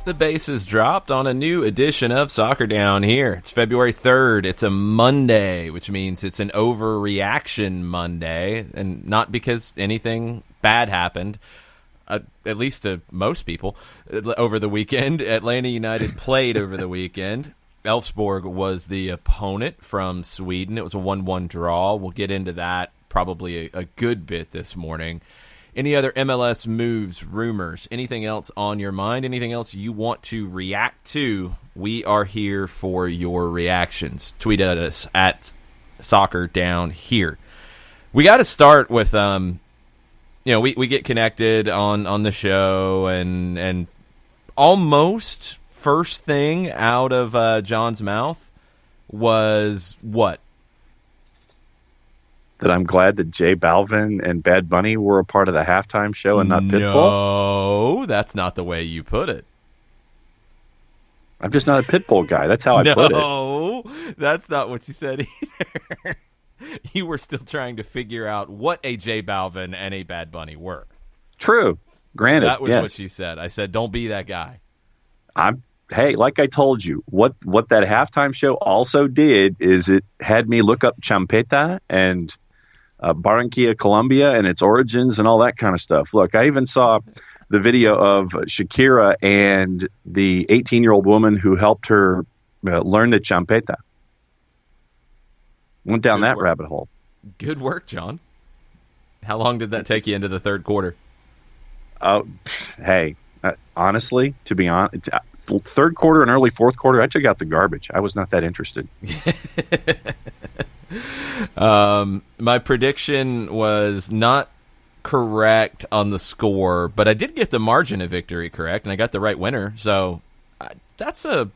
The base is dropped on a new edition of Soccer Down here. It's February 3rd. It's a Monday, which means it's an overreaction Monday, and not because anything bad happened, at least to most people, over the weekend. Atlanta United played over the weekend. Elfsborg was the opponent from Sweden. It was a 1-1 draw. We'll get into that probably a good bit this morning. Any other MLS moves, rumors, anything else on your mind, anything else you want to react to? We are here for your reactions. Tweet at us at Soccer Down Here. We got to start with, we get connected on the show, and almost first thing out of John's mouth was what? That I'm glad that J Balvin and Bad Bunny were a part of the halftime show and not Pitbull? No, that's not the way you put it. I'm just not a Pitbull guy. That's how I put it. No, that's not what you said either. You were still trying to figure out what a J Balvin and a Bad Bunny were. True. Granted, that was yes. what you said. I said, don't be that guy. Hey, like I told you, what that halftime show also did is it had me look up champeta and Barranquilla, Colombia, and its origins and all that kind of stuff. Look, I even saw the video of Shakira and the 18-year-old woman who helped her learn the champeta. Went down that rabbit hole. Good work, John. How long did that take you into the third quarter? Hey, honestly, to be honest, third quarter and early fourth quarter, I took out the garbage. I was not that interested. My prediction was not correct on the score, but I did get the margin of victory correct, and I got the right winner. So that's a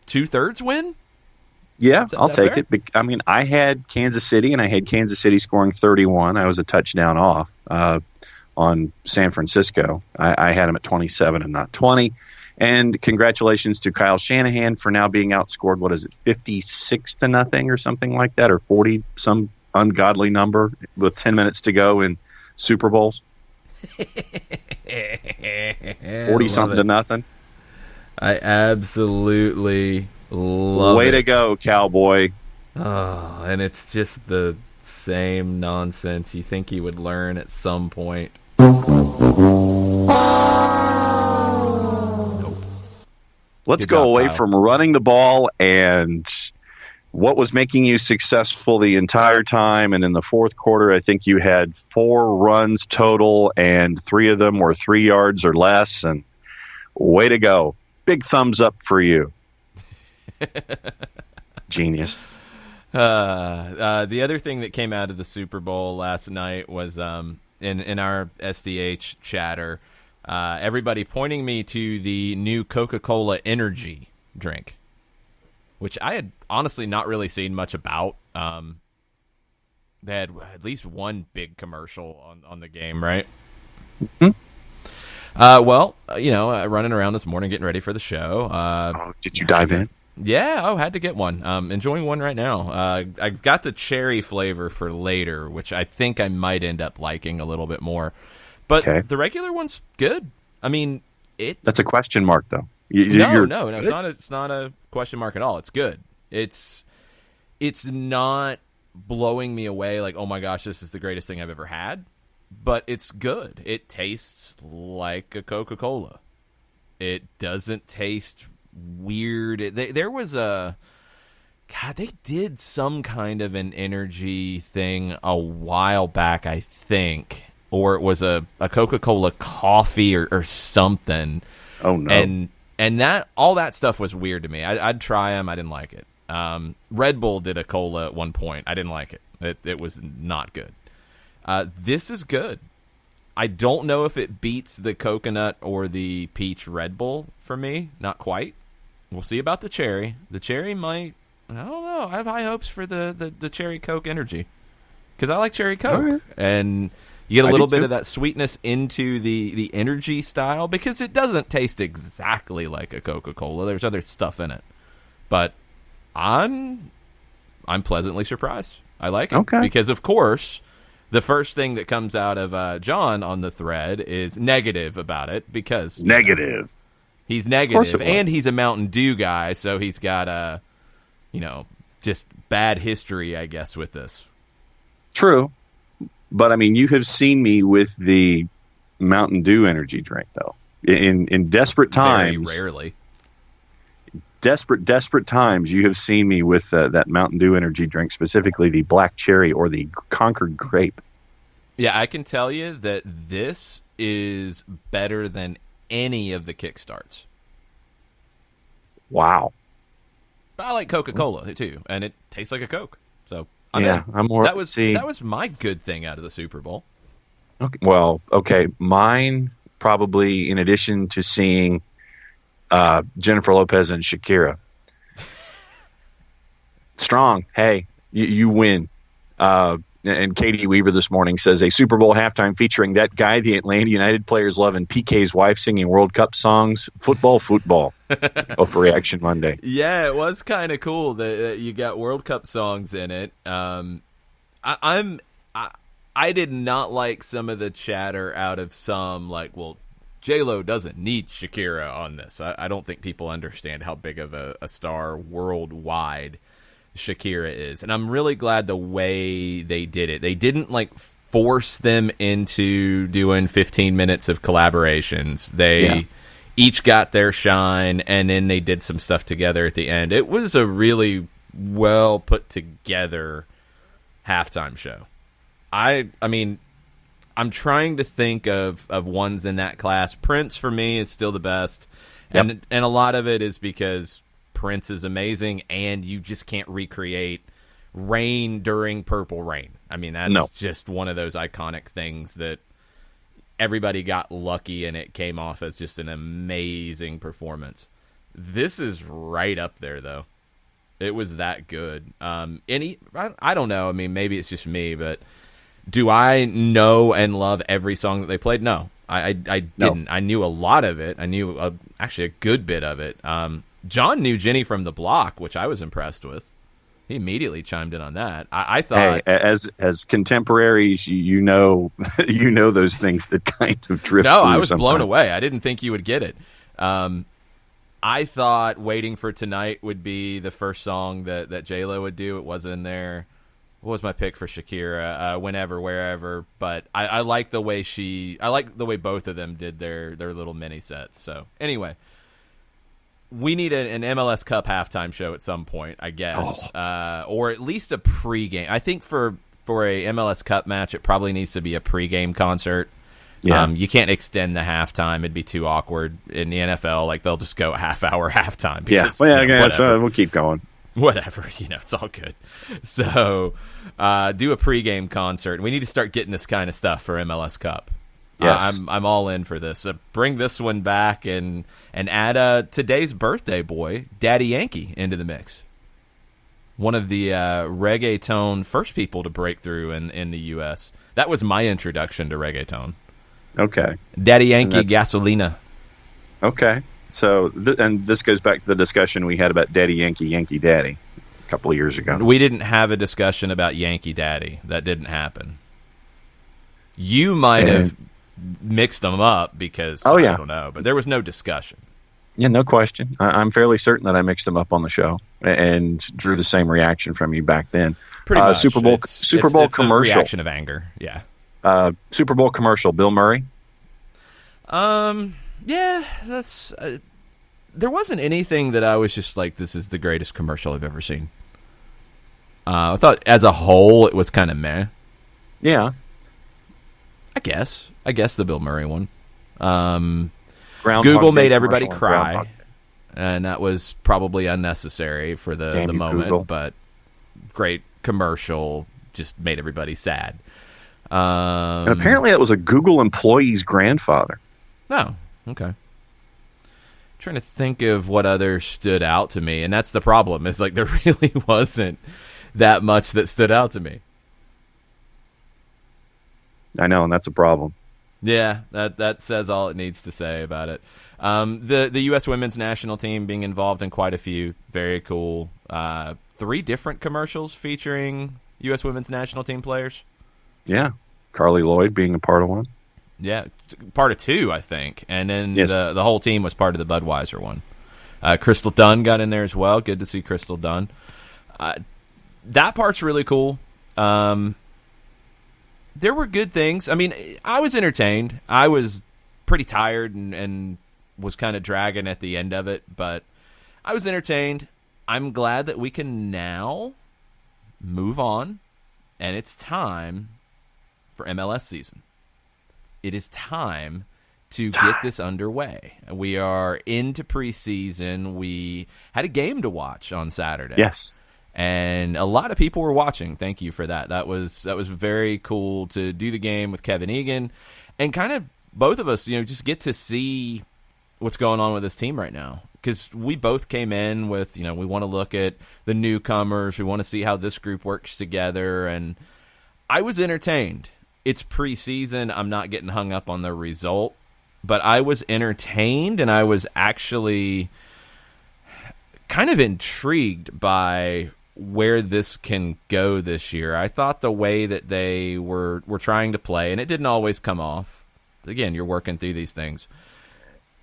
2/3 win. Yeah, I'll take it. I mean, I had Kansas City, and I had Kansas City scoring 31. I was a touchdown off on San Francisco. I had them at 27 and not 20. And congratulations to Kyle Shanahan for now being outscored, 56-0 or something like that, or 40, some ungodly number with 10 minutes to go in Super Bowls. 40-something to nothing. I absolutely love it. Way to go, Cowboy. Oh, and it's just the same nonsense you think you would learn at some point. Let's go away from running the ball and what was making you successful the entire time. And in the fourth quarter, I think you had 4 runs total, and 3 of them were 3 yards or less. And way to go. Big thumbs up for you. Genius. The other thing that came out of the Super Bowl last night was in our SDH chatter, everybody pointing me to the new Coca-Cola energy drink, which I had honestly not really seen much about. They had at least one big commercial on the game, right? Mm-hmm. Running around this morning getting ready for the show. Did you dive in? Yeah, had to get one. Enjoying one right now. I've got the cherry flavor for later, which I think I might end up liking a little bit more. But The regular one's good. I mean, That's a question mark, though. No, it's not a question mark at all. It's good. It's not blowing me away like, oh my gosh, this is the greatest thing I've ever had. But it's good. It tastes like a Coca-Cola. It doesn't taste weird. There was they did some kind of an energy thing a while back, I think. Or it was a Coca-Cola coffee or something. Oh, no. And that all that stuff was weird to me. I'd try them. I didn't like it. Red Bull did a cola at one point. I didn't like it. It was not good. This is good. I don't know if it beats the coconut or the peach Red Bull for me. Not quite. We'll see about the cherry. The cherry might I don't know. I have high hopes for the Cherry Coke energy because I like Cherry Coke, and you get a little bit of that sweetness into the energy style because it doesn't taste exactly like a Coca-Cola. There's other stuff in it, but I'm pleasantly surprised. I like it because, of course, the first thing that comes out of John on the thread is negative about it because negative. He's negative, and he's a Mountain Dew guy, so he's got a, just bad history, I guess, with this. True, but I mean, you have seen me with the Mountain Dew energy drink, though. In desperate times, very rarely. Desperate times, you have seen me with that Mountain Dew energy drink, specifically the black cherry or the Concord grape. Yeah, I can tell you that this is better than any of the kickstarts. Wow. But I like Coca-Cola too, and it tastes like a Coke. So that was my good thing out of the Super Bowl. Okay, well, mine probably, in addition to seeing Jennifer Lopez and Shakira. Strong. Hey, you win. And Katie Weaver this morning says a Super Bowl halftime featuring that guy the Atlanta United players love and PK's wife singing World Cup songs. Football. Oh, for Reaction Monday. Yeah, it was kind of cool that you got World Cup songs in it. I did not like some of the chatter out of some, like, well, J-Lo doesn't need Shakira on this. I don't think people understand how big of a star worldwide Shakira is. And I'm really glad the way they did it. They didn't, force them into doing 15 minutes of collaborations. They each got their shine, and then they did some stuff together at the end. It was a really well put together halftime show. I mean, I'm trying to think of ones in that class. Prince, for me, is still the best. And a lot of it is because Prince is amazing, and you just can't recreate rain during Purple Rain. I mean, that's just one of those iconic things that everybody got lucky, and it came off as just an amazing performance. This is right up there, though. It was that good. I don't know. I mean, maybe it's just me, but do I know and love every song that they played? No, I didn't. No. I knew a lot of it. I knew actually a good bit of it. John knew Jenny from the Block, which I was impressed with. He immediately chimed in on that. I thought, hey, as contemporaries, you know those things that kind of drift. No, through I was sometimes. Blown away. I didn't think you would get it. I thought "Waiting for Tonight" would be the first song that J-Lo would do. It wasn't in there. What was my pick for Shakira? Whenever, Wherever. But I like the way both of them did their little mini sets. So anyway, we need an MLS Cup halftime show at some point, I guess, or at least a pregame. I think for a MLS Cup match, it probably needs to be a pregame concert. Yeah. You can't extend the halftime; it'd be too awkward in the NFL. Like, they'll just go half-hour halftime. Because, I guess we'll keep going. Whatever, it's all good. So, do a pregame concert. And we need to start getting this kind of stuff for MLS Cup. Yes. I'm all in for this. Bring this one back and add today's birthday boy, Daddy Yankee, into the mix. One of the reggaeton first people to break through in the U.S. That was my introduction to reggaeton. Okay. Daddy Yankee, Gasolina. Okay. So, and this goes back to the discussion we had about Daddy Yankee, Yankee Daddy a couple of years ago. We didn't have a discussion about Yankee Daddy. That didn't happen. You might have mixed them up because, I don't know, but there was no discussion. Yeah, no question. I'm fairly certain that I mixed them up on the show and drew the same reaction from you back then. Pretty much. Super Bowl commercial. A reaction of anger, yeah. Super Bowl commercial, Bill Murray? Yeah, that's... there wasn't anything that I was just like, this is the greatest commercial I've ever seen. I thought as a whole it was kind of meh. Yeah. I guess the Bill Murray one. Google made everybody cry, and that was probably unnecessary for the moment, Google. But great commercial, just made everybody sad. And apparently that was a Google employee's grandfather. Oh, okay. trying to think of what others stood out to me, and that's the problem. Is like there really wasn't that much that stood out to me. I know, and that's a problem. Yeah, that says all it needs to say about it. The U.S. women's national team being involved in quite a few, very cool. 3 different commercials featuring U.S. women's national team players. Yeah, Carly Lloyd being a part of one. Yeah, part of 2, I think, and then yes. the whole team was part of the Budweiser one. Crystal Dunn got in there as well. Good to see Crystal Dunn. That part's really cool. There were good things. I mean, I was entertained. I was pretty tired and was kind of dragging at the end of it, but I was entertained. I'm glad that we can now move on, and it's time for MLS season. It is time to get this underway. We are into preseason. We had a game to watch on Saturday. Yes. And a lot of people were watching. Thank you for that. That was very cool to do the game with Kevin Egan, and kind of both of us, just get to see what's going on with this team right now. Because we both came in with, we want to look at the newcomers. We want to see how this group works together. And I was entertained. It's preseason. I'm not getting hung up on the result. But I was entertained, and I was actually kind of intrigued by where this can go this year. I thought the way that they were trying to play, and it didn't always come off. Again, you're working through these things.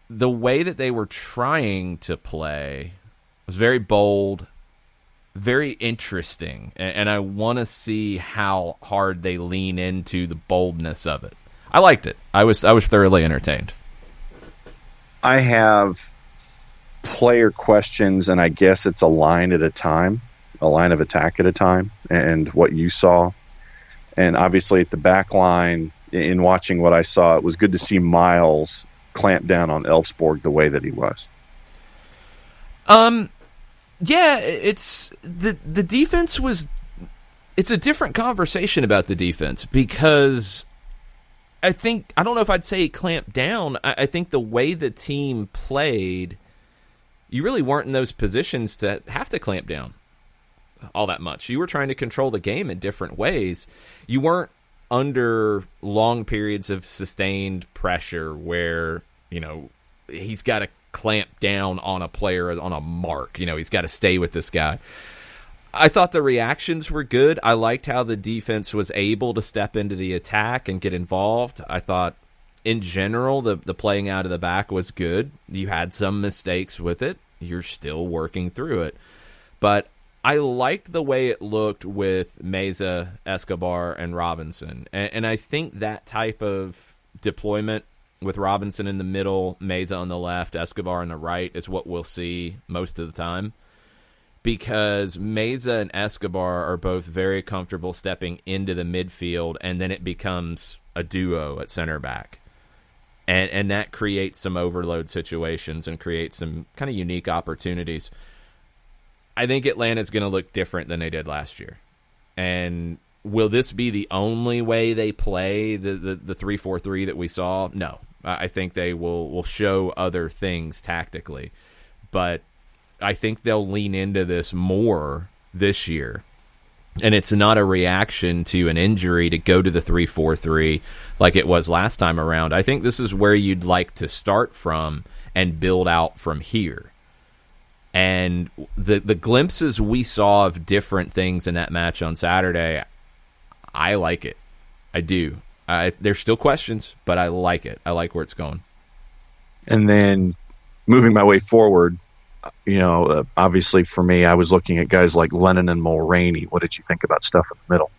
The way that they were trying to play was very bold, very interesting, and I want to see how hard they lean into the boldness of it. I liked it. I was thoroughly entertained. I have player questions, and I guess it's a line at a time, a line of attack at a time, and what you saw. And obviously at the back line, in watching what I saw, it was good to see Miles clamp down on Elfsborg the way that he was. Yeah, it's the defense was. It's a different conversation about the defense, because I don't know if I'd say clamp down. I think the way the team played, you really weren't in those positions to have to clamp down all that much. You were trying to control the game in different ways. You weren't under long periods of sustained pressure where, he's got to clamp down on a player on a mark. He's got to stay with this guy. I thought the reactions were good. I liked how the defense was able to step into the attack and get involved. I thought, in general, the playing out of the back was good. You had some mistakes with it. You're still working through it. But I liked the way it looked with Meza, Escobar, and Robinson. And I think that type of deployment with Robinson in the middle, Meza on the left, Escobar on the right is what we'll see most of the time. Because Meza and Escobar are both very comfortable stepping into the midfield, and then it becomes a duo at center back. And that creates some overload situations and creates some kind of unique opportunities. I think Atlanta's going to look different than they did last year. And will this be the only way they play the 3-4-3 that we saw? No. I think they will show other things tactically. But I think they'll lean into this more this year. And it's not a reaction to an injury to go to the 3-4-3 like it was last time around. I think this is where you'd like to start from and build out from here. And the glimpses we saw of different things in that match on Saturday, I like it. I do. There's still questions, but I like it. I like where it's going. And then moving my way forward, obviously for me, I was looking at guys like Lennon and Mulroney. What did you think about stuff in the middle?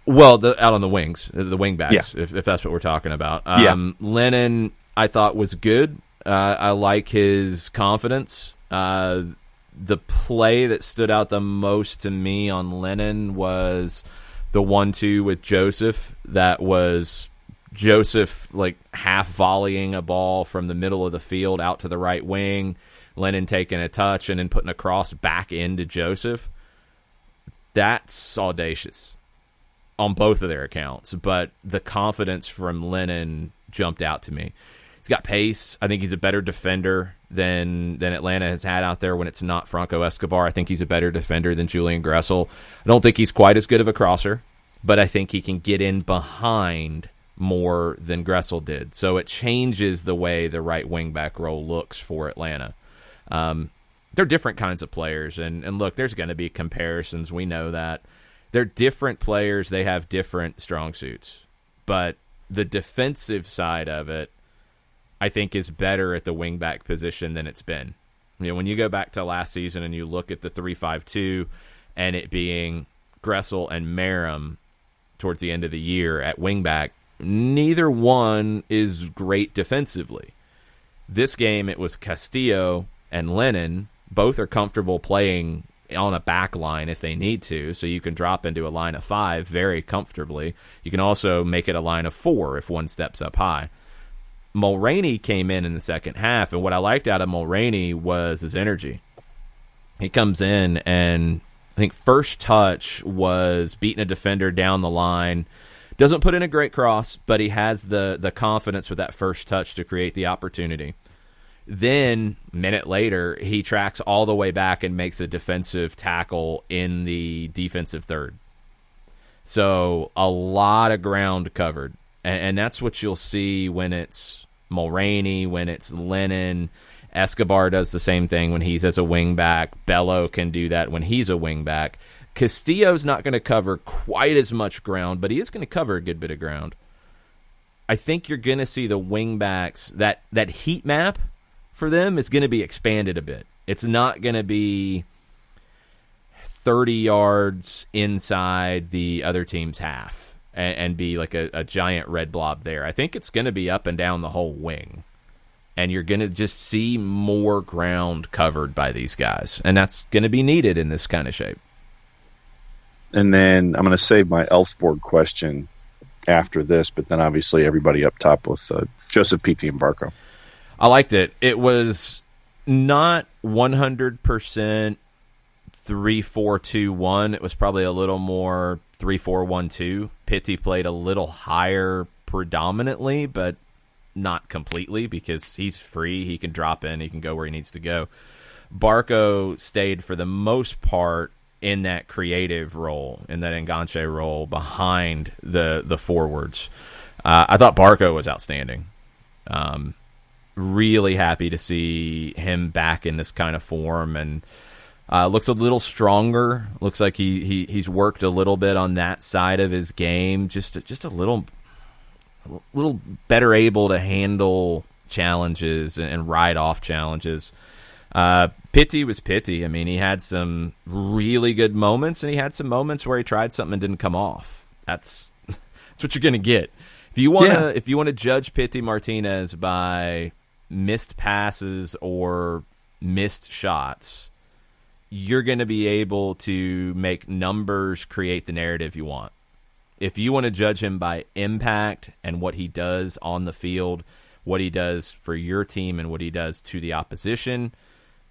Well, out on the wings, the wing backs, yeah. if that's what we're talking about. Lennon, I thought, was good. I like his confidence. The play that stood out the most to me on Lennon was the 1-2 with Joseph. That was Joseph half volleying a ball from the middle of the field out to the right wing, Lennon taking a touch and then putting a cross back into Joseph. That's audacious on both of their accounts, but the confidence from Lennon jumped out to me. He's got pace. I think he's a better defender. than Atlanta has had out there when it's not Franco Escobar. I think he's a better defender than Julian Gressel. I don't think he's quite as good of a crosser, but I think he can get in behind more than Gressel did. So it changes the way the right wing-back role looks for Atlanta. They're different kinds of players, and look, there's going to be comparisons. We know that. They're different players. They have different strong suits. But the defensive side of it, I think, is better at the wing-back position than it's been. When you go back to last season and you look at the 3-5-2 and it being Gressel and Merrim towards the end of the year at wing-back, neither one is great defensively. This game, it was Castillo and Lennon. Both are comfortable playing on a back line if they need to, so you can drop into a line of 5 very comfortably. You can also make it a line of 4 if one steps up high. Mulroney came in the second half, and what I liked out of Mulroney was his energy. He comes in, and I think first touch was beating a defender down the line. Doesn't put in a great cross, but he has the confidence with that first touch to create the opportunity. Then, a minute later, he tracks all the way back and makes a defensive tackle in the defensive third. So, a lot of ground covered. And that's what you'll see when it's Mulroney, when it's Lennon. Escobar does the same thing when he's as a wingback. Bello can do that when he's a wingback. Castillo's not going to cover quite as much ground, but he is going to cover a good bit of ground. I think you're going to see the wingbacks, that heat map for them is going to be expanded a bit. It's not going to be 30 yards inside the other team's half and be like a giant red blob there. I think it's going to be up and down the whole wing. And you're going to just see more ground covered by these guys. And that's going to be needed in this kind of shape. And then I'm going to save my Elfsborg question after this, but then obviously everybody up top with Joseph, Pitti, and Barco. I liked it. It was not 100% 3-4-2-1. It was probably a little more 3-4-1-2. Pitti played a little higher predominantly, but not completely because he's free. He can drop in. He can go where he needs to go. Barco stayed for the most part in that creative role, in that enganche role behind the forwards. I thought Barco was outstanding. Really happy to see him back in this kind of form, and looks a little stronger. Looks like he's worked a little bit on that side of his game, just a little better able to handle challenges and ride off challenges. Pitti was Pitti. I mean, he had some really good moments, and he had some moments where he tried something and didn't come off. That's what you're going to get. If you want to judge Pitti Martinez by missed passes or missed shots, you're going to be able to make numbers create the narrative you want. If you want to judge him by impact and what he does on the field, what he does for your team and what he does to the opposition,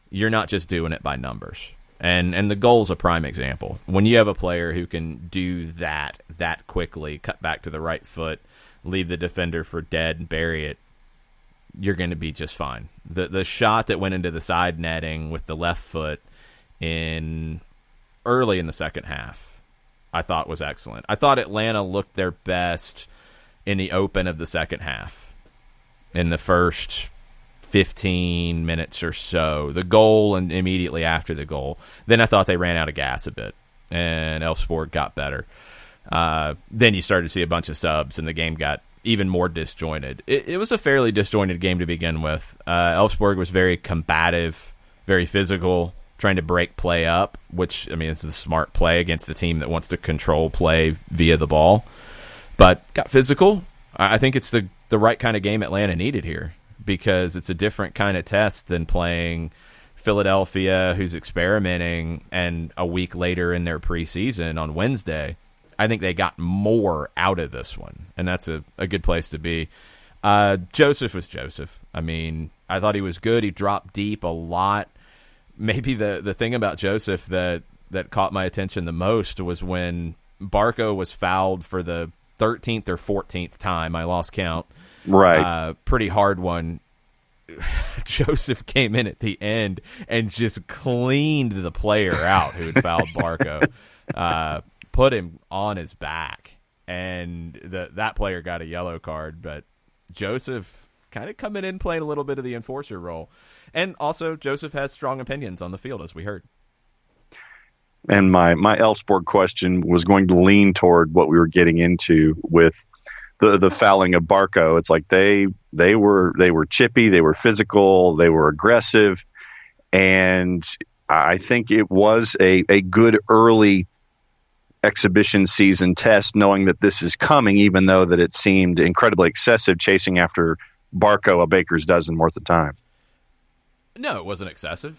you're not just doing it by numbers. And the goal's a prime example. When you have a player who can do that quickly, cut back to the right foot, leave the defender for dead and bury it, you're going to be just fine. The shot that went into the side netting with the left foot early in the second half, I thought was excellent. I thought Atlanta looked their best in the open of the second half. In the first 15 minutes or so, the goal and immediately after the goal. Then I thought they ran out of gas a bit, and Elfsborg got better. Then you started to see a bunch of subs, and the game got even more disjointed. It was a fairly disjointed game to begin with. Elfsborg was very combative, very physical, trying to break play up, which, I mean, it's a smart play against a team that wants to control play via the ball. But got physical. I think it's the right kind of game Atlanta needed here, because it's a different kind of test than playing Philadelphia, who's experimenting, and a week later in their preseason on Wednesday. I think they got more out of this one, and that's a good place to be. Joseph was Joseph. I mean, I thought he was good. He dropped deep a lot. Maybe the thing about Joseph that caught my attention the most was when Barco was fouled for the 13th or 14th time. I lost count. Right. Pretty hard one. Joseph came in at the end and just cleaned the player out who had fouled Barco, put him on his back, and that player got a yellow card. But Joseph kind of coming in playing a little bit of the enforcer role. And also, Joseph has strong opinions on the field, as we heard. And my Elfsborg question was going to lean toward what we were getting into with the fouling of Barco. It's like they were chippy, they were physical, they were aggressive, and I think it was a good early exhibition season test, knowing that this is coming, even though that it seemed incredibly excessive chasing after Barco a baker's dozen worth of time. No, it wasn't excessive.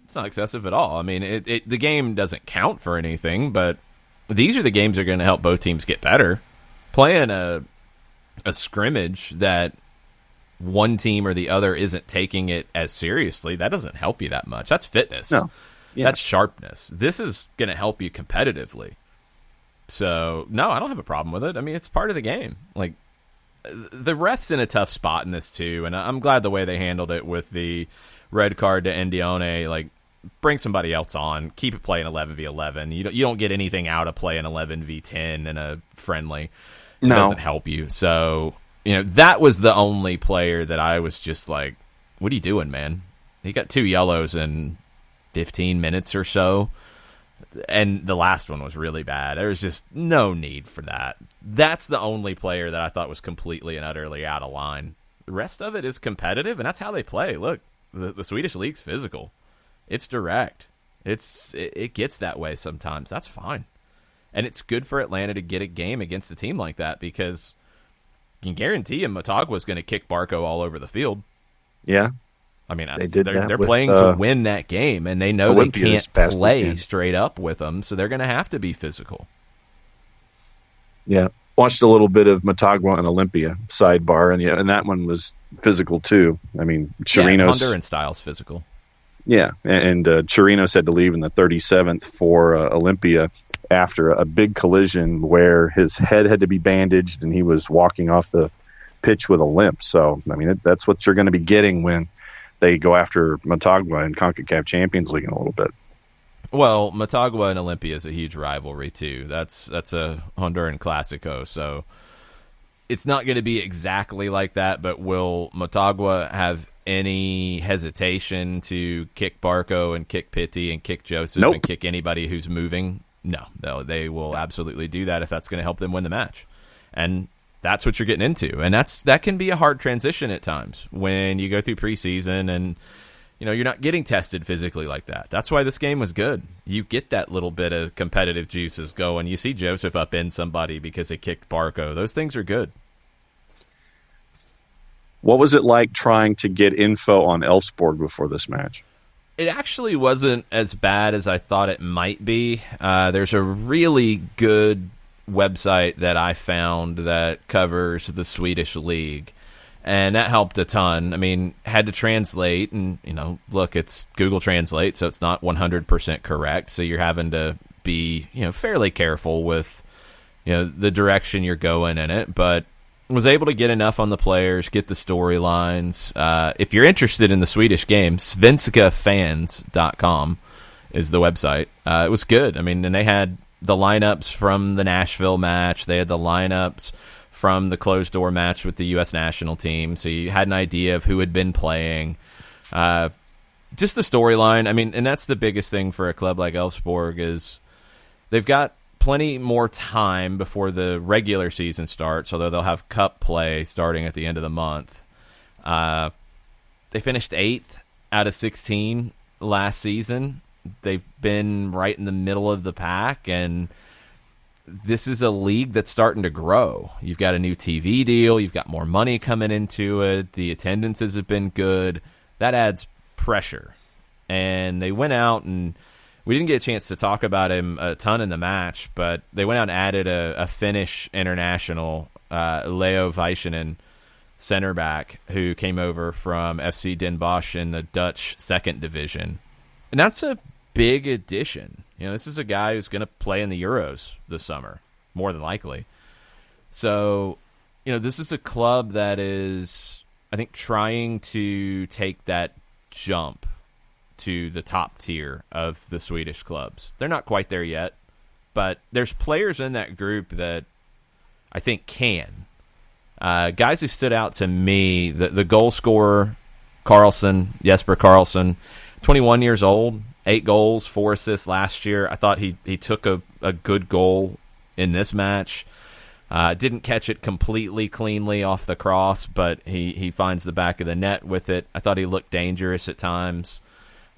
It's not excessive at all. I mean, the game doesn't count for anything, but these are the games that are going to help both teams get better. Playing a scrimmage that one team or the other isn't taking it as seriously, that doesn't help you that much. That's fitness. No. Yeah. That's sharpness. This is going to help you competitively. So, no, I don't have a problem with it. I mean, it's part of the game. Like, the ref's in a tough spot in this too, and I'm glad the way they handled it with the red card to Endione. Like, bring somebody else on, keep it playing 11v11. You don't get anything out of playing 11v10 in a friendly. It doesn't help you. So, that was the only player that I was just like, what are you doing, man? He got 2 yellows in 15 minutes or so. And the last one was really bad. There was just no need for that. That's the only player that I thought was completely and utterly out of line. The rest of it is competitive, and that's how they play. Look, the Swedish league's physical. It's direct. It gets that way sometimes. That's fine. And it's good for Atlanta to get a game against a team like that, because you can guarantee you Motagwa's going to kick Barco all over the field. Yeah. I mean, they're playing to win that game, and they know they can't play straight up with them, so they're going to have to be physical. Yeah. Watched a little bit of Motagua and Olympia sidebar, and that one was physical too. I mean, Chirinos... Honduran style's physical. Yeah, and Chirinos had to leave in the 37th for Olympia after a big collision where his head had to be bandaged, and he was walking off the pitch with a limp. So, I mean, that's what you're going to be getting when they go after Motagua in CONCACAF Champions League in a little bit. Well, Motagua and Olympia is a huge rivalry too. That's a Honduran Clásico, so it's not going to be exactly like that. But will Motagua have any hesitation to kick Barco and kick Pitti and kick Joseph and kick anybody who's moving? No, they will absolutely do that if that's going to help them win the match. And that's what you're getting into. And that can be a hard transition at times when you go through preseason and you're not getting tested physically like that. That's why this game was good. You get that little bit of competitive juices going. You see Joseph up in somebody because they kicked Barco. Those things are good. What was it like trying to get info on Elfsborg before this match? It actually wasn't as bad as I thought it might be. There's a really good website that I found that covers the Swedish league, and that helped a ton. I mean, had to translate, and look, it's Google Translate, so it's not 100% correct, so you're having to be fairly careful with the direction you're going in it, but was able to get enough on the players, get the storylines. If you're interested in the Swedish game, svenskafans.com is the website. It was good. I mean, and they had the lineups from the Nashville match. They had the lineups from the closed-door match with the U.S. national team. So you had an idea of who had been playing. Just the storyline. I mean, and that's the biggest thing for a club like Elfsborg is they've got plenty more time before the regular season starts, although they'll have cup play starting at the end of the month. They finished 8th out of 16 last season. They've been right in the middle of the pack, and this is a league that's starting to grow. You've got a new TV deal. You've got more money coming into it. The attendances have been good. That adds pressure. And they went out, and we didn't get a chance to talk about him a ton in the match, but they went out and added a Finnish international, Leo Väisänen, center back, who came over from FC Den Bosch in the Dutch second division. And that's a big addition. This is a guy who's going to play in the Euros this summer, more than likely. So, this is a club that is I think trying to take that jump to the top tier of the Swedish clubs. They're not quite there yet, but there's players in that group that I think can. Guys who stood out to me, the goal scorer, Jesper Karlsson, 21 years old, 8 goals, 4 assists last year. I thought he took a good goal in this match. Didn't catch it completely cleanly off the cross, but he finds the back of the net with it. I thought he looked dangerous at times.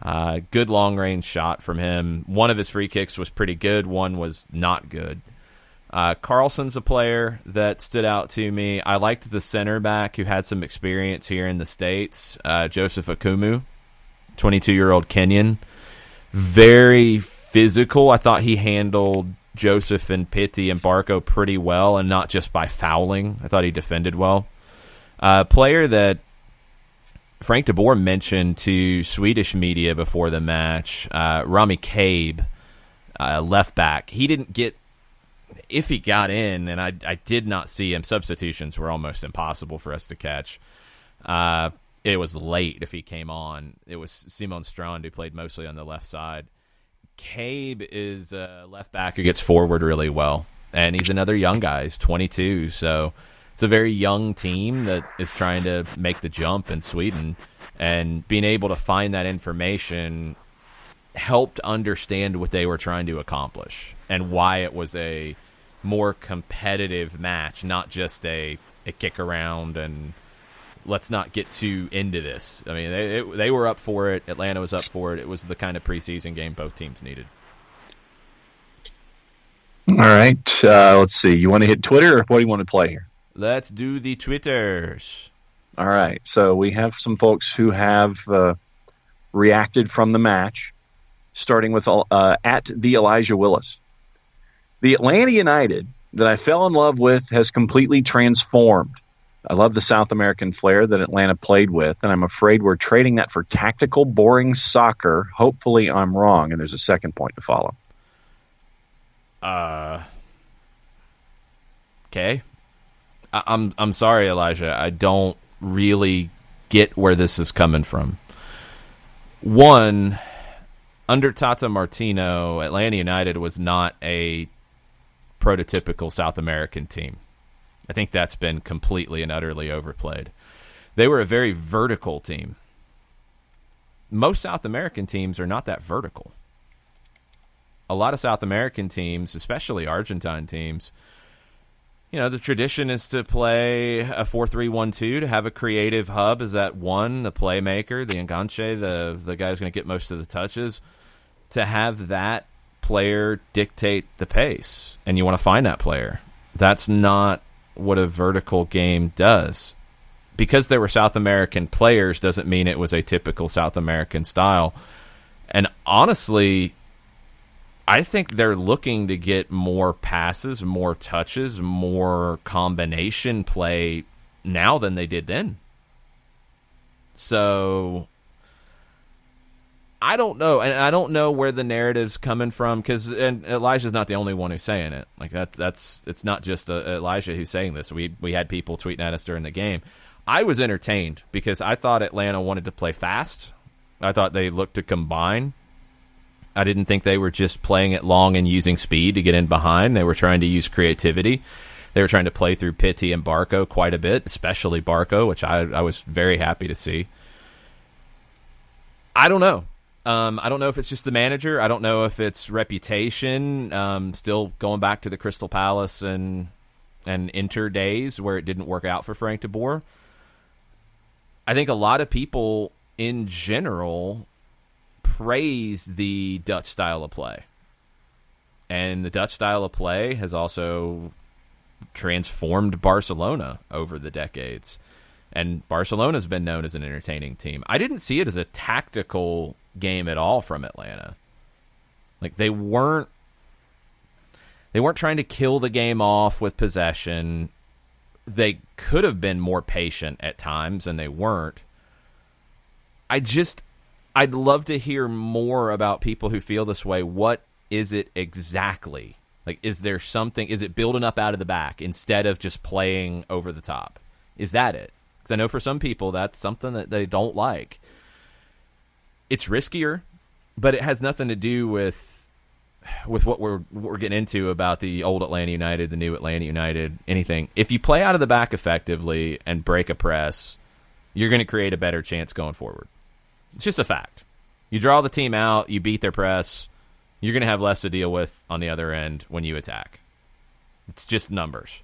Good long-range shot from him. One of his free kicks was pretty good. One was not good. Carlson's a player that stood out to me. I liked the center back who had some experience here in the States, Joseph Akumu, 22-year-old Kenyan. Very physical. I thought he handled Joseph and Pitti and Barco pretty well, and not just by fouling. I thought he defended well. Player that Frank de Boer mentioned to Swedish media before the match, Rami Kabe, left back. He didn't get, if he got in, and I did not see him, substitutions were almost impossible for us to catch. It was late if he came on. It was Simon Strand who played mostly on the left side. Kabe is a left back who gets forward really well, and he's another young guy. He's 22, so it's a very young team that is trying to make the jump in Sweden, and being able to find that information helped understand what they were trying to accomplish and why it was a more competitive match, not just a kick around and let's not get too into this. I mean, they were up for it. Atlanta was up for it. It was the kind of preseason game both teams needed. All right. Let's see. You want to hit Twitter, or what do you want to play here? Let's do the Twitters. All right. So we have some folks who have reacted from the match, starting with at the Elijah Willis. The Atlanta United that I fell in love with has completely transformed. I love the South American flair that Atlanta played with, and I'm afraid we're trading that for tactical, boring soccer. Hopefully I'm wrong, and there's a second point to follow. Okay. I'm sorry, Elijah. I don't really get where this is coming from. One, under Tata Martino, Atlanta United was not a prototypical South American team. I think that's been completely and utterly overplayed. They were a very vertical team. Most South American teams are not that vertical. A lot of South American teams, especially Argentine teams, the tradition is to play a 4-3-1-2, to have a creative hub as that one, the playmaker, the enganche, the guy who's going to get most of the touches, to have that player dictate the pace. And you want to find that player. That's not what a vertical game does. Because there were South American players doesn't mean it was a typical South American style. And honestly, I think they're looking to get more passes, more touches, more combination play now than they did then. So I don't know, and I don't know where the narrative's coming from, because Elijah's not the only one who's saying it. Like it's not just Elijah who's saying this. We had people tweeting at us during the game. I was entertained because I thought Atlanta wanted to play fast. I thought they looked to combine. I didn't think they were just playing it long and using speed to get in behind. They were trying to use creativity. They were trying to play through Pitti and Barco quite a bit, especially Barco, which I was very happy to see. I don't know. I don't know if it's just the manager. I don't know if it's reputation. Still going back to the Crystal Palace and Inter days where it didn't work out for Frank de Boer. I think a lot of people in general praise the Dutch style of play. And the Dutch style of play has also transformed Barcelona over the decades. And Barcelona's been known as an entertaining team. I didn't see it as a tactical game at all from Atlanta. Like they weren't trying to kill the game off with possession. They could have been more patient at times, and they weren't. I'd love to hear more about people who feel this way. What is it exactly? Like, is there something? Is it building up out of the back instead of just playing over the top? Is that it? Because I know for some people that's something that they don't like. It's riskier, but it has nothing to do with what we're getting into about the old Atlanta United, the new Atlanta United, anything. If you play out of the back effectively and break a press, you're going to create a better chance going forward. It's just a fact. You draw the team out, you beat their press, you're going to have less to deal with on the other end when you attack. It's just numbers.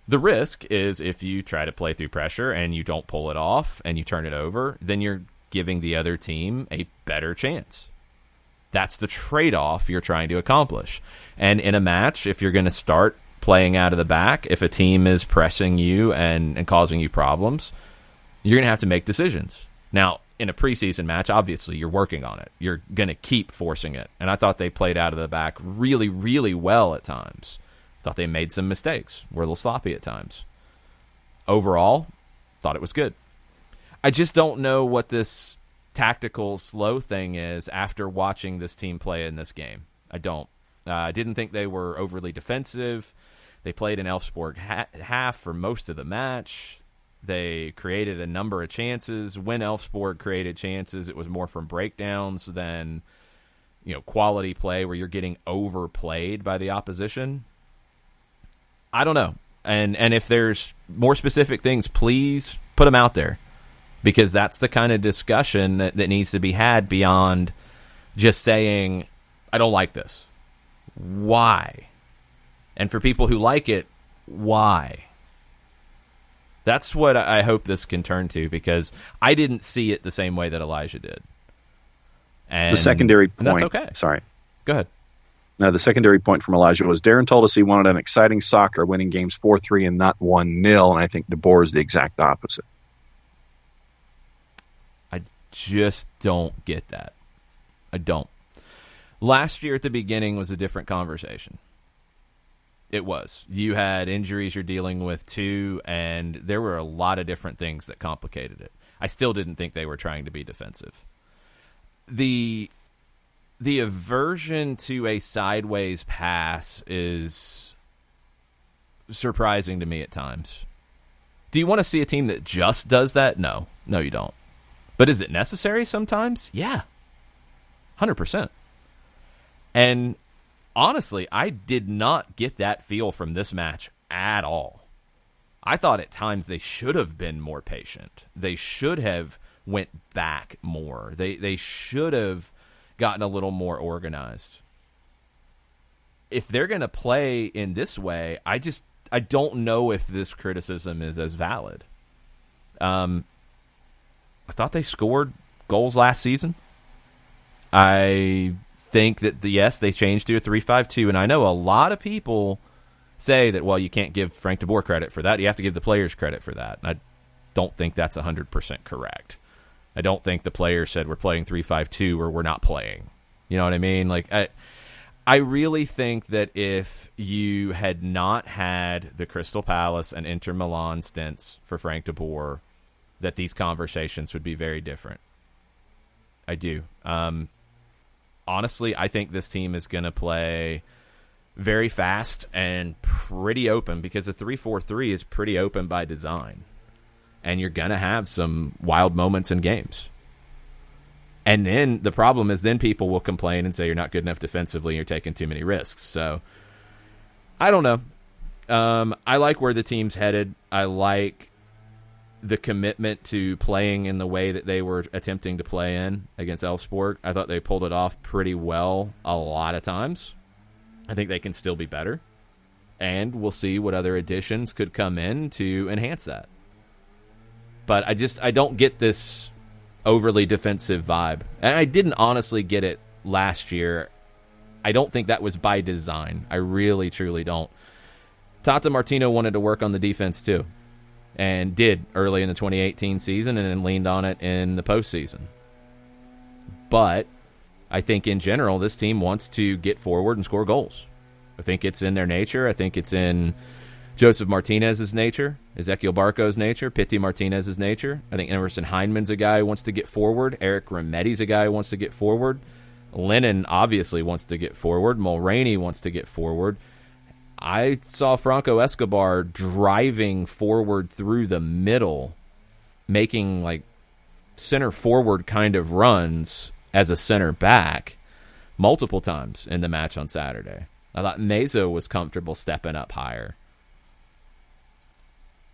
The risk is if you try to play through pressure and you don't pull it off and you turn it over, then you're giving the other team a better chance. That's the trade-off you're trying to accomplish. And in a match, if you're going to start playing out of the back, if a team is pressing you and causing you problems, you're going to have to make decisions. Now, in a preseason match, obviously, you're working on it. You're going to keep forcing it. And I thought they played out of the back really, really well at times. Thought they made some mistakes. Were a little sloppy at times. Overall, thought it was good. I just don't know what this tactical slow thing is after watching this team play in this game. I don't. I didn't think they were overly defensive. They played in Elfsborg half for most of the match. They created a number of chances. When Elfsborg created chances, it was more from breakdowns than, quality play where you're getting overplayed by the opposition. I don't know. And if there's more specific things, please put them out there. Because that's the kind of discussion that needs to be had beyond just saying, I don't like this. Why? And for people who like it, why? That's what I hope this can turn to, because I didn't see it the same way that Elijah did. And the secondary point. That's okay. Sorry. Go ahead. No, the secondary point from Elijah was Darren told us he wanted an exciting soccer, winning games 4-3 and not 1-0, and I think DeBoer is the exact opposite. Just don't get that. I don't. Last year at the beginning was a different conversation. It was. You had injuries you're dealing with too, and there were a lot of different things that complicated it. I still didn't think they were trying to be defensive. The aversion to a sideways pass is surprising to me at times. Do you want to see a team that just does that? No. No, you don't. But is it necessary sometimes? Yeah. 100%. And honestly, I did not get that feel from this match at all. I thought at times they should have been more patient. They should have went back more. They should have gotten a little more organized. If they're going to play in this way, I don't know if this criticism is as valid. I thought they scored goals last season. I think that, yes, they changed to a 3-5-2, and I know a lot of people say that, well, you can't give Frank de Boer credit for that. You have to give the players credit for that. And I don't think that's 100% correct. I don't think the players said we're playing 3-5-2 or we're not playing. You know what I mean? Like, I really think that if you had not had the Crystal Palace and Inter Milan stints for Frank de Boer, that these conversations would be very different. I do. Honestly, I think this team is going to play very fast and pretty open, because a 3-4-3 is pretty open by design. And you're going to have some wild moments in games. And then the problem is then people will complain and say you're not good enough defensively and you're taking too many risks. So, I don't know. I like where the team's headed. I like the commitment to playing in the way that they were attempting to play in against Elfsborg. I thought they pulled it off pretty well a lot of times. I think they can still be better. And we'll see what other additions could come in to enhance that. But I don't get this overly defensive vibe. And I didn't honestly get it last year. I don't think that was by design. I really, truly don't. Tata Martino wanted to work on the defense too, and did early in the 2018 season and then leaned on it in the postseason. But I think in general, this team wants to get forward and score goals. I think it's in their nature. I think it's in Joseph Martinez's nature, Ezequiel Barco's nature, Pity Martinez's nature. I think Emerson Heineman's a guy who wants to get forward. Eric Remedi's a guy who wants to get forward. Lennon obviously wants to get forward. Mulroney wants to get forward. I saw Franco Escobar driving forward through the middle making like center forward kind of runs as a center back multiple times in the match on Saturday. I thought Mezo was comfortable stepping up higher.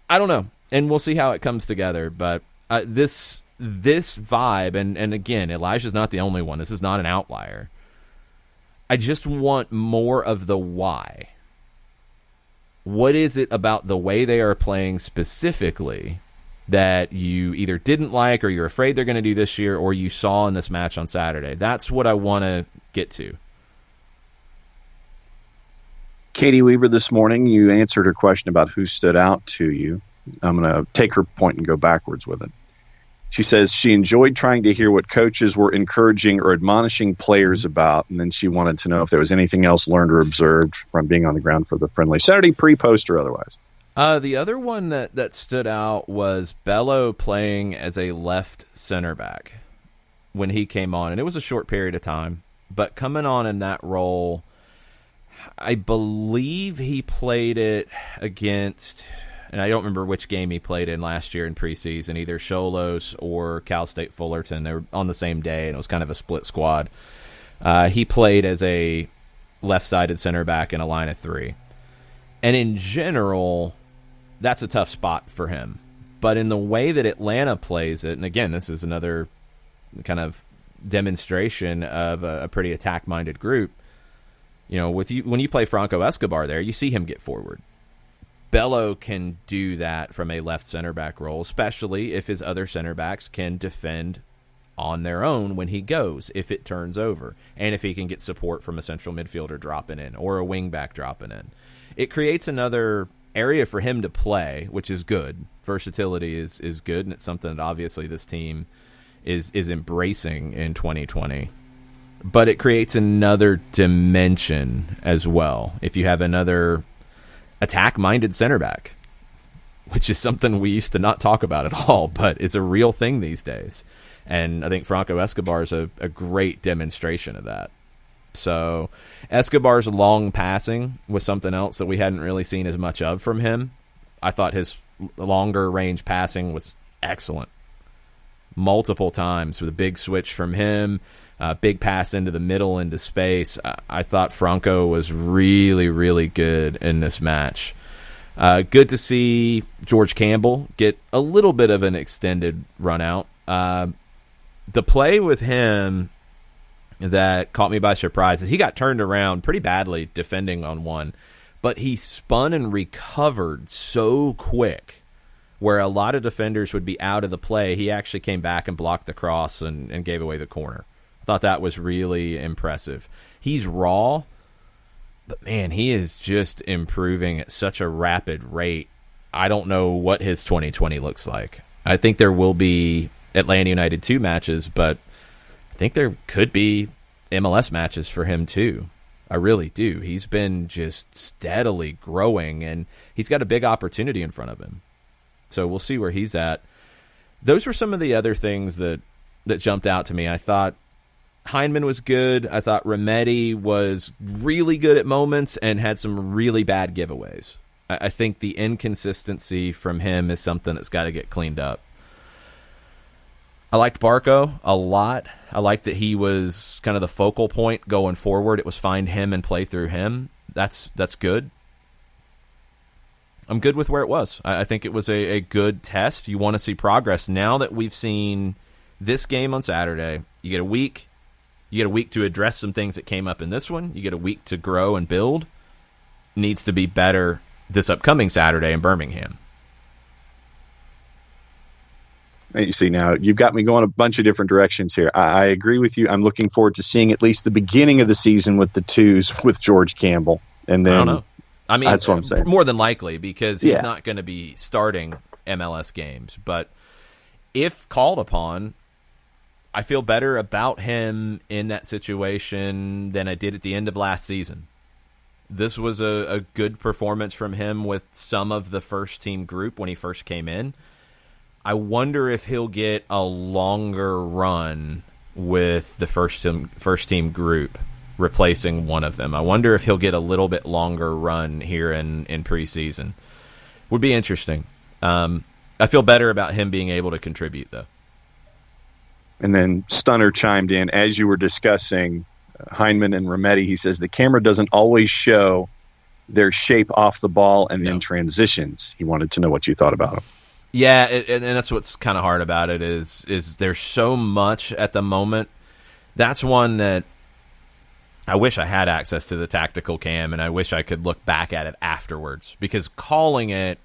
I don't know, and we'll see how it comes together, but this vibe, and again, Elijah's not the only one. This is not an outlier. I just want more of the why. What is it about the way they are playing specifically that you either didn't like or you're afraid they're going to do this year or you saw in this match on Saturday? That's what I want to get to. Katie Weaver this morning, you answered her question about who stood out to you. I'm going to take her point and go backwards with it. She says she enjoyed trying to hear what coaches were encouraging or admonishing players about, and then she wanted to know if there was anything else learned or observed from being on the ground for the friendly Saturday, pre-post or otherwise. The other one that stood out was Bello playing as a left center back when he came on, and it was a short period of time, but coming on in that role, I believe he played it against, and I don't remember which game he played in last year in preseason, either Xolos or Cal State Fullerton. They were on the same day, and it was kind of a split squad. He played as a left-sided center back in a line of three. And in general, that's a tough spot for him. But in the way that Atlanta plays it, and again, this is another kind of demonstration of a pretty attack-minded group, you know, when you play Franco Escobar there, you see him get forward. Bello can do that from a left center back role, especially if his other center backs can defend on their own when he goes, if it turns over, and if he can get support from a central midfielder dropping in or a wing back dropping in. It creates another area for him to play, which is good. Versatility is good, and it's something that obviously this team is embracing in 2020. But it creates another dimension as well if you have another attack-minded center back, which is something we used to not talk about at all, but it's a real thing these days. And I think Franco Escobar is a great demonstration of that. So Escobar's long passing was something else that we hadn't really seen as much of from him. I thought his longer range passing was excellent. Multiple times with a big switch from him, big pass into the middle into space. I thought Franco was really, really good in this match. Good to see George Campbell get a little bit of an extended run out. The play with him that caught me by surprise is he got turned around pretty badly defending on one, but he spun and recovered so quick where a lot of defenders would be out of the play. He actually came back and blocked the cross and gave away the corner. I thought that was really impressive. He's raw, but man, he is just improving at such a rapid rate. I don't know what his 2020 looks like. I think there will be Atlanta United 2 matches, but I think there could be MLS matches for him too. I really do. He's been just steadily growing, and he's got a big opportunity in front of him. So we'll see where he's at. Those were some of the other things that jumped out to me. I thought Heineman was good. I thought Remedi was really good at moments and had some really bad giveaways. I think the inconsistency from him is something that's got to get cleaned up. I liked Barco a lot. I liked that he was kind of the focal point going forward. It was find him and play through him. That's good. I'm good with where it was. I think it was a good test. You want to see progress. Now that we've seen this game on Saturday, you get a week. You get a week to address some things that came up in this one. You get a week to grow and build. Needs to be better this upcoming Saturday in Birmingham. You see, now you've got me going a bunch of different directions here. I agree with you. I'm looking forward to seeing at least the beginning of the season with the twos with George Campbell. And then, I don't know. I mean, that's what I'm saying. More than likely, because he's not going to be starting MLS games. But if called upon, I feel better about him in that situation than I did at the end of last season. This was a good performance from him with some of the first-team group when he first came in. I wonder if he'll get a longer run with the first team group replacing one of them. I wonder if he'll get a little bit longer run here in preseason. Would be interesting. I feel better about him being able to contribute, though. And then Stunner chimed in, as you were discussing Hyndman and Remedi, he says the camera doesn't always show their shape off the ball and in transitions. He wanted to know what you thought about them. Yeah, and that's what's kind of hard about it is there's so much at the moment. That's one that I wish I had access to the tactical cam, and I wish I could look back at it afterwards, because calling it,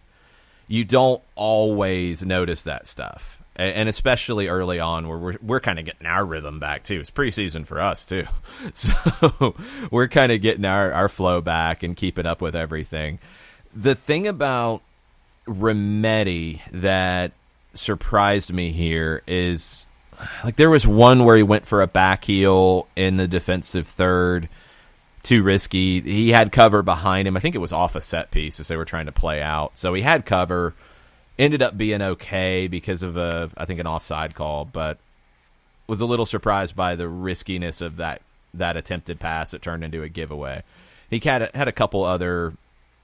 you don't always notice that stuff. And especially early on, where we're kind of getting our rhythm back, too. It's preseason for us, too. So we're kind of getting our flow back and keeping up with everything. The thing about Remedi that surprised me here is, like, there was one where he went for a back heel in the defensive third. Too risky. He had cover behind him. I think it was off a set piece as they were trying to play out. So he had cover. Ended up being okay because of I think an offside call, but was a little surprised by the riskiness of that attempted pass that turned into a giveaway. He had a couple other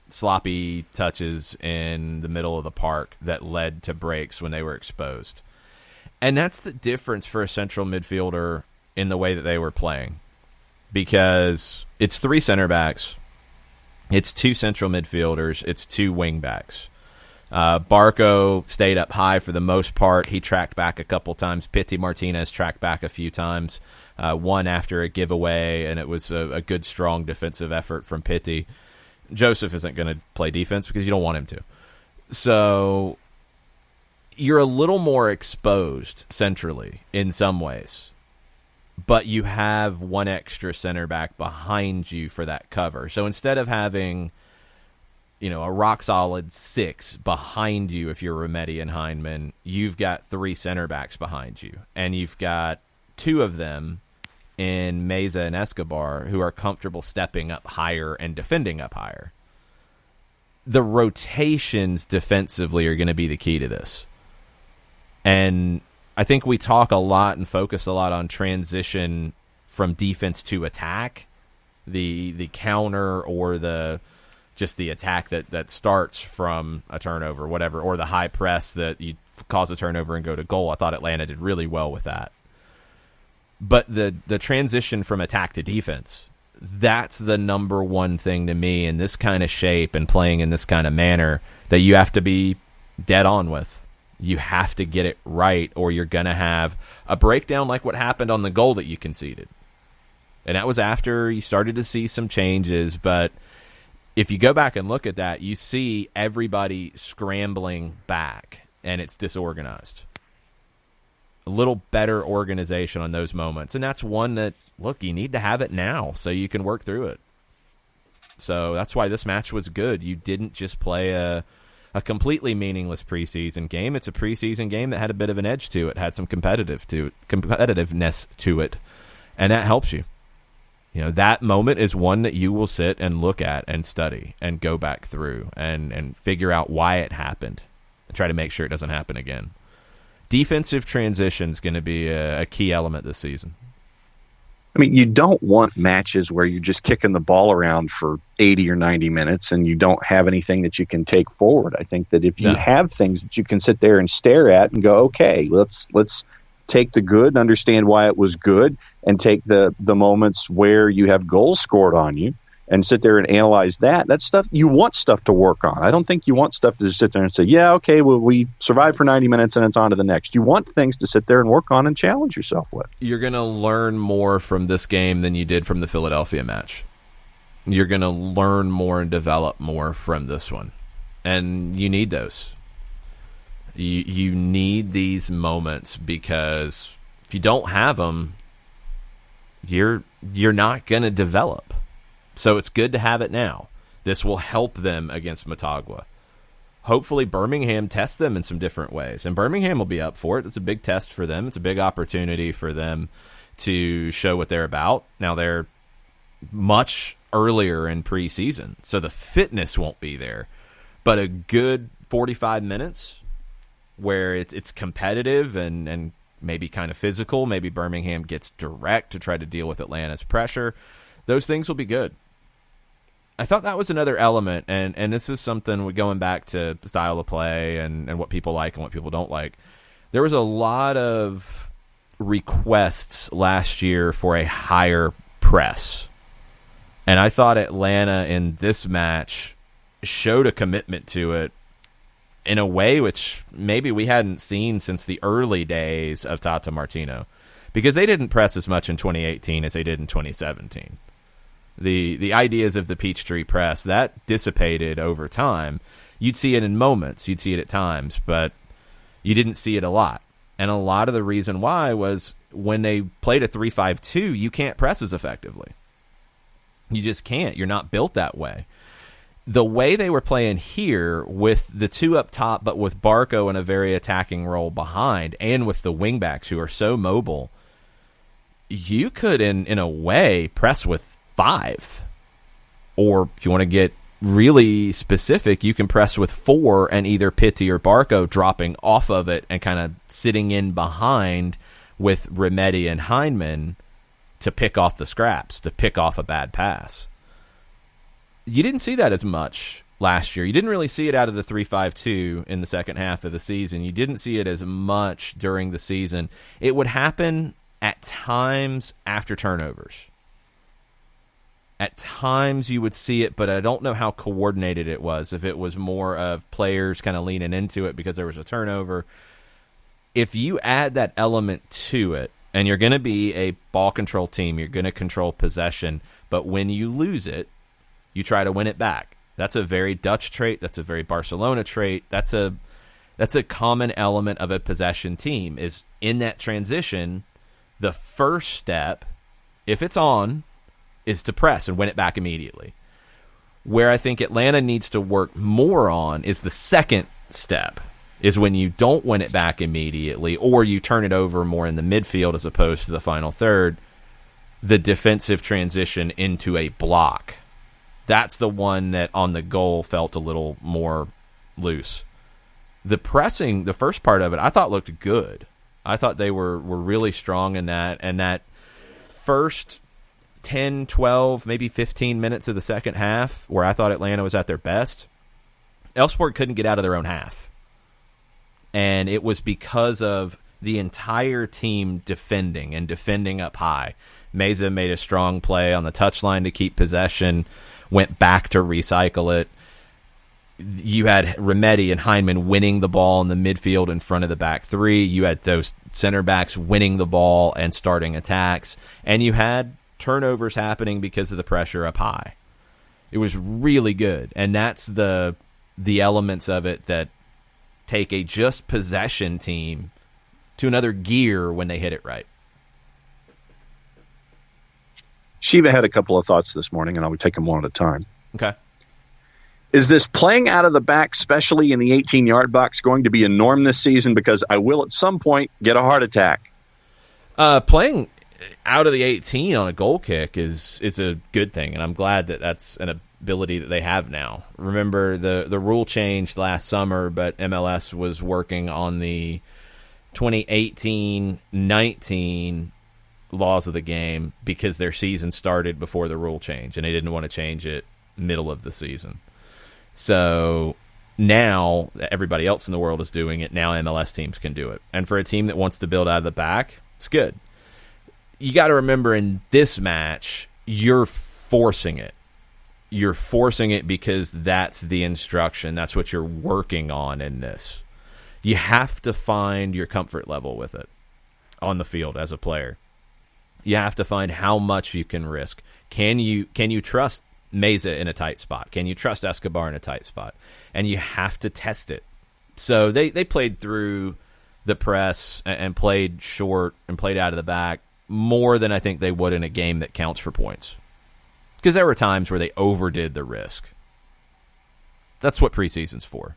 sloppy touches in the middle of the park that led to breaks when they were exposed. And that's the difference for a central midfielder in the way that they were playing, because it's 3 center backs, it's 2 central midfielders, it's 2 wing backs. Barco stayed up high for the most part. He tracked back a couple times. Pity Martinez tracked back a few times, one after a giveaway, and it was a good, strong defensive effort from Pity. Joseph isn't going to play defense because you don't want him to. So you're a little more exposed centrally in some ways, but you have one extra center back behind you for that cover. So instead of having a rock-solid 6 behind you if you're Remedi and Hyndman, you've got 3 center backs behind you. And you've got 2 of them in Meza and Escobar who are comfortable stepping up higher and defending up higher. The rotations defensively are going to be the key to this. And I think we talk a lot and focus a lot on transition from defense to attack, the counter or just the attack that starts from a turnover, whatever, or the high press that you cause a turnover and go to goal. I thought Atlanta did really well with that. But the transition from attack to defense, that's the number one thing to me in this kind of shape and playing in this kind of manner that you have to be dead on with. You have to get it right, or you're going to have a breakdown like what happened on the goal that you conceded. And that was after you started to see some changes, but if you go back and look at that, you see everybody scrambling back, and it's disorganized. A little better organization on those moments. And that's one that, look, you need to have it now so you can work through it. So that's why this match was good. You didn't just play a completely meaningless preseason game. It's a preseason game that had a bit of an edge to it, had some competitiveness to it, and that helps you. That moment is one that you will sit and look at and study and go back through and figure out why it happened and try to make sure it doesn't happen again. Defensive transition is going to be a key element this season. I mean, you don't want matches where you're just kicking the ball around for 80 or 90 minutes and you don't have anything that you can take forward. I think that if you have things that you can sit there and stare at and go, okay, let's take the good and understand why it was good, and take the moments where you have goals scored on you and sit there and analyze that. That's stuff you want stuff to work on. I don't think you want stuff to just sit there and say, yeah, okay, well, we survived for 90 minutes and it's on to the next. You want things to sit there and work on and challenge yourself with. You're going to learn more from this game than you did from the Philadelphia match. You're going to learn more and develop more from this one. And you need those. You need these moments, because if you don't have them, you're not going to develop. So it's good to have it now. This will help them against Motagua. Hopefully Birmingham tests them in some different ways, and Birmingham will be up for it. It's a big test for them. It's a big opportunity for them to show what they're about. Now, they're much earlier in preseason, so the fitness won't be there, but a good 45 minutes where it's competitive and maybe kind of physical. Maybe Birmingham gets direct to try to deal with Atlanta's pressure. Those things will be good. I thought that was another element, and this is something going back to style of play and what people like and what people don't like. There was a lot of requests last year for a higher press. And I thought Atlanta in this match showed a commitment to it in a way which maybe we hadn't seen since the early days of Tata Martino, because they didn't press as much in 2018 as they did in 2017. The ideas of the Peachtree press, that dissipated over time. You'd see it in moments, you'd see it at times, but you didn't see it a lot. And a lot of the reason why was when they played a 3-5-2, you can't press as effectively. You just can't. You're not built that way. The way they were playing here with the two up top, but with Barco in a very attacking role behind, and with the wingbacks who are so mobile, you could, in a way, press with 5. Or if you want to get really specific, you can press with 4 and either Pitti or Barco dropping off of it and kind of sitting in behind with Remedi and Heinemann to pick off the scraps, to pick off a bad pass. You didn't see that as much last year. You didn't really see it out of the 3-5-2 in the second half of the season. You didn't see it as much during the season. It would happen at times after turnovers. At times you would see it, but I don't know how coordinated it was. If it was more of players kind of leaning into it because there was a turnover. If you add that element to it, and you're going to be a ball control team, you're going to control possession, but when you lose it, you try to win it back. That's a very Dutch trait. That's a very Barcelona trait. That's a common element of a possession team, is in that transition, the first step, if it's on, is to press and win it back immediately. Where I think Atlanta needs to work more on is the second step, is when you don't win it back immediately, or you turn it over more in the midfield as opposed to the final third, the defensive transition into a block. That's the one that on the goal felt a little more loose. The pressing, the first part of it, I thought looked good. I thought they were really strong in that, and that first 10, 12, maybe 15 minutes of the second half, where I thought Atlanta was at their best, Elfsport couldn't get out of their own half. And it was because of the entire team defending and defending up high. Meza made a strong play on the touchline to keep possession, went back to recycle it. You had Remedi and Heinemann winning the ball in the midfield in front of the back three. You had those center backs winning the ball and starting attacks. And you had turnovers happening because of the pressure up high. It was really good. And that's the elements of it that take a just possession team to another gear when they hit it right. Shiva had a couple of thoughts this morning, and I'll take them one at a time. Okay. Is this playing out of the back, especially in the 18-yard box, going to be a norm this season? Because I will at some point get a heart attack. Playing out of the 18 on a goal kick is a good thing, and I'm glad that that's an ability that they have now. Remember, the rule changed last summer, but MLS was working on the 2018-19 laws of the game because their season started before the rule change, and they didn't want to change it middle of the season. So now that everybody else in the world is doing it, now MLS teams can do it. And for a team that wants to build out of the back, it's good. You got to remember, in this match, you're forcing it. You're forcing it because that's the instruction. That's what you're working on in this. You have to find your comfort level with it on the field as a player. You have to find how much you can risk. Can you trust Meza in a tight spot? Can you trust Escobar in a tight spot? And you have to test it. So they played through the press and played short and played out of the back more than I think they would in a game that counts for points. Because there were times where they overdid the risk. That's what preseason's for.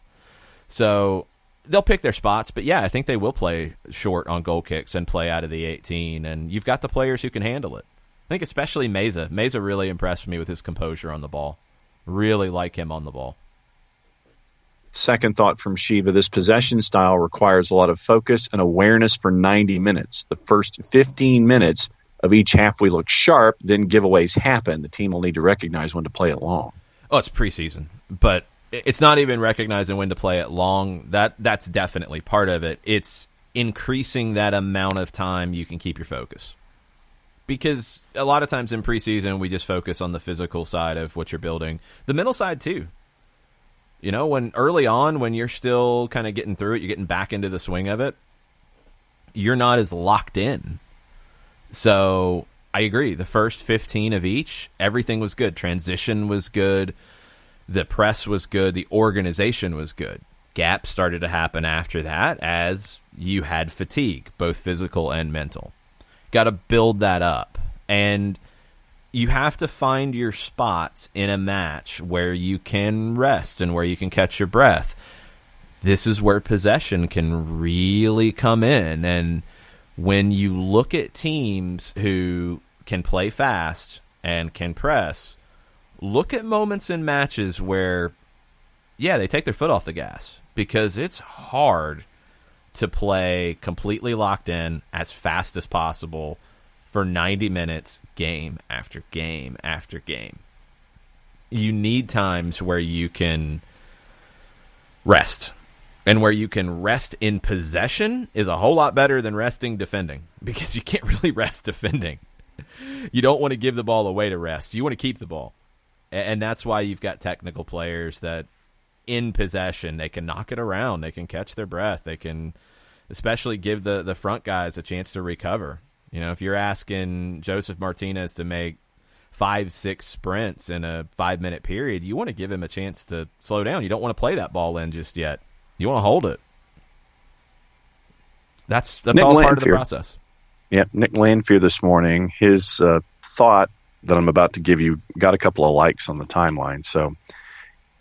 So they'll pick their spots, but yeah, I think they will play short on goal kicks and play out of the 18, and you've got the players who can handle it. I think especially Meza. Meza really impressed me with his composure on the ball. Really like him on the ball. Second thought from Shiva, this possession style requires a lot of focus and awareness for 90 minutes. The first 15 minutes of each half we look sharp, then giveaways happen. The team will need to recognize when to play it long. Oh, it's preseason, but it's not even recognizing when to play it long. That's definitely part of it. It's increasing that amount of time you can keep your focus. Because a lot of times in preseason, we just focus on the physical side of what you're building. The mental side, too. You know, when early on, when you're still kind of getting through it, you're getting back into the swing of it, you're not as locked in. So I agree. The first 15 of each, everything was good. Transition was good. The press was good. The organization was good. Gaps started to happen after that as you had fatigue, both physical and mental. Got to build that up. And you have to find your spots in a match where you can rest and where you can catch your breath. This is where possession can really come in. And when you look at teams who can play fast and can press, look at moments in matches where, yeah, they take their foot off the gas, because it's hard to play completely locked in as fast as possible for 90 minutes, game after game after game. You need times where you can rest. And where you can rest in possession is a whole lot better than resting defending, because you can't really rest defending. You don't want to give the ball away to rest. You want to keep the ball. And that's why you've got technical players that in possession, they can knock it around. They can catch their breath. They can especially give the front guys a chance to recover. You know, if you're asking Joseph Martinez to make 5-6 sprints in a 5-minute period, you want to give him a chance to slow down. You don't want to play that ball in just yet. You want to hold it. That's all part of the process. Yeah, Nick Lanfear this morning, his thought that I'm about to give you got a couple of likes on the timeline. So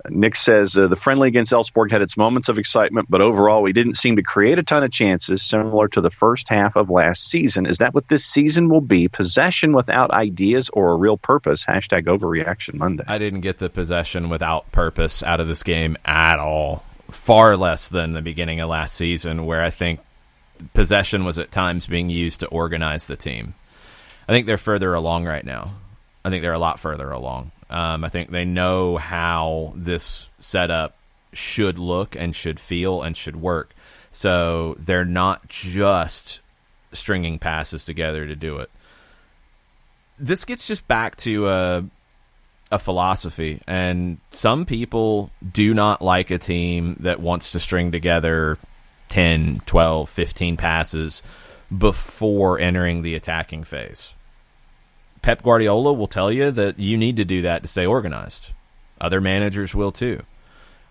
Nick says, the friendly against Elfsborg had its moments of excitement, but overall we didn't seem to create a ton of chances, similar to the first half of last season. Is that what this season will be? Possession without ideas or a real purpose? Hashtag Overreaction Monday. I didn't get the possession without purpose out of this game at all. Far less than the beginning of last season, where I think possession was at times being used to organize the team. I think they're further along right now. I think they're a lot further along. I think they know how this setup should look and should feel and should work. So they're not just stringing passes together to do it. This gets just back to a philosophy, and some people do not like a team that wants to string together 10, 12, 15 passes before entering the attacking phase. Pep Guardiola will tell you that you need to do that to stay organized. Other managers will too.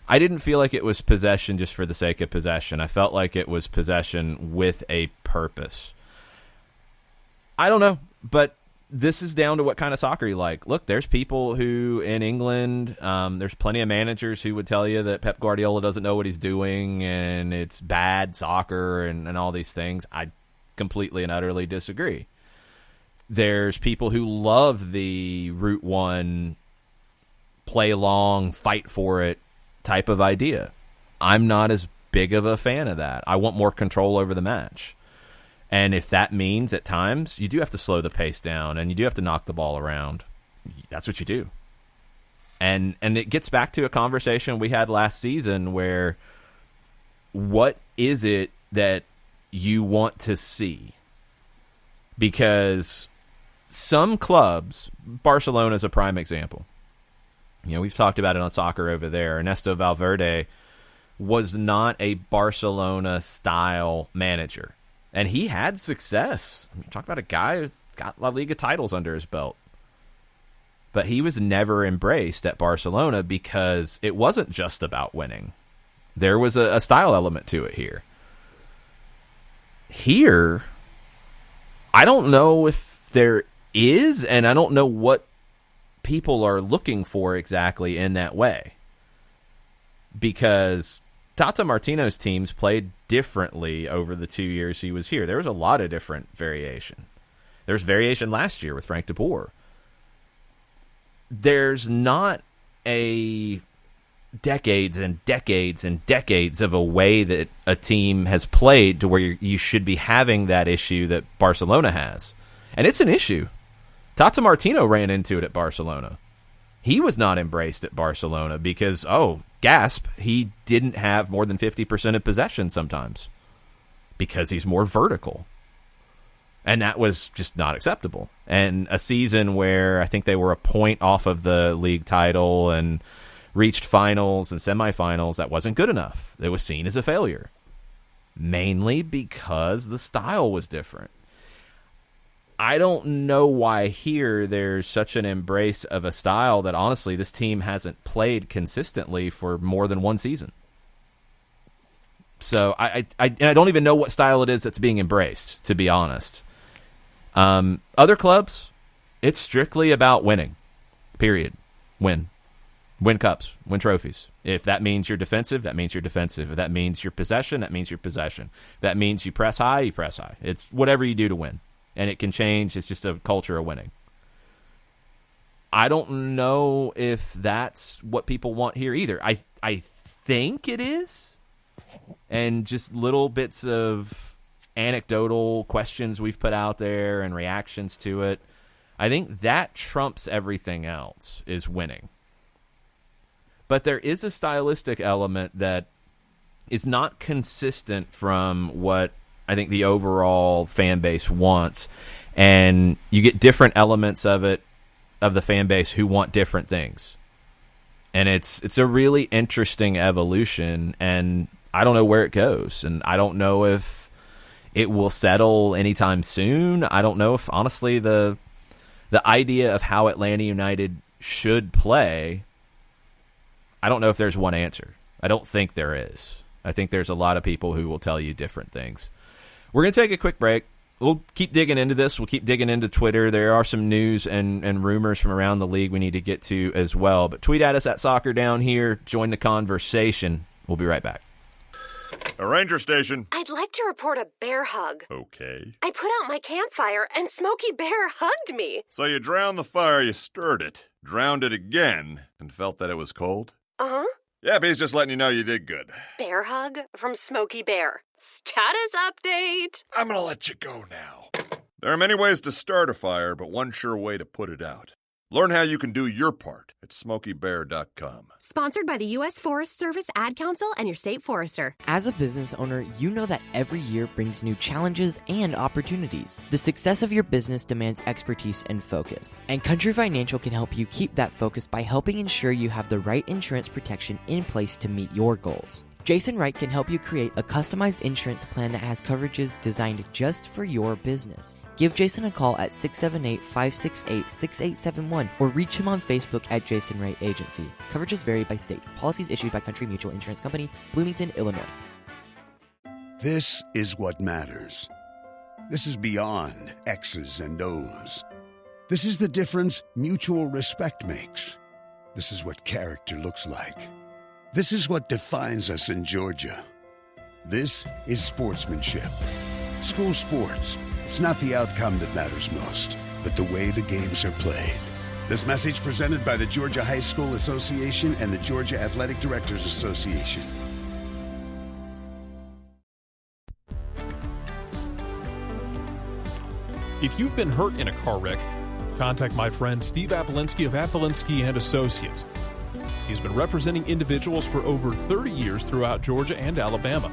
I didn't feel like it was possession just for the sake of possession. I felt like it was possession with a purpose. I don't know, but this is down to what kind of soccer you like. Look, there's people who in England, there's plenty of managers who would tell you that Pep Guardiola doesn't know what he's doing and it's bad soccer and all these things. I completely and utterly disagree. There's people who love the Route 1, play long, fight for it type of idea. I'm not as big of a fan of that. I want more control over the match. And if that means at times you do have to slow the pace down and you do have to knock the ball around, that's what you do. And it gets back to a conversation we had last season where what is it that you want to see? Because some clubs, Barcelona is a prime example. You know, we've talked about it on Soccer Over There. Ernesto Valverde was not a Barcelona-style manager. And he had success. I mean, talk about a guy who got La Liga titles under his belt. But he was never embraced at Barcelona because it wasn't just about winning. There was a style element to it here. Here, I don't know if there is, and I don't know what people are looking for exactly in that way. Because Tata Martino's teams played differently over the 2 years he was here. There was a lot of different variation. There was variation last year with Frank de Boer. There's not a decades and decades and decades of a way that a team has played to where you should be having that issue that Barcelona has. And it's an issue. Tata Martino ran into it at Barcelona. He was not embraced at Barcelona because, gasp, he didn't have more than 50% of possession sometimes because he's more vertical. And that was just not acceptable. And a season where I think they were a point off of the league title and reached finals and semifinals, that wasn't good enough. It was seen as a failure, mainly because the style was different. I don't know why here there's such an embrace of a style that, honestly, this team hasn't played consistently for more than one season. So I don't even know what style it is that's being embraced, to be honest. Other clubs, it's strictly about winning, period. Win cups, win trophies. If that means you're defensive, that means you're defensive. If that means your possession, that means your possession. If that means you press high, you press high. It's whatever you do to win. And it can change. It's just a culture of winning. I don't know if that's what people want here either. I think it is. And just little bits of anecdotal questions we've put out there and reactions to it. I think that trumps everything else, is winning. But there is a stylistic element that is not consistent from what I think the overall fan base wants, and you get different elements of the fan base who want different things. And it's a really interesting evolution, and I don't know where it goes, and I don't know if it will settle anytime soon. I don't know if, honestly, the idea of how Atlanta United should play, I don't know if there's one answer. I don't think there is. I think there's a lot of people who will tell you different things. We're going to take a quick break. We'll keep digging into this. We'll keep digging into Twitter. There are some news and rumors from around the league we need to get to as well. But tweet at us at Soccer Down Here. Join the conversation. We'll be right back. A ranger station. I'd like to report a bear hug. Okay. I put out my campfire and Smokey Bear hugged me. So you drowned the fire, you stirred it, drowned it again, and felt that it was cold? Uh-huh. Yep, he's just letting you know you did good. Bear hug from Smokey Bear. Status update. I'm gonna let you go now. There are many ways to start a fire, but one sure way to put it out. Learn how you can do your part at SmokeyBear.com. Sponsored by the U.S. Forest Service, Ad Council, and your state forester. As a business owner, you know that every year brings new challenges and opportunities. The success of your business demands expertise and focus. And Country Financial can help you keep that focus by helping ensure you have the right insurance protection in place to meet your goals. Jason Wright can help you create a customized insurance plan that has coverages designed just for your business. Give Jason a call at 678-568-6871 or reach him on Facebook at Jason Wright Agency. Coverages vary by state. Policies issued by Country Mutual Insurance Company, Bloomington, Illinois. This is what matters. This is beyond X's and O's. This is the difference mutual respect makes. This is what character looks like. This is what defines us in Georgia. This is sportsmanship. School sports. It's not the outcome that matters most, but the way the games are played. This message presented by the Georgia High School Association and the Georgia Athletic Directors Association. If you've been hurt in a car wreck, contact my friend Steve Apolinski of Apolinski & Associates. He's been representing individuals for over 30 years throughout Georgia and Alabama.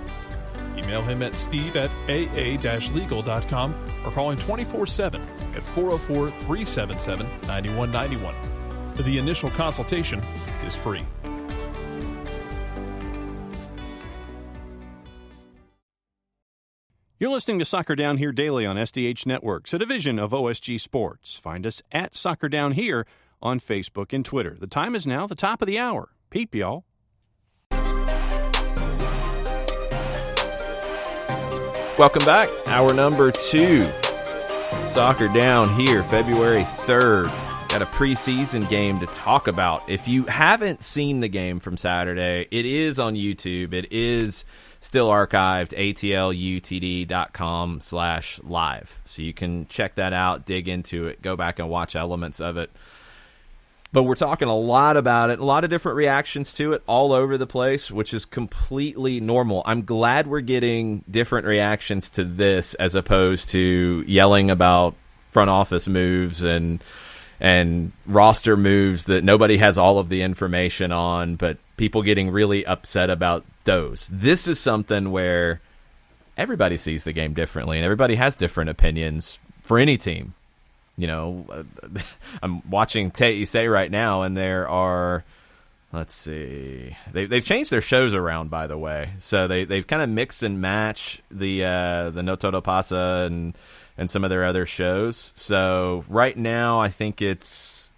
Email him at steve@aa-legal.com or call him 24/7 at 404-377-9191. The initial consultation is free. You're listening to Soccer Down Here daily on SDH Networks, a division of OSG Sports. Find us at Soccer Down Here on Facebook and Twitter. The time is now the top of the hour. Peep, y'all. Welcome back. Hour number 2. Soccer Down Here, February 3rd. Got a preseason game to talk about. If you haven't seen the game from Saturday, it is on YouTube. It is still archived, atlutd.com/live. So you can check that out, dig into it, go back and watch elements of it. But we're talking a lot about it, a lot of different reactions to it all over the place, which is completely normal. I'm glad we're getting different reactions to this as opposed to yelling about front office moves and and roster moves that nobody has all of the information on, but people getting really upset about those. This is something where everybody sees the game differently, and everybody has different opinions for any team. You know, I'm watching Te Ise right now, and there are, let's see, they've changed their shows around, by the way. So they've kind of mixed and matched the No Todo Pasa and some of their other shows. So right now, I think it's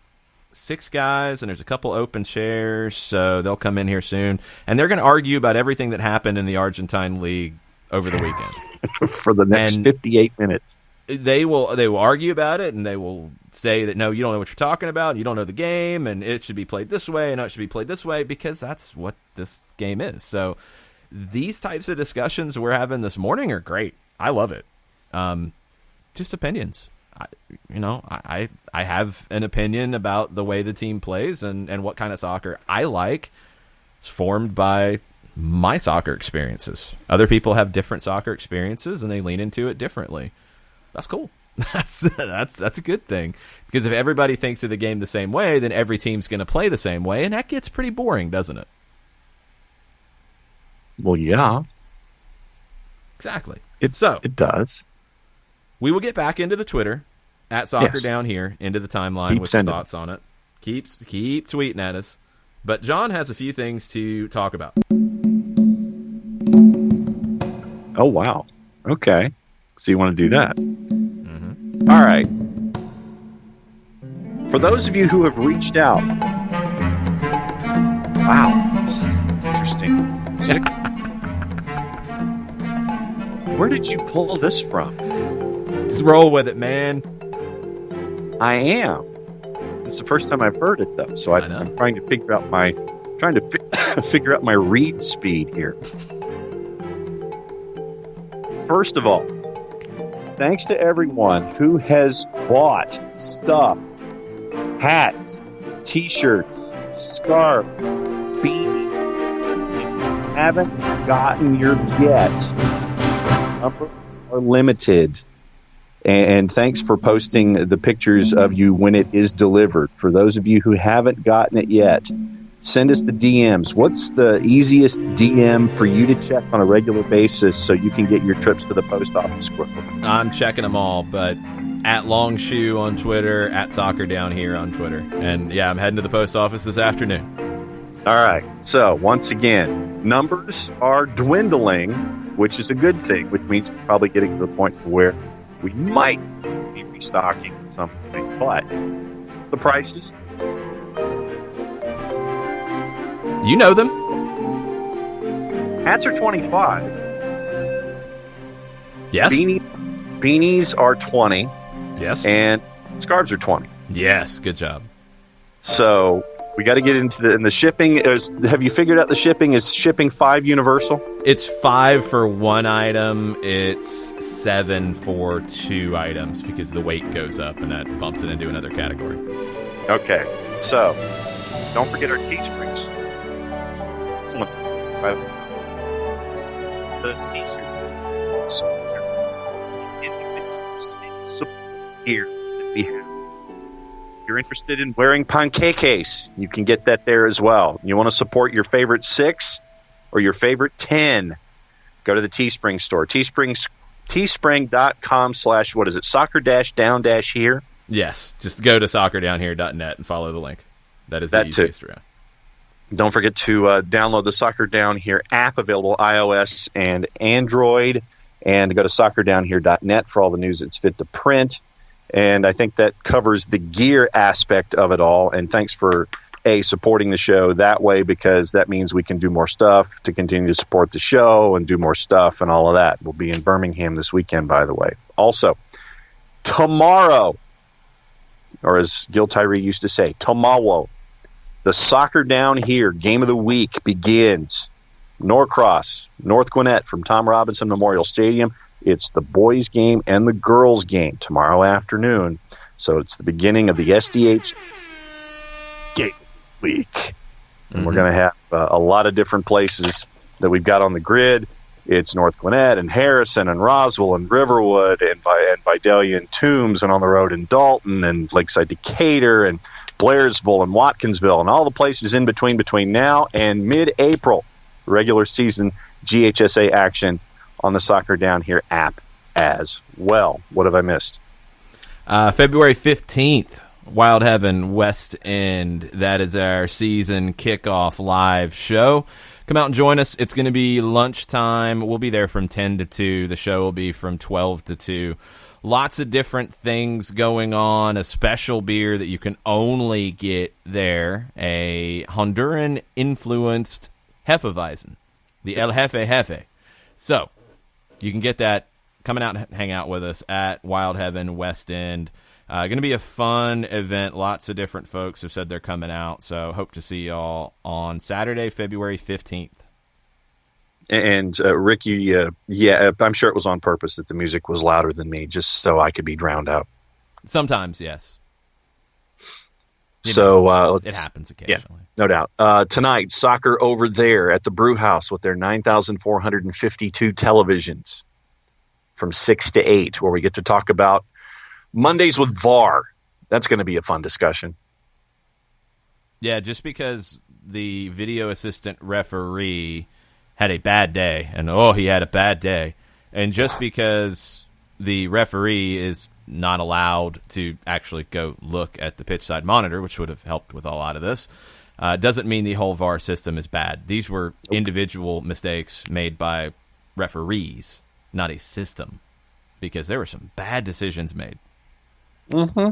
6 guys, and there's a couple open chairs, so they'll come in here soon. And they're going to argue about everything that happened in the Argentine League over the weekend. For the next 58 minutes. They will argue about it, and they will say that, no, you don't know what you're talking about, you don't know the game, and it should be played this way, and no, it should be played this way, because that's what this game is. So these types of discussions we're having this morning are great. I love it. Just opinions. I have an opinion about the way the team plays and what kind of soccer I like. It's formed by my soccer experiences. Other people have different soccer experiences, and they lean into it differently. That's cool. That's a good thing, because if everybody thinks of the game the same way, then every team's going to play the same way, and that gets pretty boring, doesn't it? Well, yeah. Exactly. It does. We will get back into the Twitter at Soccer Down Here, into the timeline Keep with sending. thoughts on it. Keep tweeting at us. But John has a few things to talk about. Oh, wow. Okay. So you want to do that? Mm-hmm. All right. For those of you who have reached out, wow, this is interesting. Where did you pull this from? Just roll with it, man. I am. It's the first time I've heard it, though. So I'm trying to figure out figure out my read speed here. First of all, thanks to everyone who has bought stuff, hats, t-shirts, scarf, beanies. If you haven't gotten yours yet, numbers are limited. And thanks for posting the pictures of you when it is delivered. For those of you who haven't gotten it yet, send us the DMs. What's the easiest DM for you to check on a regular basis so you can get your trips to the post office quickly? I'm checking them all, but at Longshoe on Twitter, at Soccer Down Here on Twitter. And yeah, I'm heading to the post office this afternoon. All right. So once again, numbers are dwindling, which is a good thing, which means we're probably getting to the point where we might be restocking something, but the prices, you know them. hats are $25. Yes. Beanies are $20. Yes. And scarves are $20. Yes. Good job. So we got to get into the shipping. Have you figured out the shipping? Is shipping $5 universal? It's $5 for one item. It's $7 for 2 items, because the weight goes up, and that bumps it into another category. Okay. So don't forget our Teesprings. The T-shirts. Here that we have. If you're interested in wearing panqueques, you can get that there as well. You want to support your favorite 6 or your favorite 10, go to the Teespring store. Teespring.com/ what is it? Soccer-down-here? Yes. Just go to soccerdownhere.net and follow the link. That is the easiest route. Don't forget to download the Soccer Down Here app, available iOS and Android, and go to soccerdownhere.net for all the news that's fit to print. And I think that covers the gear aspect of it all. And thanks for, supporting the show that way, because that means we can do more stuff to continue to support the show and do more stuff and all of that. We'll be in Birmingham this weekend, by the way. Also, tomorrow, or as Gil Tyree used to say, tomorrow, the Soccer Down Here Game of the Week begins. Norcross, North Gwinnett from Tom Robinson Memorial Stadium. It's the boys' game and the girls' game tomorrow afternoon. So it's the beginning of the SDH Game Week. And we're going to have a lot of different places that we've got on the grid. It's North Gwinnett and Harrison and Roswell and Riverwood and Vidalia and Toombs, and on the road in Dalton and Lakeside Decatur and Blairsville and Watkinsville and all the places in between now and mid-April. Regular season GHSA action on the Soccer Down Here app as well. What have I missed? February 15th, Wild Heaven West End. That is our season kickoff live show. Come out and join us. It's going to be lunchtime. We'll be there from 10 to 2. The show will be from 12 to 2. Lots of different things going on. A special beer that you can only get there. A Honduran-influenced Hefeweizen. The El Jefe. So, you can get that. Coming out and hang out with us at Wild Heaven West End. Going to be a fun event. Lots of different folks have said they're coming out, so hope to see y'all on Saturday, February 15th. And Ricky, I'm sure it was on purpose that the music was louder than me, just so I could be drowned out. Sometimes, yes. It happens occasionally. Yeah, no doubt. Tonight, soccer over there at the Brew House with their 9,452 televisions from 6 to 8, where we get to talk about Mondays with VAR. That's going to be a fun discussion. Yeah, just because the video assistant referee had a bad day, and he had a bad day, and just because the referee is not allowed to actually go look at the pitch side monitor, which would have helped with a lot of this, doesn't mean the whole VAR system is bad. These were individual mistakes made by referees, not a system, because there were some bad decisions made. Mm-hmm.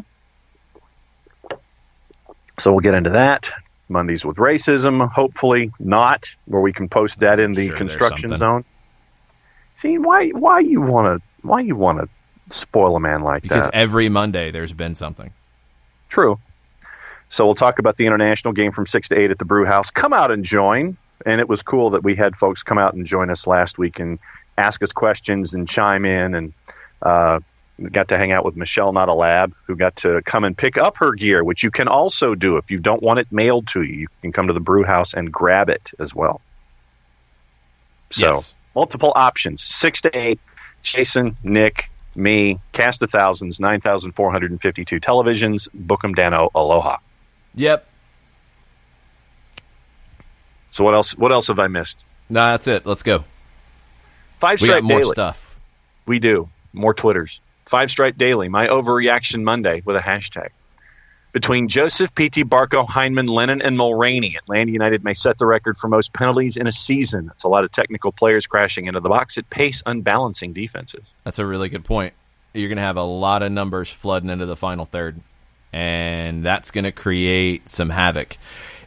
So we'll get into that. Mondays with racism, hopefully not, where we can post that in the construction zone. See, why you want to spoil a man like that? Because every Monday there's been something. True. So we'll talk about the international game from 6 to 8 at the Brew House. Come out and join. And it was cool that we had folks come out and join us last week and ask us questions and chime in, and got to hang out with Michelle Not a Lab, who got to come and pick up her gear, which you can also do if you don't want it mailed to you. You can come to the Brew House and grab it as well. So, multiple options. 6 to 8, Jason, Nick, me, Cast of Thousands, 9,452 televisions. Book 'em, Dano. Aloha. Yep. So what else have I missed? No, that's it. Let's go. Five Stripe Daily. We got more Daily. stuff. We do. More Twitters. 5 Stripe Daily, my overreaction Monday with a hashtag. Between Joseph, P.T. Barco, Heineman, Lennon, and Mulroney, Atlanta United may set the record for most penalties in a season. That's a lot of technical players crashing into the box at pace, unbalancing defenses. That's a really good point. You're going to have a lot of numbers flooding into the final third, and that's going to create some havoc.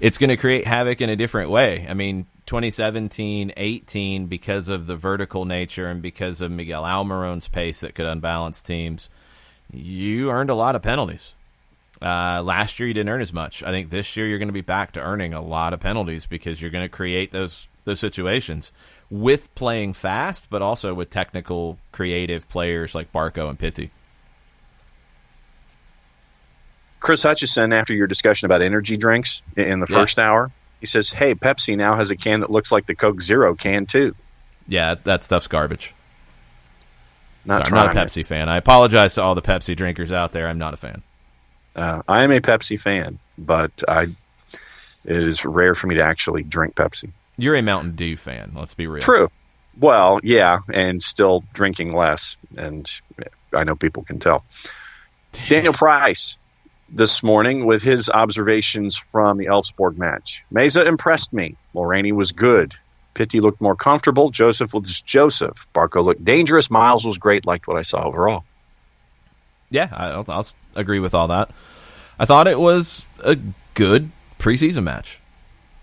It's going to create havoc in a different way. I mean, 2017-18, because of the vertical nature and because of Miguel Almiron's pace that could unbalance teams, you earned a lot of penalties. Last year you didn't earn as much. I think this year you're going to be back to earning a lot of penalties because you're going to create those situations with playing fast, but also with technical, creative players like Barco and Pitti. Chris Hutchison, after your discussion about energy drinks in the first hour, he says, hey, Pepsi now has a can that looks like the Coke Zero can, too. Yeah, that stuff's garbage. I'm not a Pepsi fan. I apologize to all the Pepsi drinkers out there. I'm not a fan. I am a Pepsi fan, but it is rare for me to actually drink Pepsi. You're a Mountain Dew fan, let's be real. True. Well, yeah, and still drinking less, and I know people can tell. Daniel Price this morning with his observations from the Elfsborg match. Meza impressed me. Mulroney was good. Pitti looked more comfortable. Joseph was Joseph. Barco looked dangerous. Miles was great. Liked what I saw overall. Yeah, I'll agree with all that. I thought it was a good preseason match.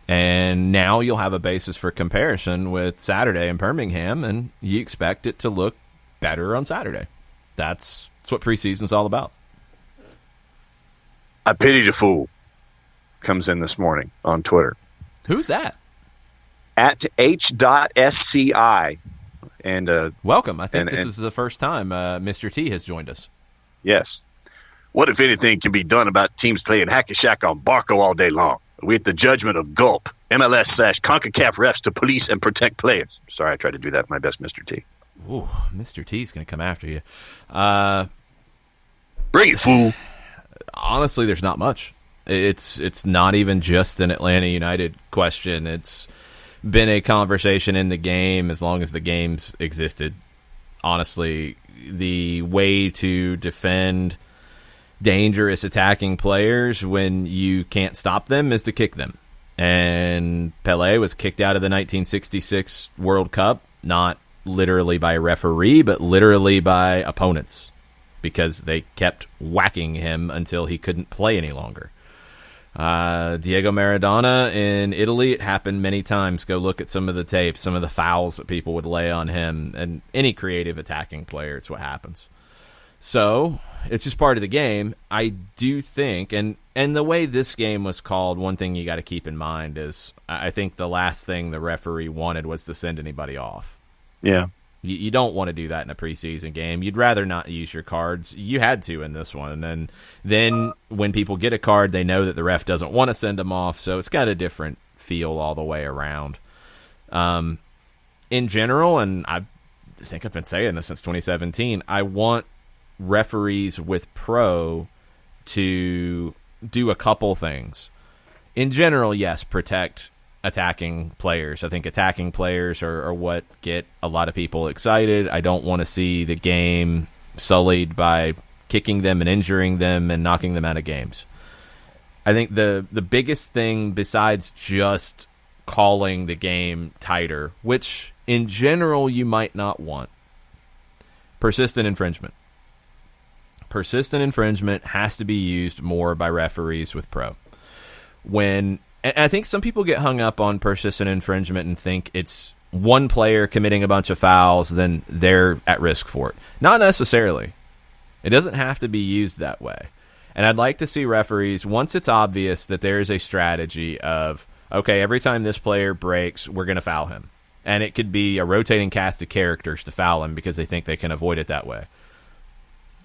And now you'll have a basis for comparison with Saturday in Birmingham, and you expect it to look better on Saturday. That's what preseason's all about. I pity the fool comes in this morning on Twitter. Who's that? At H.SCI. And welcome. I think this is the first time Mr. T has joined us. Yes. What, if anything, can be done about teams playing hack-a-shack on Barco all day long? Await the judgment of Gulp, MLS/CONCACAF refs to police and protect players. Sorry, I tried to do that. My best, Mr. T. Ooh, Mr. T's going to come after you. Bring it, fool. Honestly, there's not much. It's not even just an Atlanta United question. It's been a conversation in the game as long as the game's existed. Honestly, the way to defend dangerous attacking players when you can't stop them is to kick them. And Pelé was kicked out of the 1966 World Cup, not literally by a referee, but literally by opponents, because they kept whacking him until he couldn't play any longer. Diego Maradona in Italy, it happened many times. Go look at some of the tapes, some of the fouls that people would lay on him, and any creative attacking player, it's what happens. So it's just part of the game. I do think, and the way this game was called, one thing you got to keep in mind is I think the last thing the referee wanted was to send anybody off. Yeah. You don't want to do that in a preseason game. You'd rather not use your cards. You had to in this one. And then when people get a card, they know that the ref doesn't want to send them off, so it's got a different feel all the way around. In general, and I think I've been saying this since 2017, I want referees with pro to do a couple things. In general, yes, protect attacking players. I think attacking players are what get a lot of people excited. I don't want to see the game sullied by kicking them and injuring them and knocking them out of games. I think the biggest thing besides just calling the game tighter, which in general you might not want, persistent infringement. Persistent infringement has to be used more by referees with pro. And I think some people get hung up on persistent infringement and think it's one player committing a bunch of fouls, then they're at risk for it. Not necessarily. It doesn't have to be used that way. And I'd like to see referees, once it's obvious that there is a strategy of, okay, every time this player breaks, we're going to foul him. And it could be a rotating cast of characters to foul him because they think they can avoid it that way.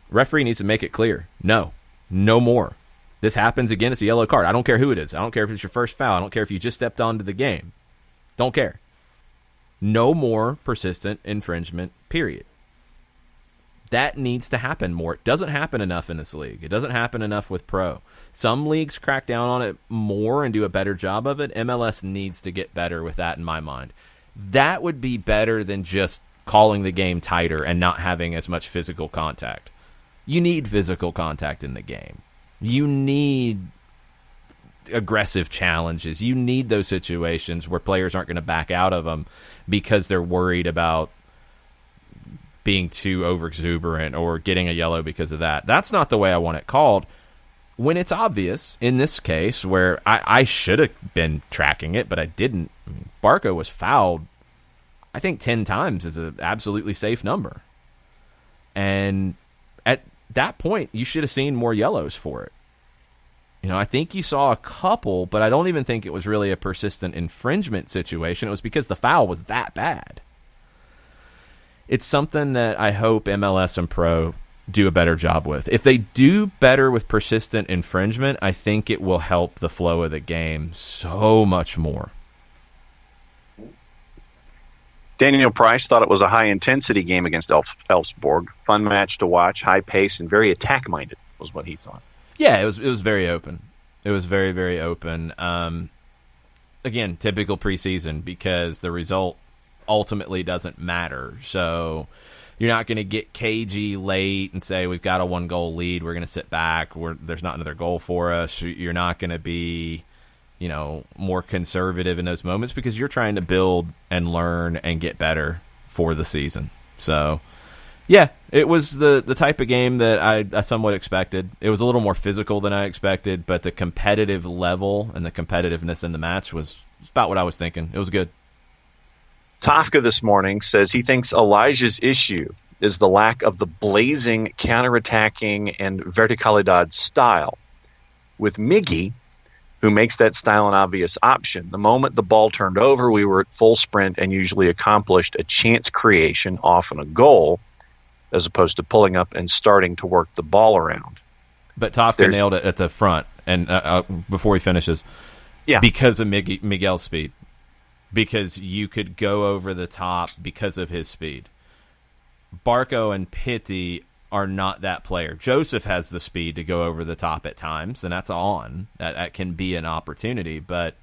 Referee needs to make it clear. No more. This happens again, it's a yellow card. I don't care who it is. I don't care if it's your first foul. I don't care if you just stepped onto the game. Don't care. No more persistent infringement, period. That needs to happen more. It doesn't happen enough in this league. It doesn't happen enough with pro. Some leagues crack down on it more and do a better job of it. MLS needs to get better with that in my mind. That would be better than just calling the game tighter and not having as much physical contact. You need physical contact in the game. You need aggressive challenges. You need those situations where players aren't going to back out of them because they're worried about being too overexuberant or getting a yellow because of that. That's not the way I want it called. When it's obvious, in this case, where I should have been tracking it, but I didn't. I mean, Barco was fouled, I think 10 times is an absolutely safe number. And at that point, you should have seen more yellows for it. You know, I think you saw a couple, but I don't even think it was really a persistent infringement situation. It was because the foul was that bad. It's something that I hope MLS and Pro do a better job with. If they do better with persistent infringement, I think it will help the flow of the game so much more. Daniel Price thought it was a high-intensity game against Elfsborg. Fun match to watch, high pace, and very attack-minded was what he thought. Yeah, it was very open. It was very, very open. Again, typical preseason because the result ultimately doesn't matter. So you're not going to get cagey late and say, we've got a 1-goal lead, we're going to sit back, there's not another goal for us. You're not going to be, more conservative in those moments because you're trying to build and learn and get better for the season. So, yeah, it was the type of game that I somewhat expected. It was a little more physical than I expected, but the competitive level and the competitiveness in the match was about what I was thinking. It was good. Tafka this morning says he thinks Elijah's issue is the lack of the blazing, counterattacking, and verticalidad style. With Miggy, who makes that style an obvious option, the moment the ball turned over, we were at full sprint and usually accomplished a chance creation, often a goal, as opposed to pulling up and starting to work the ball around. But Tafka nailed it at the front. And before he finishes, because of Miguel's speed. Because you could go over the top because of his speed. Barco and Pitti are not that player. Joseph has the speed to go over the top at times, and that's on. That can be an opportunity, but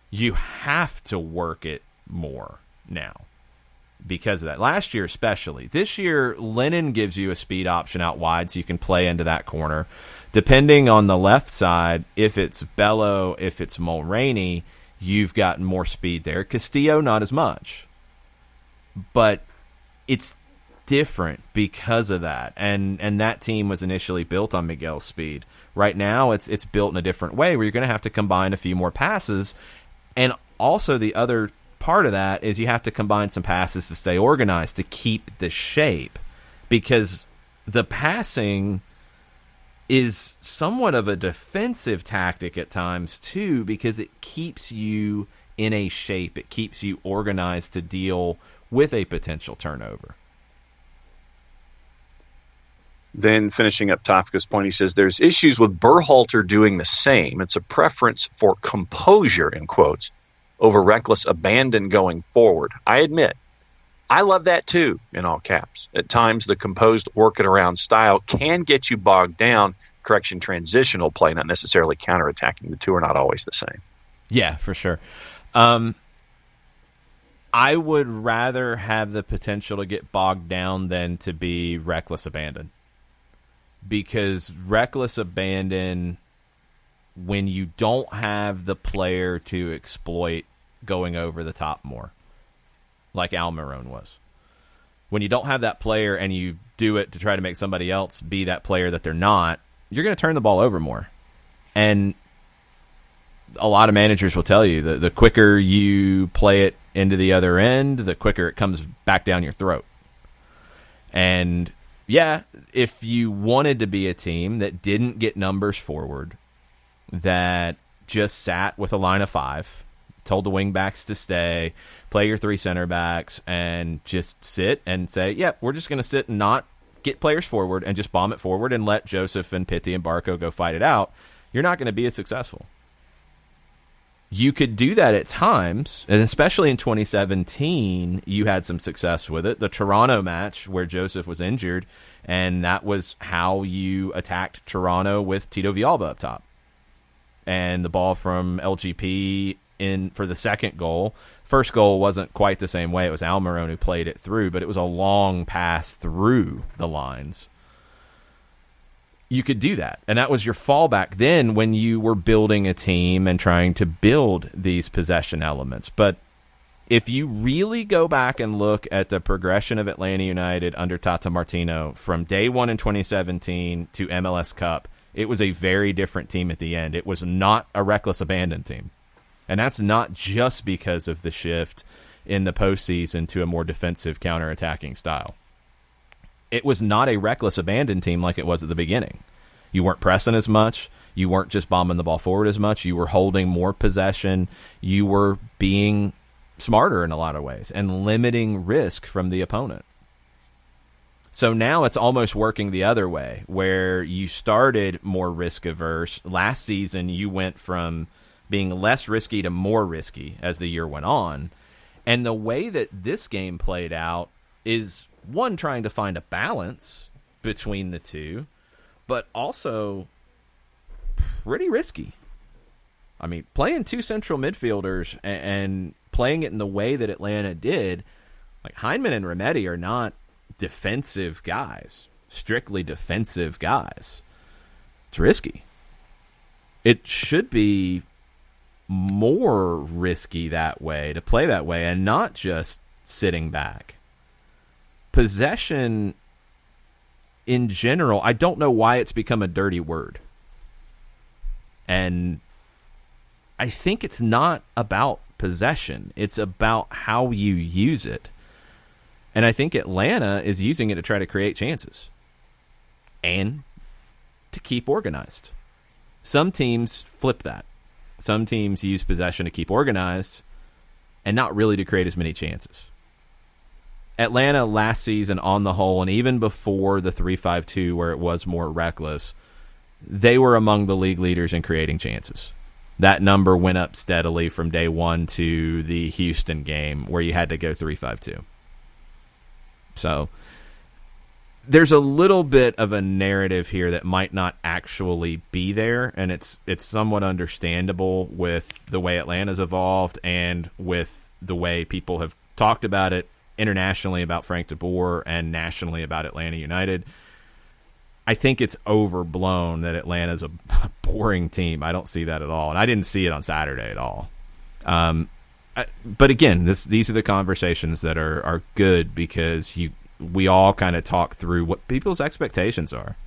you have to work it more now because of that. Last year especially. This year, Lennon gives you a speed option out wide so you can play into that corner. Depending on the left side, if it's Bello, if it's Mulroney, you've got more speed there. Castillo, not as much. But it's different because of that. And that team was initially built on Miguel's speed. Right now, it's built in a different way where you're going to have to combine a few more passes. And also the other part of that is you have to combine some passes to stay organized, to keep the shape. Because the passing is somewhat of a defensive tactic at times too, because it keeps you in a shape. It keeps you organized to deal with a potential turnover. Then finishing up Tofka's point, he says there's issues with Berhalter doing the same. It's a preference for composure, in quotes, over reckless abandon going forward. I admit, I love that too, in all caps. At times, the composed work it around style can get you bogged down. Correction, transitional play, not necessarily counterattacking. The two are not always the same. Yeah, for sure. I would rather have the potential to get bogged down than to be reckless abandon. Because reckless abandon, when you don't have the player to exploit going over the top more, like Almiron was. When you don't have that player and you do it to try to make somebody else be that player that they're not, you're going to turn the ball over more. And a lot of managers will tell you that the quicker you play it into the other end, the quicker it comes back down your throat. And yeah, if you wanted to be a team that didn't get numbers forward, that just sat with a line of five, told the wingbacks to stay, play your three center backs, and just sit and say, yeah, we're just going to sit and not get players forward and just bomb it forward and let Joseph and Pitti and Barco go fight it out, you're not going to be as successful. You could do that at times, and especially in 2017, you had some success with it. The Toronto match where Joseph was injured, and that was how you attacked Toronto with Tito Villalba up top. And the ball from LGP in for the second goal. First goal wasn't quite the same way. It was Almiron who played it through, but it was a long pass through the lines. You could do that, and that was your fallback then when you were building a team and trying to build these possession elements. But if you really go back and look at the progression of Atlanta United under Tata Martino from day one in 2017 to MLS Cup, it was a very different team at the end. It was not a reckless abandon team. And that's not just because of the shift in the postseason to a more defensive counterattacking style. It was not a reckless abandon team like it was at the beginning. You weren't pressing as much. You weren't just bombing the ball forward as much. You were holding more possession. You were being smarter in a lot of ways and limiting risk from the opponent. So now it's almost working the other way, where you started more risk-averse. Last season, you went from being less risky to more risky as the year went on. And the way that this game played out is, one, trying to find a balance between the two, but also pretty risky. I mean, playing two central midfielders and playing it in the way that Atlanta did, like Hyndman and Remedi are not defensive guys, strictly defensive guys. It's risky. It should be more risky that way, to play that way, and not just sitting back. Possession in general, I don't know why it's become a dirty word. And I think it's not about possession. It's about how you use it. And I think Atlanta is using it to try to create chances and to keep organized. Some teams flip that. Some teams use possession to keep organized and not really to create as many chances. Atlanta last season on the whole, and even before the 3-5-2 where it was more reckless, they were among the league leaders in creating chances. That number went up steadily from day one to the Houston game where you had to go 3-5-2. So there's a little bit of a narrative here that might not actually be there, and it's somewhat understandable with the way Atlanta's evolved and with the way people have talked about it internationally about Frank DeBoer and nationally about Atlanta United. I think it's overblown that Atlanta's a boring team. I don't see that at all, and I didn't see it on Saturday at all. But again, these are the conversations that are good because we all kind of talk through what people's expectations are.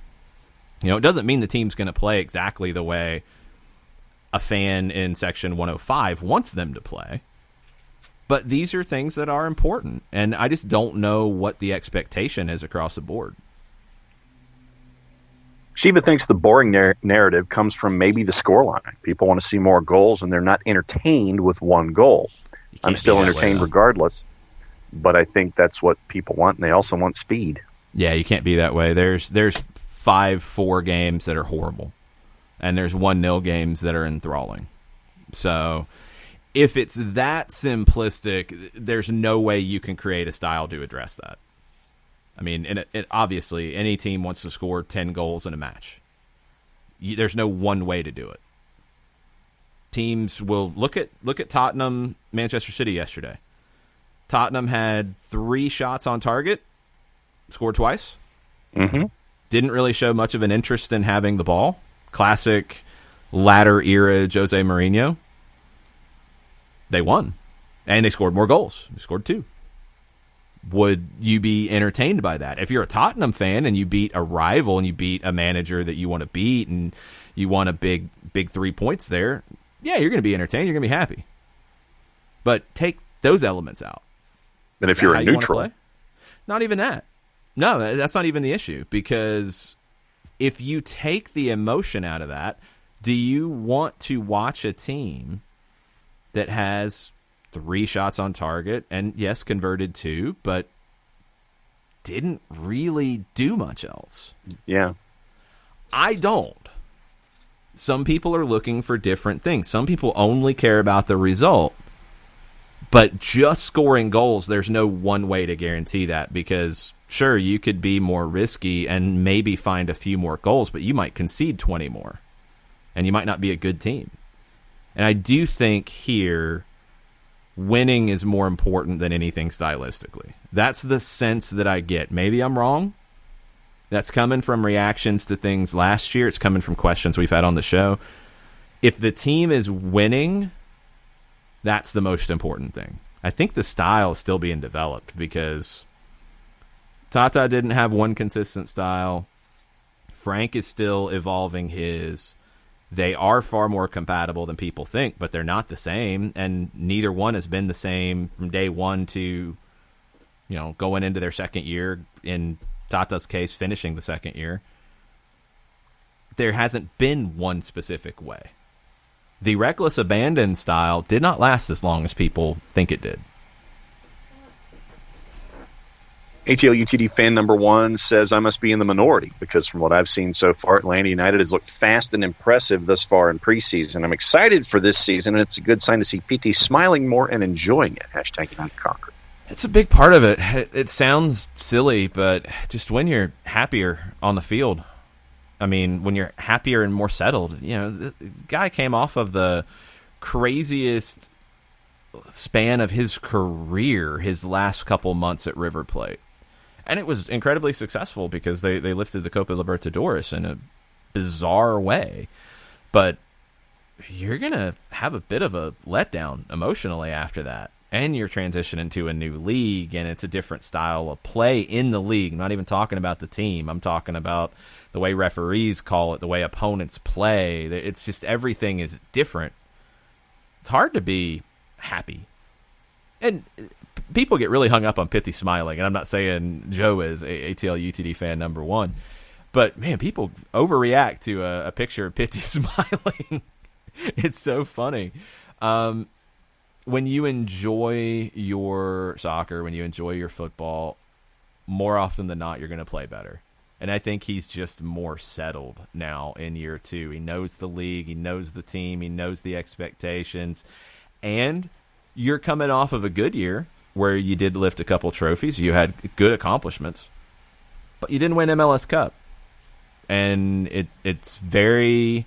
It doesn't mean the team's going to play exactly the way a fan in Section 105 wants them to play. But these are things that are important, and I just don't know what the expectation is across the board. Shiva thinks the boring narrative comes from maybe the scoreline. People want to see more goals, and they're not entertained with one goal. I'm still entertained regardless, but I think that's what people want, and they also want speed. Yeah, you can't be that way. There's 5-4 games that are horrible, and there's 1-0 games that are enthralling. So if it's that simplistic, there's no way you can create a style to address that. I mean, obviously, any team wants to score 10 goals in a match. There's no one way to do it. Teams will look at Tottenham, Manchester City yesterday. Tottenham had 3 shots on target, scored twice. Mm-hmm. Didn't really show much of an interest in having the ball. Classic latter era Jose Mourinho. They won, and they scored more goals. They scored 2. Would you be entertained by that? If you're a Tottenham fan and you beat a rival and you beat a manager that you want to beat and you want a big 3 points there, yeah, you're going to be entertained. You're going to be happy. But take those elements out. And if you're a neutral? Not even that. No, that's not even the issue. Because if you take the emotion out of that, do you want to watch a team that has 3 shots on target, and yes, converted 2, but didn't really do much else? Yeah. I don't. Some people are looking for different things. Some people only care about the result. But just scoring goals, there's no one way to guarantee that because, sure, you could be more risky and maybe find a few more goals, but you might concede 20 more, and you might not be a good team. And I do think here winning is more important than anything stylistically. That's the sense that I get. Maybe I'm wrong. That's coming from reactions to things last year. It's coming from questions we've had on the show. If the team is winning, that's the most important thing. I think the style is still being developed because Tata didn't have one consistent style. Frank is still evolving his. They are far more compatible than people think, but they're not the same, and neither one has been the same from day one to, going into their second year, in Tata's case, finishing the second year. There hasn't been one specific way. The reckless abandon style did not last as long as people think it did. ATL UTD fan number 1 says, I must be in the minority because from what I've seen so far, Atlanta United has looked fast and impressive thus far in preseason. I'm excited for this season, and it's a good sign to see PT smiling more and enjoying it. # United Conquer. It's a big part of it. It sounds silly, but just when you're happier on the field, I mean, when you're happier and more settled, the guy came off of the craziest span of his career, his last couple months at River Plate. And it was incredibly successful because they lifted the Copa Libertadores in a bizarre way. But you're going to have a bit of a letdown emotionally after that. And you're transitioning to a new league, and it's a different style of play in the league. I'm not even talking about the team. I'm talking about the way referees call it, the way opponents play. It's just everything is different. It's hard to be happy. And people get really hung up on Pitty smiling, and I'm not saying Joe is ATL UTD fan number 1, but man, people overreact to a picture of Pitty smiling. It's so funny. When you enjoy your soccer, when you enjoy your football, more often than not, you're going to play better. And I think he's just more settled now in year 2. He knows the league. He knows the team. He knows the expectations. And you're coming off of a good year where you did lift a couple trophies. You had good accomplishments. But you didn't win MLS Cup. And it's very...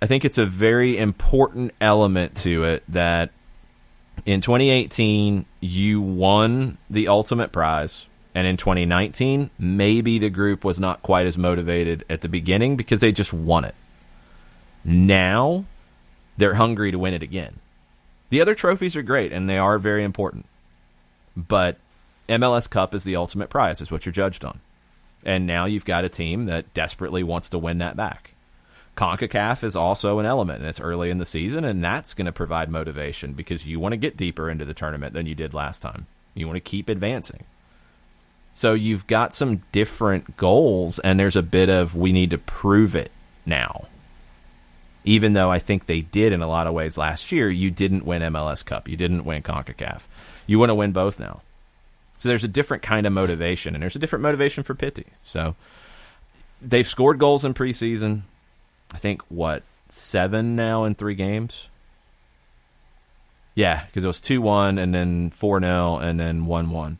I think it's a very important element to it that in 2018, you won the ultimate prize. And in 2019, maybe the group was not quite as motivated at the beginning because they just won it. Now, they're hungry to win it again. The other trophies are great, and they are very important. But MLS Cup is the ultimate prize, is what you're judged on. And now you've got a team that desperately wants to win that back. CONCACAF is also an element, and it's early in the season, and that's going to provide motivation because you want to get deeper into the tournament than you did last time. You want to keep advancing. So you've got some different goals, and there's a bit of we need to prove it now. Even though I think they did in a lot of ways last year, you didn't win MLS Cup. You didn't win CONCACAF. You want to win both now. So there's a different kind of motivation, and there's a different motivation for Pitti. So they've scored goals in preseason. I think, 7 now in 3 games? Yeah, because it was 2-1 and then 4-0 and then 1-1.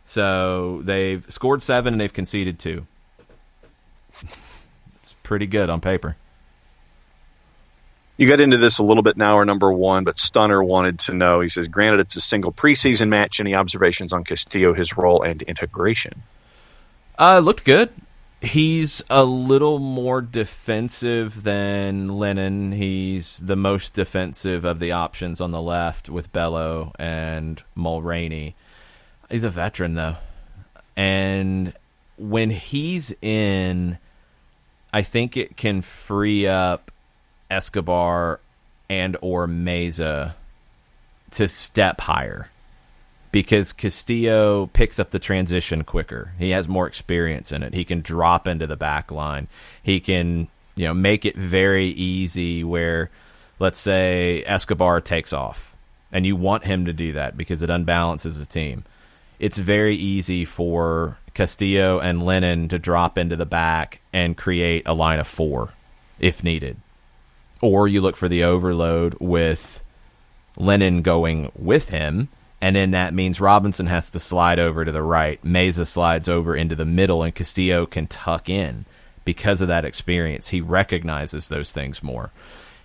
So they've scored 7 and they've conceded 2. It's pretty good on paper. You got into this a little bit in hour number 1, but Stunner wanted to know, he says, granted it's a single preseason match, any observations on Castillo, his role, and integration? Looked good. He's a little more defensive than Lennon. He's the most defensive of the options on the left with Bello and Mulroney. He's a veteran, though. And when he's in, I think it can free up Escobar and or Meza to step higher. Because Castillo picks up the transition quicker. He has more experience in it. He can drop into the back line. He can, make it very easy where, let's say, Escobar takes off. And you want him to do that because it unbalances the team. It's very easy for Castillo and Lennon to drop into the back and create a line of 4 if needed. Or you look for the overload with Lennon going with him. And then that means Robinson has to slide over to the right. Meza slides over into the middle, and Castillo can tuck in because of that experience. He recognizes those things more.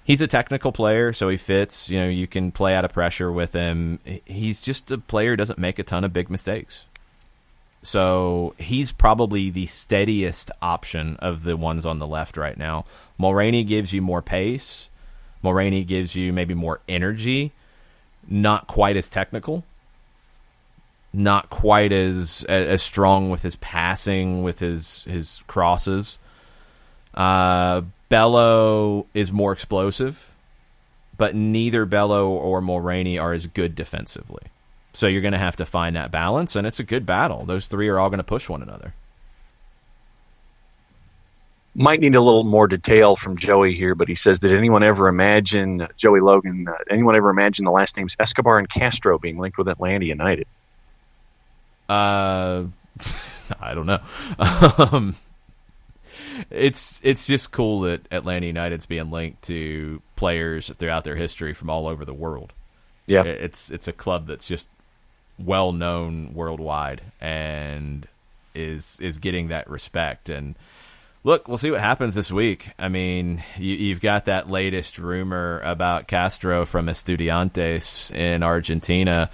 He's a technical player, so he fits. You can play out of pressure with him. He's just a player who doesn't make a ton of big mistakes. So he's probably the steadiest option of the ones on the left right now. Mulroney gives you more pace. Mulroney gives you maybe more energy. Not quite as technical, not quite as strong with his passing, with his crosses. Bello is more explosive, but neither Bello or Mulroney are as good defensively. So you're going to have to find that balance, and it's a good battle. Those 3 are all going to push one another. Might need a little more detail from Joey here, but he says, did anyone ever imagine, Joey Logan, anyone ever imagine the last names Escobar and Castro being linked with Atlanta United? I don't know. It's just cool that Atlanta United's being linked to players throughout their history from all over the world. Yeah. It's a club that's just well known worldwide and is getting that respect. And look, we'll see what happens this week. I mean, you've got that latest rumor about Castro from Estudiantes in Argentina,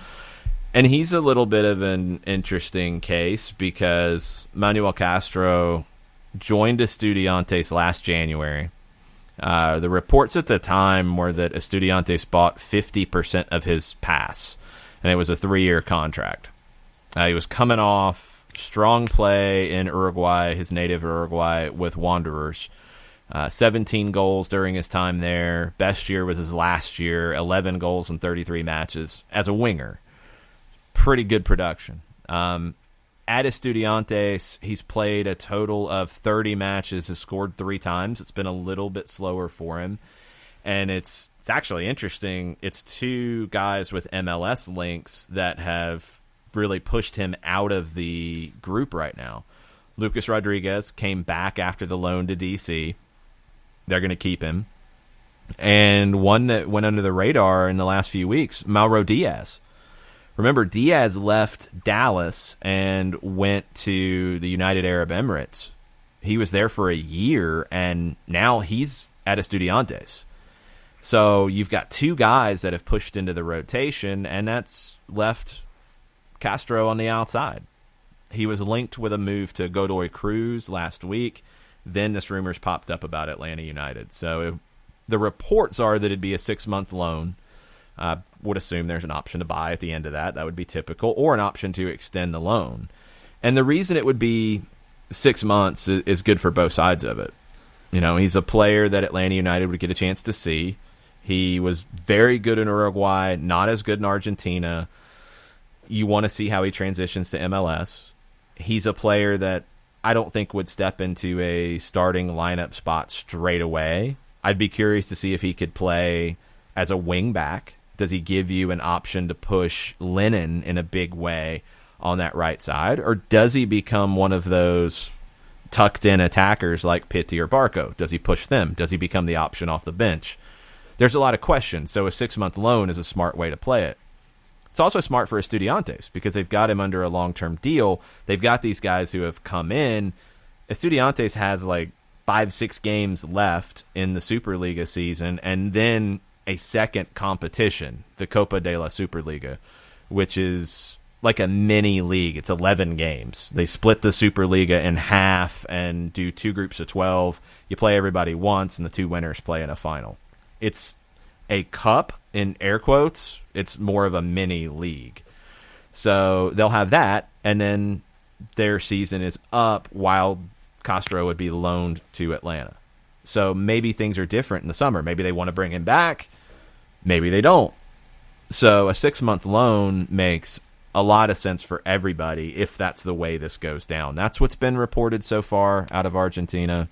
and he's a little bit of an interesting case because Manuel Castro joined Estudiantes last January. The reports at the time were that Estudiantes bought 50% of his pass, and it was a 3-year contract. He was coming off strong play in Uruguay, his native Uruguay, with Wanderers. 17 goals during his time there. Best year was his last year, 11 goals in 33 matches as a winger. Pretty good production. At Estudiantes, he's played a total of 30 matches, has scored 3 times. It's been a little bit slower for him. And it's actually interesting. It's 2 guys with MLS links that have really pushed him out of the group right now. Lucas Rodriguez came back after the loan to D.C. They're going to keep him. And one that went under the radar in the last few weeks, Mauro Diaz. Remember, Diaz left Dallas and went to the United Arab Emirates. He was there for a year, and now he's at Estudiantes. So you've got two guys that have pushed into the rotation, and that's left Castro on the outside. He was linked with a move to Godoy Cruz last week. Then this rumors popped up about Atlanta United. So the reports are that it'd be a 6-month loan. I would assume there's an option to buy at the end of that. That would be typical, or an option to extend the loan. And the reason it would be 6 months is good for both sides of it. You know, he's a player that Atlanta United would get a chance to see. He was very good in Uruguay, not as good in Argentina. You want to see how he transitions to MLS. He's a player that I don't think would step into a starting lineup spot straight away. I'd be curious to see if he could play as a wing back. Does he give you an option to push Lennon in a big way on that right side? Or does he become one of those tucked-in attackers like Pitti or Barco? Does he push them? Does he become the option off the bench? There's a lot of questions, so a 6-month loan is a smart way to play it. It's also smart for Estudiantes because they've got him under a long-term deal. They've got these guys who have come in. Estudiantes has like 5-6 games left in the Superliga season, and then a second competition, the Copa de la Superliga, which is like a mini league. It's 11 games. They split the Superliga in half and do 2 groups of 12. You play everybody once, and the 2 winners play in a final. It's a cup, in air quotes. It's more of a mini league. So they'll have that, and then their season is up while Castro would be loaned to Atlanta. So maybe things are different in the summer. Maybe they want to bring him back. Maybe they don't. So a 6-month loan makes a lot of sense for everybody if that's the way this goes down. That's what's been reported so far out of Argentina.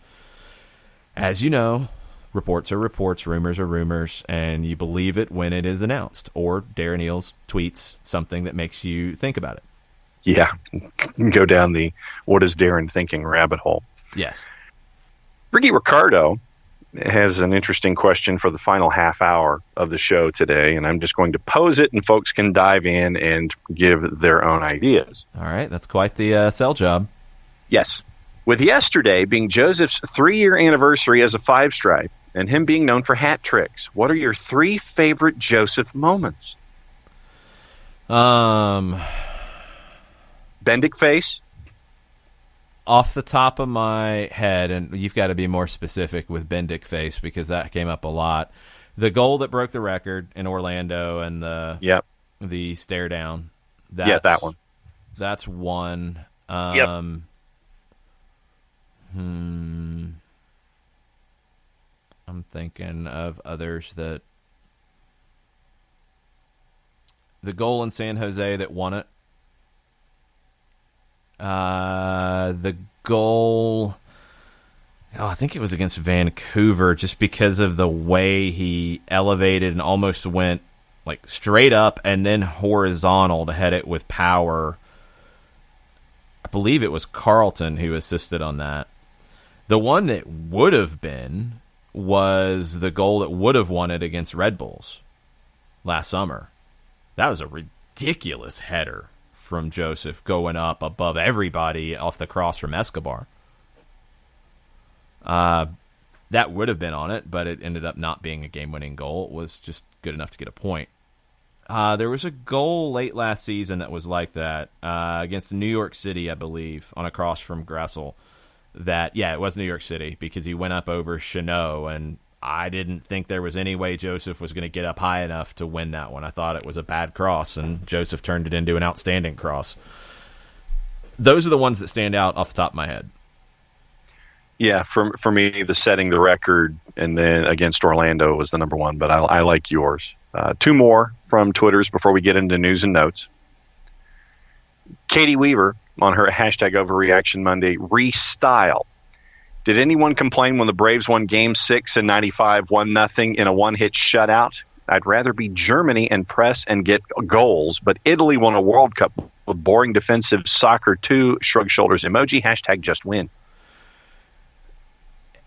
As you know, reports are reports, rumors are rumors, and you believe it when it is announced. Or Darren Eales tweets something that makes you think about it. Yeah, go down the what is Darren thinking rabbit hole. Yes. Ricky Ricardo has an interesting question for the final half hour of the show today, and I'm just going to pose it, and folks can dive in and give their own ideas. All right, that's quite the sell job. Yes. With yesterday being Joseph's 3-year anniversary as a 5-stripe, and him being known for hat tricks, what are your 3 favorite Joseph moments? Bendick face? Off the top of my head, and you've got to be more specific with Bendick face because that came up a lot. The goal that broke the record in Orlando and the stare down. That one. That's one. I'm thinking of others that the goal in San Jose that won it. The goal, I think it was against Vancouver, just because of the way he elevated and almost went like straight up and then horizontal to head it with power. I believe it was Carlton who assisted on that. The one that would have been was the goal that would have won it against Red Bulls last summer. That was a ridiculous header from Joseph going up above everybody off the cross from Escobar. That would have been on it, but it ended up not being a game-winning goal. It was just good enough to get a point. There was a goal late last season that was like that against New York City, I believe, on a cross from Gressel. It was New York City because he went up over Chanot, and I didn't think there was any way Joseph was going to get up high enough to win that one. I thought it was a bad cross, and Joseph turned it into an outstanding cross. Those are the ones that stand out off the top of my head. Yeah, for me, the setting the record and then against Orlando was the number one, but I like yours. 2 more from Twitters before we get into news and notes. Katie Weaver on her hashtag Overreaction Monday, restyle. Did anyone complain when the Braves won Game 6 in 95, 1-0 in a one-hit shutout I'd rather be Germany and press and get goals, but Italy won a World Cup with boring defensive soccer too. Shrug shoulders emoji, hashtag just win.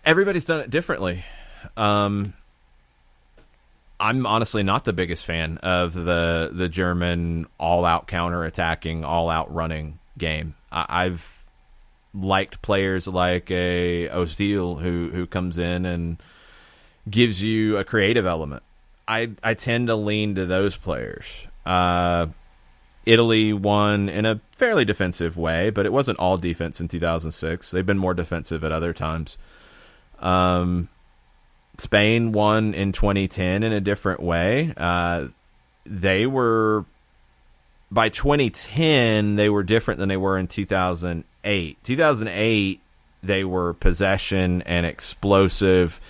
Everybody's done it differently. I'm honestly not the biggest fan of the German all-out counter-attacking, all-out running game. I've liked players like a Ozil who comes in and gives you a creative element. I tend to lean to those players. Italy won in a fairly defensive way, but it wasn't all defense in 2006. They've been more defensive at other times. Spain won in 2010 in a different way. They were, by 2010, they were different than they were in 2008. 2008, they were possession and explosive.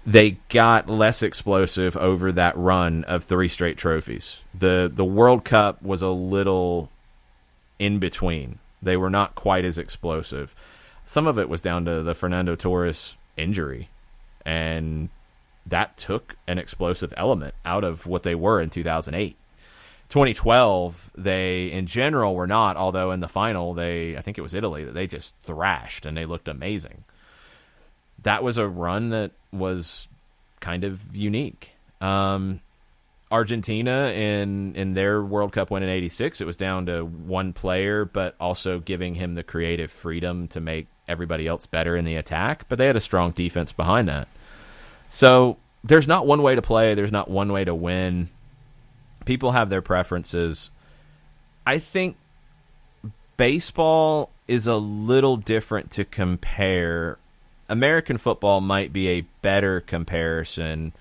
They got less explosive over that run of 3 straight trophies. The World Cup was a little in between. They were not quite as explosive. Some of it was down to the Fernando Torres injury, and that took an explosive element out of what they were in 2008. 2012, they in general were not, although in the final, I think it was Italy, that they just thrashed and they looked amazing. That was a run that was kind of unique. Argentina in their World Cup win in '86, it was down to one player, but also giving him the creative freedom to make everybody else better in the attack. But they had a strong defense behind that. So there's not one way to play. There's not one way to win. People have their preferences. I think baseball is a little different to compare. American football might be a better comparison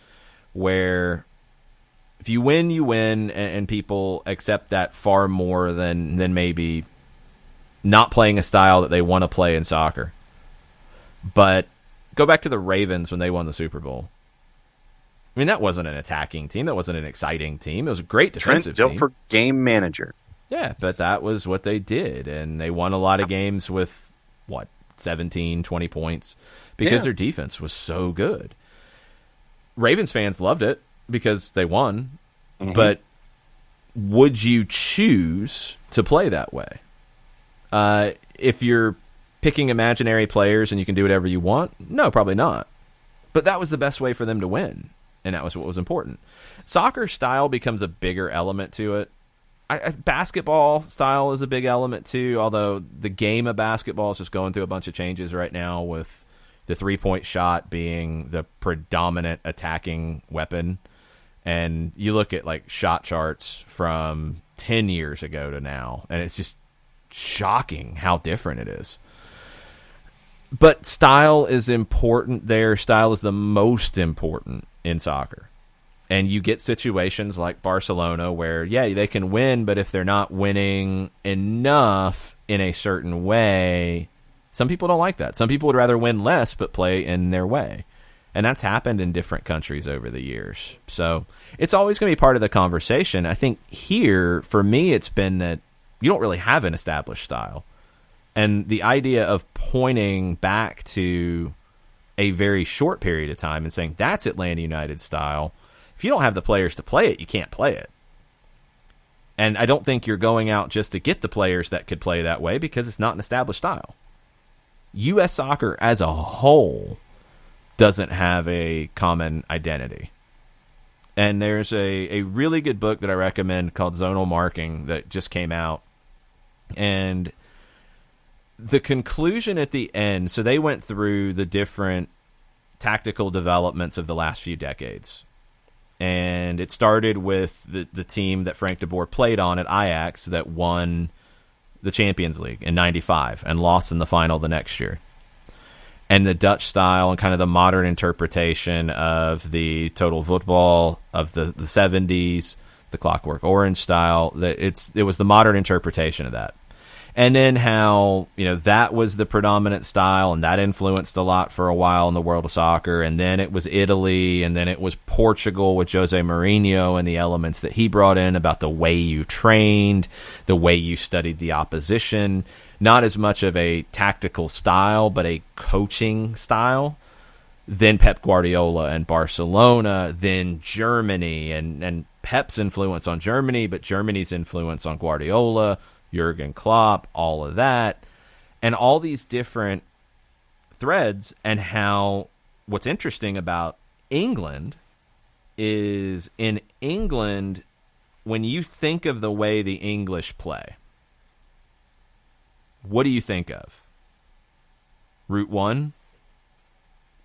where if you win, you win, and people accept that far more than maybe not playing a style that they want to play in soccer. But go back to the Ravens when they won the Super Bowl. I mean, that wasn't an attacking team. That wasn't an exciting team. It was a great defensive team. Trent Dilfer, game manager. Yeah, but that was what they did, and they won a lot of games with, 17, 20 points because their defense was so good. Ravens fans loved it because they won, but would you choose to play that way? If you're picking imaginary players and you can do whatever you want, no, probably not. But that was the best way for them to win, and that was what was important. Soccer style becomes a bigger element to it. Basketball style is a big element too, although the game of basketball is just going through a bunch of changes right now with the three-point shot being the predominant attacking weapon. And you look at shot charts from 10 years ago to now, and it's just shocking how different it is. But style is important there. Style is the most important in soccer. And you get situations like Barcelona where, they can win, but if they're not winning enough in a certain way, some people don't like that. Some people would rather win less but play in their way. And that's happened in different countries over the years. So it's always going to be part of the conversation. I think here, for me, it's been that you don't really have an established style. And the idea of pointing back to a very short period of time and saying, that's Atlanta United style, if you don't have the players to play it, you can't play it. And I don't think you're going out just to get the players that could play that way because it's not an established style. U.S. soccer as a whole doesn't have a common identity. And there's a really good book that I recommend called Zonal Marking that just came out. And the conclusion at the end, so they went through the different tactical developments of the last few decades. And it started with the team that Frank de Boer played on at Ajax that won the Champions League in 95 and lost in the final the next year. And the Dutch style and kind of the modern interpretation of the total football of the 70s, the Clockwork Orange style, it was the modern interpretation of that. And then how, that was the predominant style, and that influenced a lot for a while in the world of soccer. And then it was Italy, and then it was Portugal with Jose Mourinho and the elements that he brought in about the way you trained, the way you studied the opposition. Not as much of a tactical style, but a coaching style. then Pep Guardiola and Barcelona, then Germany, and Pep's influence on Germany, but Germany's influence on Guardiola, Jurgen Klopp, all of that, and all these different threads. And how what's interesting about England is, in England, when you think of the way the English play, what do you think of? Route one,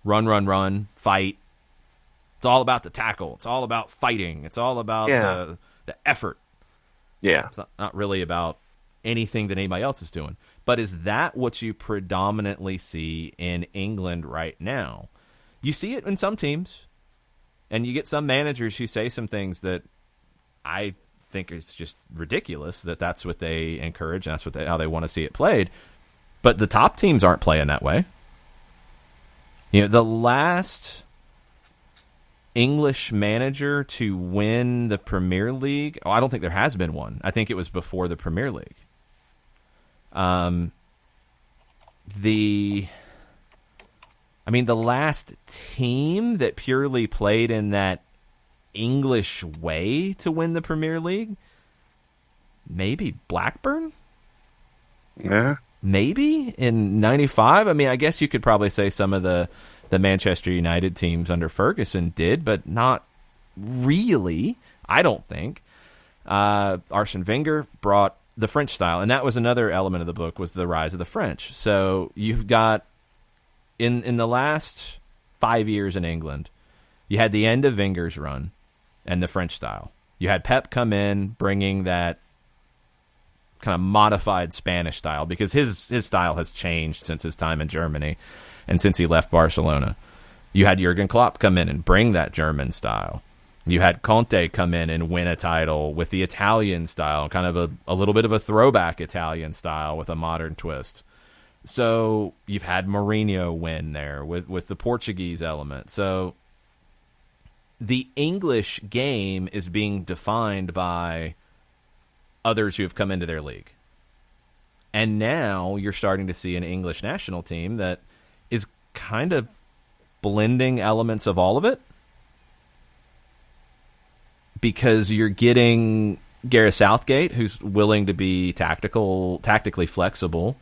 run, fight. It's all about the tackle. It's all about fighting. It's all about the effort. Yeah. It's not really about anything that anybody else is doing. But is that what you predominantly see in England right now? You see it in some teams, and you get some managers who say some things that I think is just ridiculous, that's what they encourage, and that's how they want to see it played. But the top teams aren't playing that way. You know, the last English manager to win the Premier League, I don't think there has been one. I think it was before the Premier League. The last team that purely played in that English way to win the Premier League, maybe Blackburn? Yeah. Maybe in 95. I guess you could probably say some of the Manchester United teams under Ferguson did, but not really, I don't think. Arsene Wenger brought the French style, and that was another element of the book, was the rise of the French. So you've got, in the last 5 years in England, you had the end of Wenger's run and the French style. You had Pep come in, bringing that kind of modified Spanish style, because his style has changed since his time in Germany and since he left Barcelona. You had Jurgen Klopp come in and bring that German style. You had Conte come in and win a title with the Italian style, kind of a little bit of a throwback Italian style with a modern twist. So you've had Mourinho win there with the Portuguese element. So the English game is being defined by others who have come into their league. And now you're starting to see an English national team that is kind of blending elements of all of it, because you're getting Gareth Southgate, who's willing to be tactically flexible.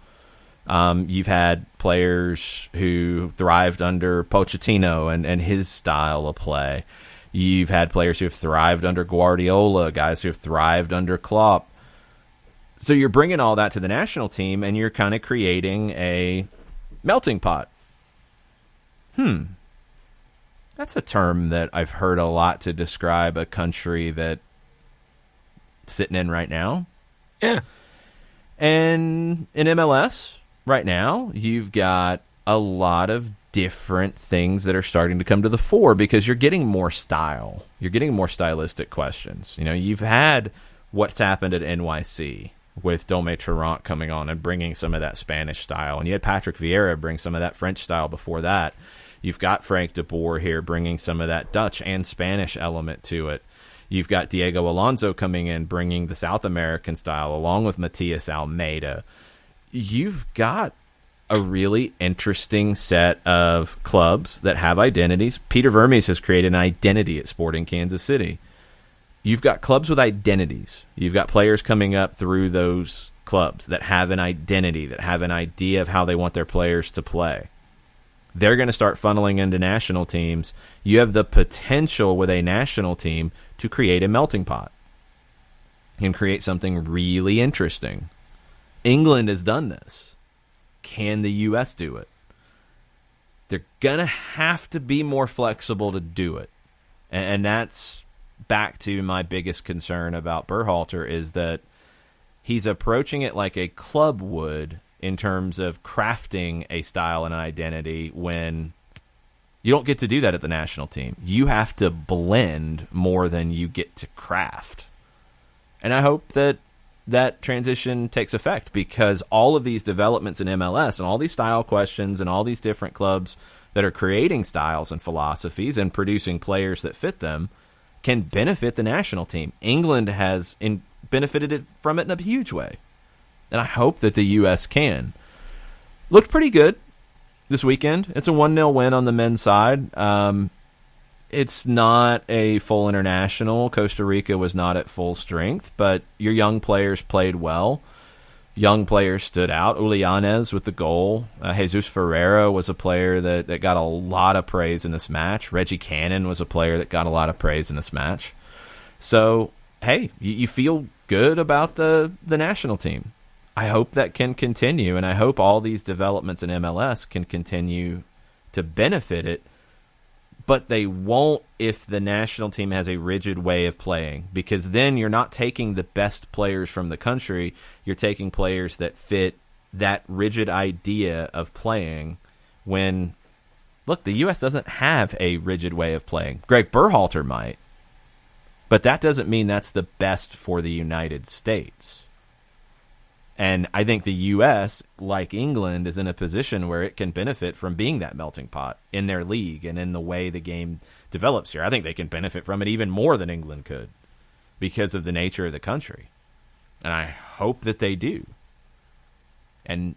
You've had players who thrived under Pochettino and his style of play. You've had players who have thrived under Guardiola, guys who have thrived under Klopp. So you're bringing all that to the national team, and you're kind of creating a melting pot. That's a term that I've heard a lot to describe a country that sitting in right now. Yeah. And in MLS right now, you've got a lot of different things that are starting to come to the fore, because you're getting more style. You're getting more stylistic questions. You know, you've had what's happened at NYC with Dome Tarrant coming on and bringing some of that Spanish style. And you had Patrick Vieira bring some of that French style before that. You've got Frank de Boer here bringing some of that Dutch and Spanish element to it. You've got Diego Alonso coming in, bringing the South American style, along with Matias Almeida. You've got a really interesting set of clubs that have identities. Peter Vermes has created an identity at Sporting Kansas City. You've got clubs with identities. You've got players coming up through those clubs that have an identity, that have an idea of how they want their players to play. They're going to start funneling into national teams. You have the potential with a national team to create a melting pot and create something really interesting. England has done this. Can the U.S. do it? They're going to have to be more flexible to do it. And that's back to my biggest concern about Berhalter, is that he's approaching it like a club would in terms of crafting a style and an identity, when you don't get to do that at the national team. You have to blend more than you get to craft. And I hope that that transition takes effect, because all of these developments in MLS and all these style questions and all these different clubs that are creating styles and philosophies and producing players that fit them can benefit the national team. England has benefited from it in a huge way. And I hope that the U.S. can. Looked pretty good this weekend. It's a 1-0 win on the men's side. It's not a full international. Costa Rica was not at full strength, but your young players played well. Young players stood out. Ulianes with the goal. Jesus Ferreira was a player that got a lot of praise in this match. Reggie Cannon was a player that got a lot of praise in this match. So, hey, you feel good about the national team. I hope that can continue, and I hope all these developments in MLS can continue to benefit it. But they won't if the national team has a rigid way of playing, because then you're not taking the best players from the country. You're taking players that fit that rigid idea of playing when, look, the U.S. doesn't have a rigid way of playing. Greg Berhalter might, but that doesn't mean that's the best for the United States. And I think the U.S., like England, is in a position where it can benefit from being that melting pot in their league and in the way the game develops here. I think they can benefit from it even more than England could because of the nature of the country. And I hope that they do. And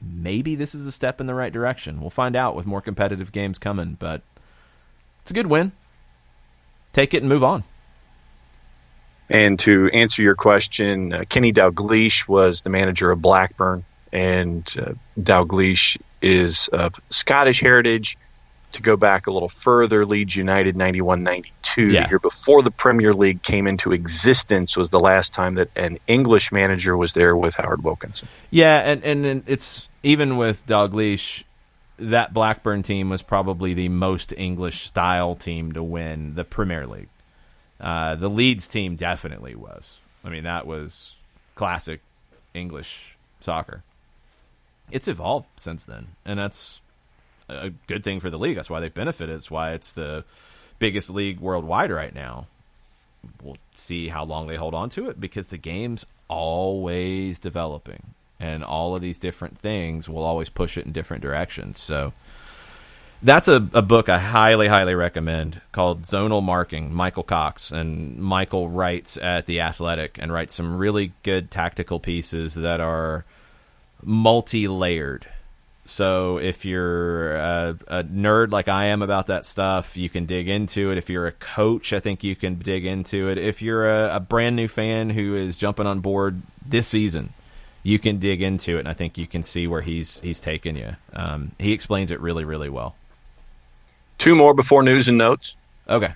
maybe this is a step in the right direction. We'll find out with more competitive games coming, but it's a good win. Take it and move on. And to answer your question, Kenny Dalglish was the manager of Blackburn, and Dalglish is of Scottish heritage. To go back a little further, Leeds United 91-92, the year before the Premier League came into existence, was the last time that an English manager was there with Howard Wilkinson. Yeah, and it's even with Dalglish, that Blackburn team was probably the most English-style team to win the Premier League. The Leeds team definitely was. I mean, that was classic English soccer. It's evolved since then, and that's a good thing for the league. That's why they benefited. It's why it's the biggest league worldwide right now. We'll see how long they hold on to it, because the game's always developing, and all of these different things will always push it in different directions. So that's a book I highly, highly recommend, called Zonal Marking, Michael Cox. And Michael writes at The Athletic and writes some really good tactical pieces that are multi-layered. So if you're a nerd like I am about that stuff, you can dig into it. If you're a coach, I think you can dig into it. If you're a brand new fan who is jumping on board this season, you can dig into it, and I think you can see where he's taken you. He explains it really, really well. Two more before news and notes. Okay.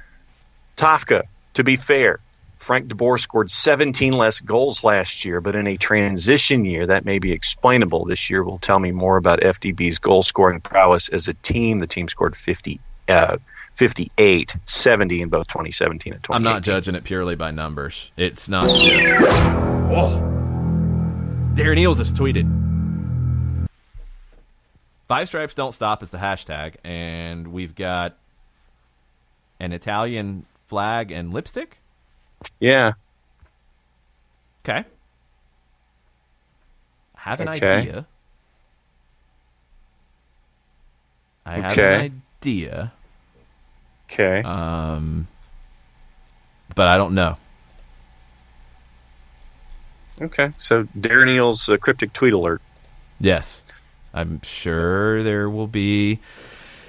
Tafka, to be fair, Frank de Boer scored 17 less goals last year, but in a transition year, that may be explainable. This year will tell me more about FDB's goal-scoring prowess as a team. The team scored 58, 70 in both 2017 and 2018. I'm not judging it purely by numbers. It's not just... Oh! Darren Eels has tweeted. 5 Stripes Don't Stop is the hashtag, and we've got an Italian flag and lipstick? Yeah. Okay. I have an idea. Okay. But I don't know. Okay, so Darren Eels' cryptic tweet alert. Yes. I'm sure there will be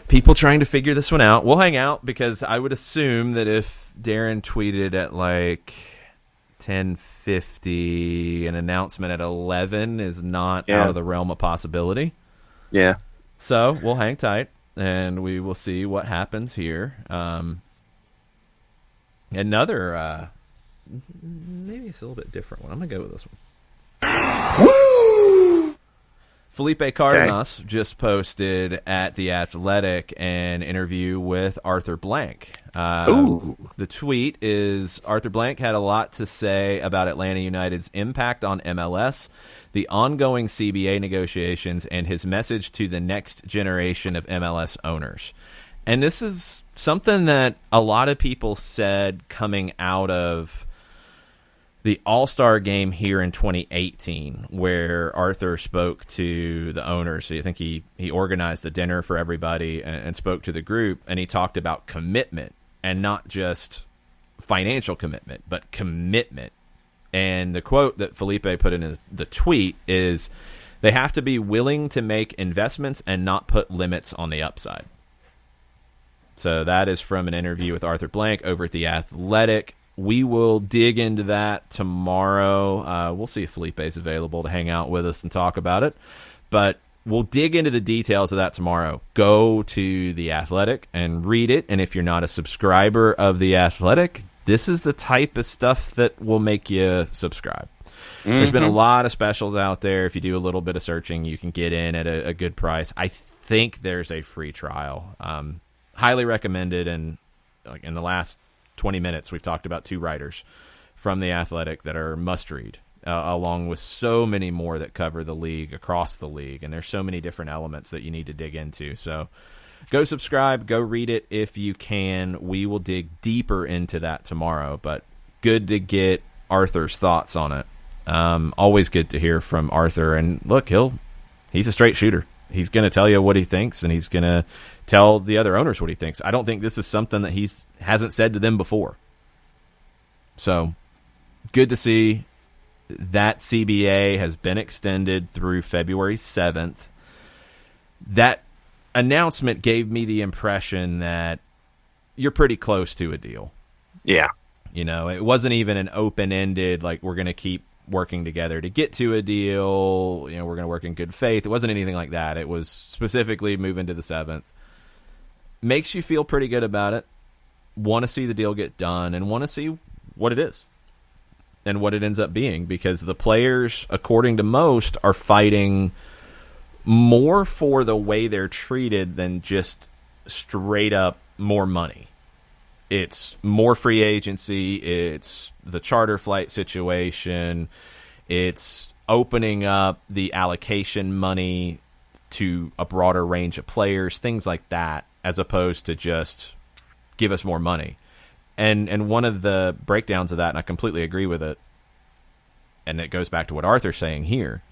people trying to figure this one out. We'll hang out, because I would assume that if Darren tweeted at like 10:50, an announcement at 11 is not out of the realm of possibility. Yeah. So we'll hang tight, and we will see what happens here. Another, maybe it's a little bit different one. I'm going to go with this one. Felipe Cardenas just posted at The Athletic an interview with Arthur Blank. The tweet is, Arthur Blank had a lot to say about Atlanta United's impact on MLS, the ongoing CBA negotiations, and his message to the next generation of MLS owners. And this is something that a lot of people said coming out of the All-Star game here in 2018, where Arthur spoke to the owners. So I think he organized a dinner for everybody and spoke to the group, and he talked about commitment, and not just financial commitment, but commitment. And the quote that Felipe put in the tweet is, They have to be willing to make investments and not put limits on the upside. So that is from an interview with Arthur Blank over at The Athletic. We will dig into that tomorrow. We'll see if Felipe's available to hang out with us and talk about it. But we'll dig into the details of that tomorrow. Go to The Athletic and read it. And if you're not a subscriber of The Athletic, this is the type of stuff that will make you subscribe. There's been a lot of specials out there. If you do a little bit of searching, you can get in at a good price. I think there's a free trial. Highly recommended. And like in the last 20 minutes, we've talked about 2 writers from The Athletic that are must-read, along with so many more that cover the league, across the league. And there's so many different elements that you need to dig into. So go subscribe, go read it if you can. We will dig deeper into that tomorrow. But good to get Arthur's thoughts on it. Always good to hear from Arthur. And look, he's a straight shooter. He's going to tell you what he thinks, and he's going to tell the other owners what he thinks. I don't think this is something that he hasn't said to them before. So good to see that CBA has been extended through February 7th. That announcement gave me the impression that you're pretty close to a deal. Yeah. You know, it wasn't even an open-ended, like, we're going to keep working together to get to a deal. You know, we're going to work in good faith. It wasn't anything like that. It was specifically moving to the 7th. Makes you feel pretty good about it. Want to see the deal get done and want to see what it is and what it ends up being, because the players, according to most, are fighting more for the way they're treated than just straight up more money. It's more free agency. It's the charter flight situation. It's opening up the allocation money to a broader range of players, things like that, as opposed to just give us more money. And one of the breakdowns of that, and I completely agree with it, and it goes back to what Arthur's saying here,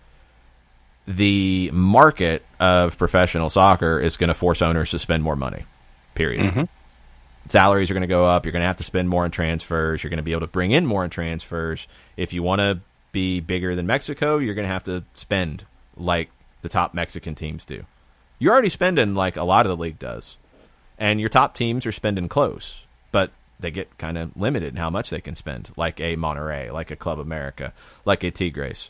the market of professional soccer is going to force owners to spend more money, period. Mm-hmm. Salaries are going to go up. You're going to have to spend more on transfers. You're going to be able to bring in more on transfers. If you want to be bigger than Mexico, you're going to have to spend like the top Mexican teams do. You're already spending like a lot of the league does. And your top teams are spending close. But they get kind of limited in how much they can spend, like a Monterrey, like a Club America, like a Tigres.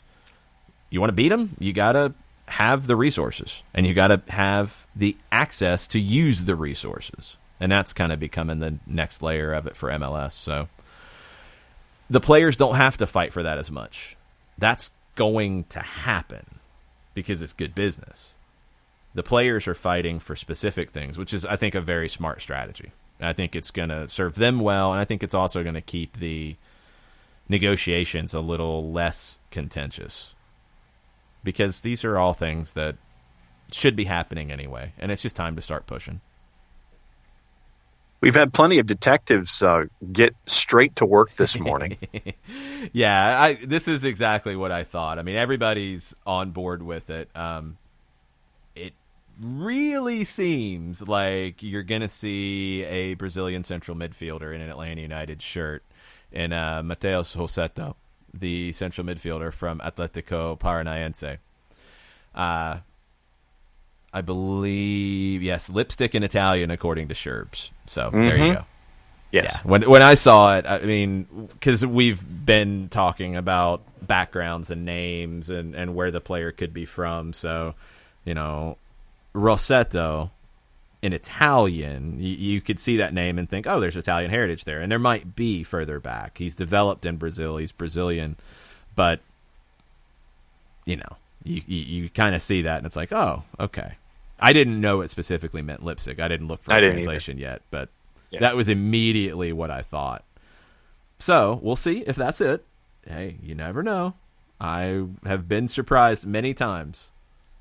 You want to beat them? You got to have the resources. And you got to have the access to use the resources. And that's kind of becoming the next layer of it for MLS. So the players don't have to fight for that as much. That's going to happen because it's good business. The players are fighting for specific things, which is, I think, a very smart strategy. I think it's going to serve them well, and I think it's also going to keep the negotiations a little less contentious, because these are all things that should be happening anyway, and it's just time to start pushing. We've had plenty of detectives get straight to work this morning. Yeah, this is exactly what I thought. I mean, everybody's on board with it. It really seems like you're going to see a Brazilian central midfielder in an Atlanta United shirt, and Matheus Rossetto, the central midfielder from Atlético Paranaense. I believe, yes, lipstick in Italian, according to Sherbs. So there you go. Yes. Yeah. When I saw it, I mean, because we've been talking about backgrounds and names and where the player could be from. So, you know, Rossetto in Italian, you could see that name and think, oh, there's Italian heritage there. And there might be further back. He's developed in Brazil. He's Brazilian. But, you know, you kind of see that, and it's like, oh, okay. I didn't know it specifically meant lipstick. I didn't look for a translation yet, but that was immediately what I thought. So we'll see if that's it. Hey, you never know. I have been surprised many times.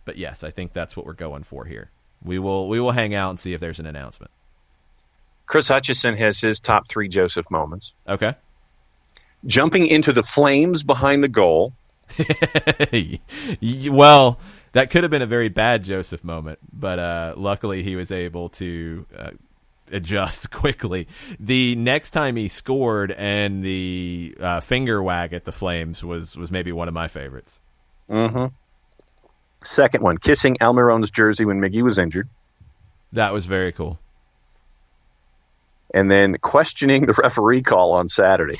But yes, I think that's what we're going for here. We will hang out and see if there's an announcement. Chris Hutchison has his top 3 Joseph moments. Okay. Jumping into the flames behind the goal. Well, that could have been a very bad Joseph moment, but luckily he was able to adjust quickly. The next time he scored and the finger wag at the flames was maybe one of my favorites. Mm-hmm. Second one, kissing Almiron's jersey when Miggy was injured. That was very cool. And then questioning the referee call on Saturday.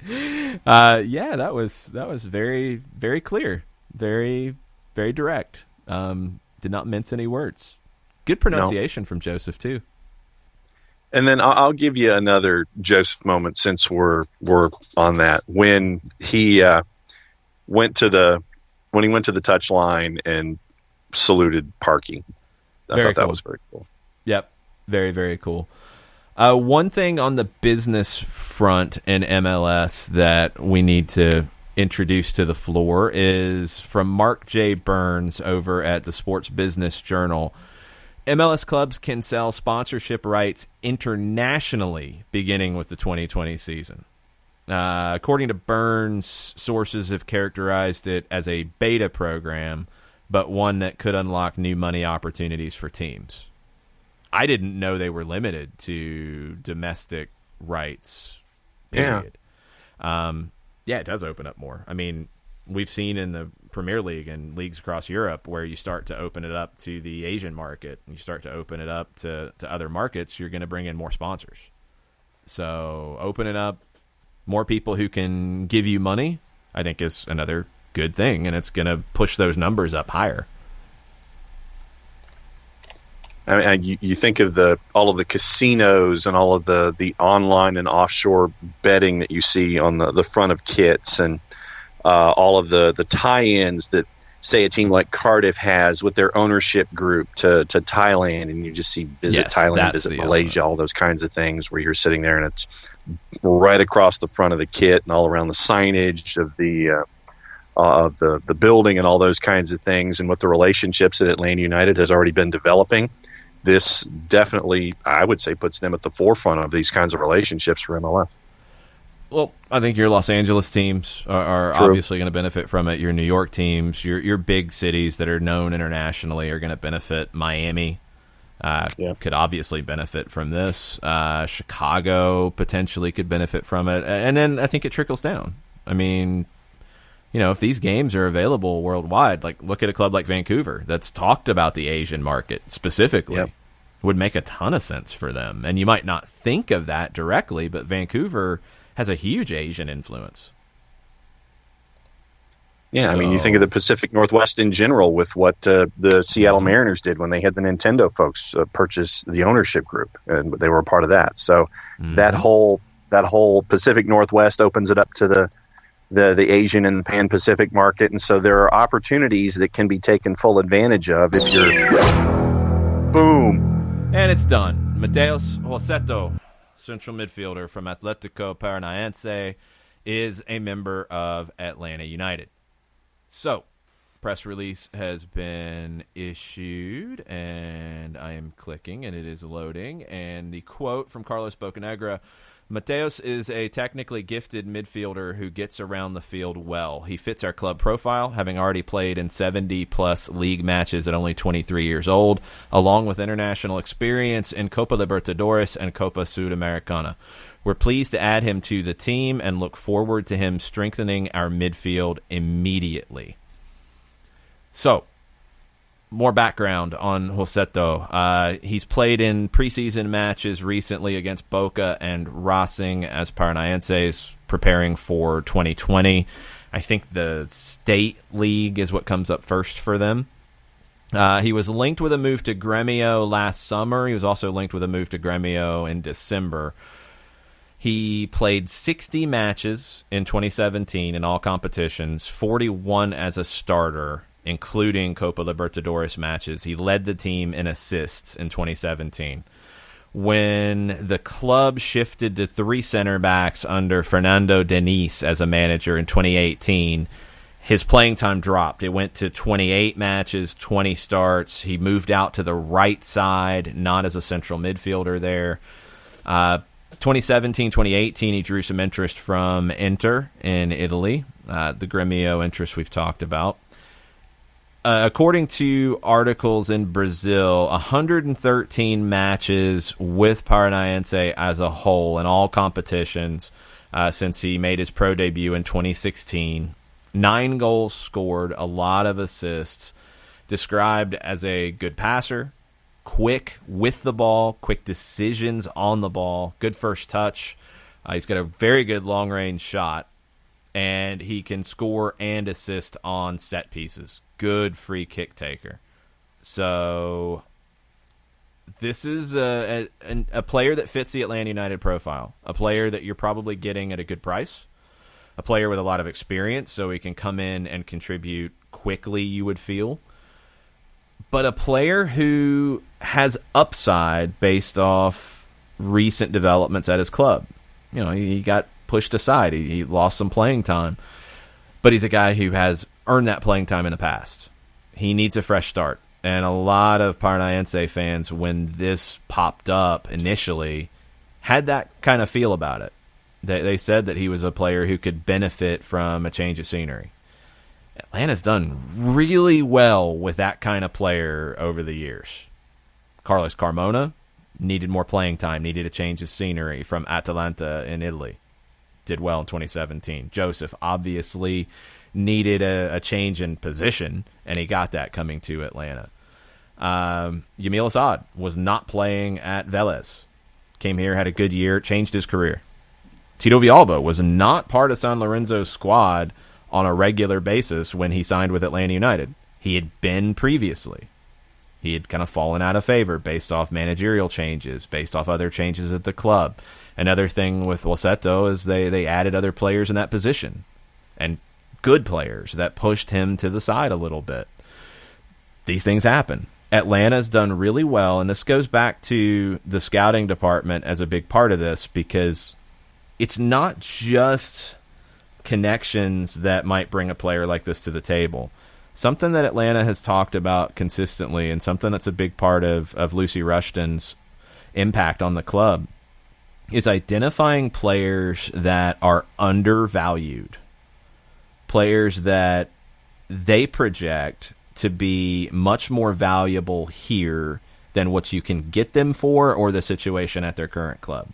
Yeah, that was very, very clear. Very, very direct. Did not mince any words. Good pronunciation from Joseph, too. And then I'll give you another Joseph moment since we're on that. When he went to the touchline and saluted Parkey. I thought that was very cool. Yep. Very, very cool. One thing on the business front in MLS that we need to introduce to the floor is from Mark J. Burns over at the Sports Business Journal. MLS clubs can sell sponsorship rights internationally beginning with the 2020 season. According to Burns, sources have characterized it as a beta program, but one that could unlock new money opportunities for teams. I didn't know they were limited to domestic rights, period. Yeah, it does open up more. I mean, we've seen in the Premier League and leagues across Europe where you start to open it up to the Asian market, and you start to open it up to other markets, you're going to bring in more sponsors. So opening up more people who can give you money, I think, is another good thing, and it's going to push those numbers up higher. I mean, you think of all of the casinos and all of the online and offshore betting that you see on the front of kits, and all of the tie-ins that, say, a team like Cardiff has with their ownership group to Thailand, and you just see visit Thailand, visit Malaysia, all those kinds of things where you're sitting there and it's right across the front of the kit and all around the signage of the building and all those kinds of things, and what the relationships that Atlanta United has already been developing. This definitely, I would say, puts them at the forefront of these kinds of relationships for MLS. Well, I think your Los Angeles teams are obviously going to benefit from it. Your New York teams, your big cities that are known internationally are going to benefit. Miami could obviously benefit from this. Chicago potentially could benefit from it. And then I think it trickles down. I mean, if these games are available worldwide, like look at a club like Vancouver that's talked about the Asian market specifically, would make a ton of sense for them. And you might not think of that directly, but Vancouver has a huge Asian influence. Yeah, I mean, you think of the Pacific Northwest in general with what the Seattle Mariners did when they had the Nintendo folks purchase the ownership group, and they were a part of that. So that whole Pacific Northwest opens it up to the Asian and Pan-Pacific market, and so there are opportunities that can be taken full advantage of if you're... Boom! And it's done. Mateus Rossetto, central midfielder from Atlético Paranaense, is a member of Atlanta United. So, press release has been issued, and I am clicking, and it is loading. And the quote from Carlos Bocanegra: Mateus is a technically gifted midfielder who gets around the field well. He fits our club profile, having already played in 70-plus league matches at only 23 years old, along with international experience in Copa Libertadores and Copa Sudamericana. We're pleased to add him to the team and look forward to him strengthening our midfield immediately. So, more background on Rossetto. He's played in preseason matches recently against Boca and Racing as Paranaenses, preparing for 2020. I think the State League is what comes up first for them. He was linked with a move to Gremio last summer. He was also linked with a move to Gremio in December. He played 60 matches in 2017 in all competitions, 41 as a starter, including Copa Libertadores matches. He led the team in assists in 2017. When the club shifted to 3 center backs under Fernando Diniz as a manager in 2018, his playing time dropped. It went to 28 matches, 20 starts. He moved out to the right side, not as a central midfielder there. 2017-2018, he drew some interest from Inter in Italy, the Gremio interest we've talked about. According to articles in Brazil, 113 matches with Paranaense as a whole in all competitions since he made his pro debut in 2016. 9 goals scored, a lot of assists, described as a good passer, quick with the ball, quick decisions on the ball, good first touch. He's got a very good long-range shot, and he can score and assist on set pieces. Good free kick taker. So this is a player that fits the Atlanta United profile, a player that you're probably getting at a good price, a player with a lot of experience, so he can come in and contribute quickly, you would feel, but a player who has upside based off recent developments at his club. You know, he got pushed aside. He lost some playing time, but he's a guy who has earned that playing time in the past. He needs a fresh start. And a lot of Paranaense fans, when this popped up initially, had that kind of feel about it. They said that he was a player who could benefit from a change of scenery. Atlanta's done really well with that kind of player over the years. Carlos Carmona needed more playing time, needed a change of scenery from Atalanta in Italy. Did well in 2017. Joseph obviously needed a change in position, and he got that coming to Atlanta. Yamil Assad was not playing at Vélez. Came here, had a good year, changed his career. Tito Villalba was not part of San Lorenzo's squad on a regular basis when he signed with Atlanta United. He had been previously. He had kind of fallen out of favor based off managerial changes, based off other changes at the club. Another thing with Wolceto is they added other players in that position, and good players that pushed him to the side a little bit. These things happen. Atlanta's done really well, and this goes back to the scouting department as a big part of this, because it's not just connections that might bring a player like this to the table. Something that Atlanta has talked about consistently, and something that's a big part of Lucy Rushton's impact on the club, is identifying players that are undervalued, players that they project to be much more valuable here than what you can get them for or the situation at their current club.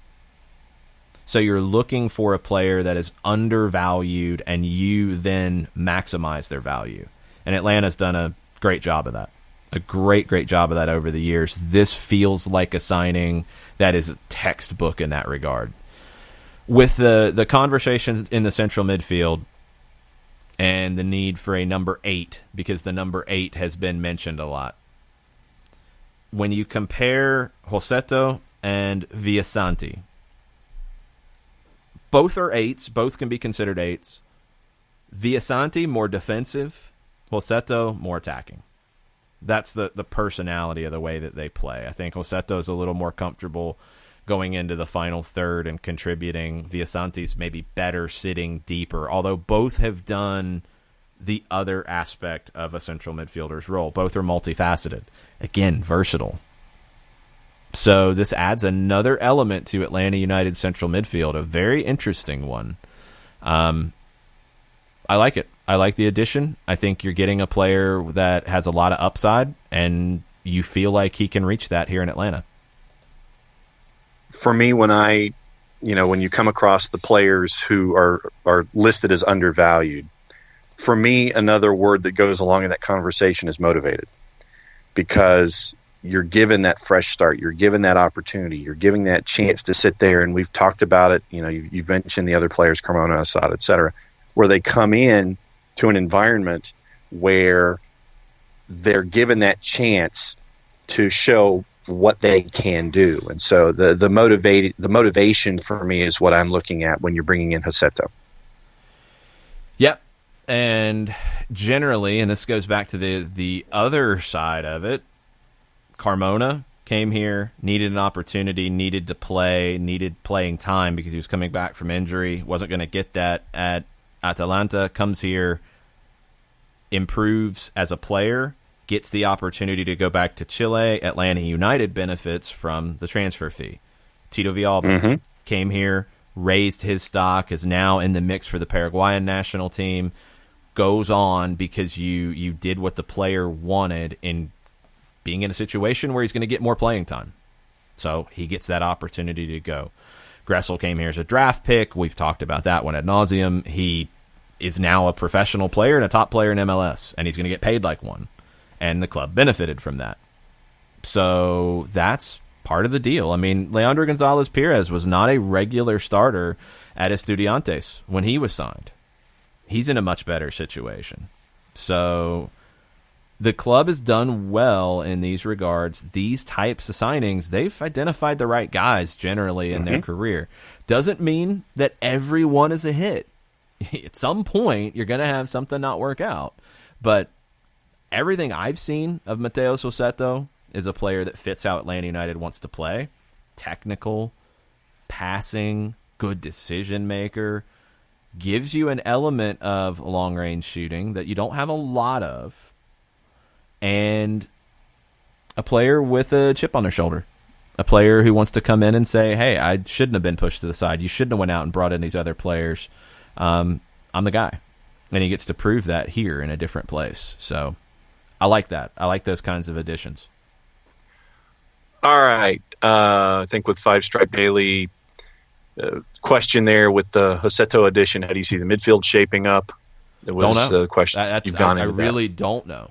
So you're looking for a player that is undervalued, and you then maximize their value. And Atlanta's done a great job of that. A great job of that over the years. This feels like a signing that is a textbook in that regard. With the conversations in the central midfield and the need for a number 8, because the number 8 has been mentioned a lot. When you compare Wolceto and Villasanti, both are 8s. Both can be considered 8s. Villasanti, more defensive. Wolceto, more attacking. That's the personality of the way that they play. I think Wolceto is a little more comfortable going into the final third and contributing. Villasanti's maybe better sitting deeper, although both have done the other aspect of a central midfielder's role. Both are multifaceted. Again, versatile. So this adds another element to Atlanta United's central midfield, a very interesting one. I like it. I like the addition. I think you're getting a player that has a lot of upside, and you feel like he can reach that here in Atlanta. For me, when you come across the players who are listed as undervalued, for me, another word that goes along in that conversation is motivated, because you're given that fresh start, you're given that opportunity, you're giving that chance to sit there, and we've talked about it. You know, you've mentioned the other players, Carmona, Assad, et cetera, where they come in to an environment where they're given that chance to show what they can do. And so the motivation for me is what I'm looking at when you're bringing in Wolceto. Yep. And generally, and this goes back to the other side of it, Carmona came here, needed an opportunity, needed to play, needed playing time because he was coming back from injury, wasn't going to get that at Atalanta, comes here, improves as a player, gets the opportunity to go back to Chile. Atlanta United benefits from the transfer fee. Tito Villalba came here, raised his stock, is now in the mix for the Paraguayan national team, goes on because you did what the player wanted in being in a situation where he's going to get more playing time. So he gets that opportunity to go. Gressel came here as a draft pick. We've talked about that one ad nauseum. He is now a professional player and a top player in MLS, and he's going to get paid like one. And the club benefited from that. So that's part of the deal. I mean, Leandro Gonzalez-Pirez was not a regular starter at Estudiantes when he was signed. He's in a much better situation. So the club has done well in these regards. These types of signings, they've identified the right guys generally in their career. Doesn't mean that everyone is a hit. At some point, you're going to have something not work out. But everything I've seen of Mateus Rossetto is a player that fits how Atlanta United wants to play. Technical, passing, good decision maker. Gives you an element of long-range shooting that you don't have a lot of. And a player with a chip on their shoulder. A player who wants to come in and say, hey, I shouldn't have been pushed to the side. You shouldn't have went out and brought in these other players. I'm the guy. And he gets to prove that here in a different place. So I like that. I like those kinds of additions. All right. I think with Five Stripe Daily, question there with the Rossetto addition, how do you see the midfield shaping up? It was don't know. The question. I really don't know.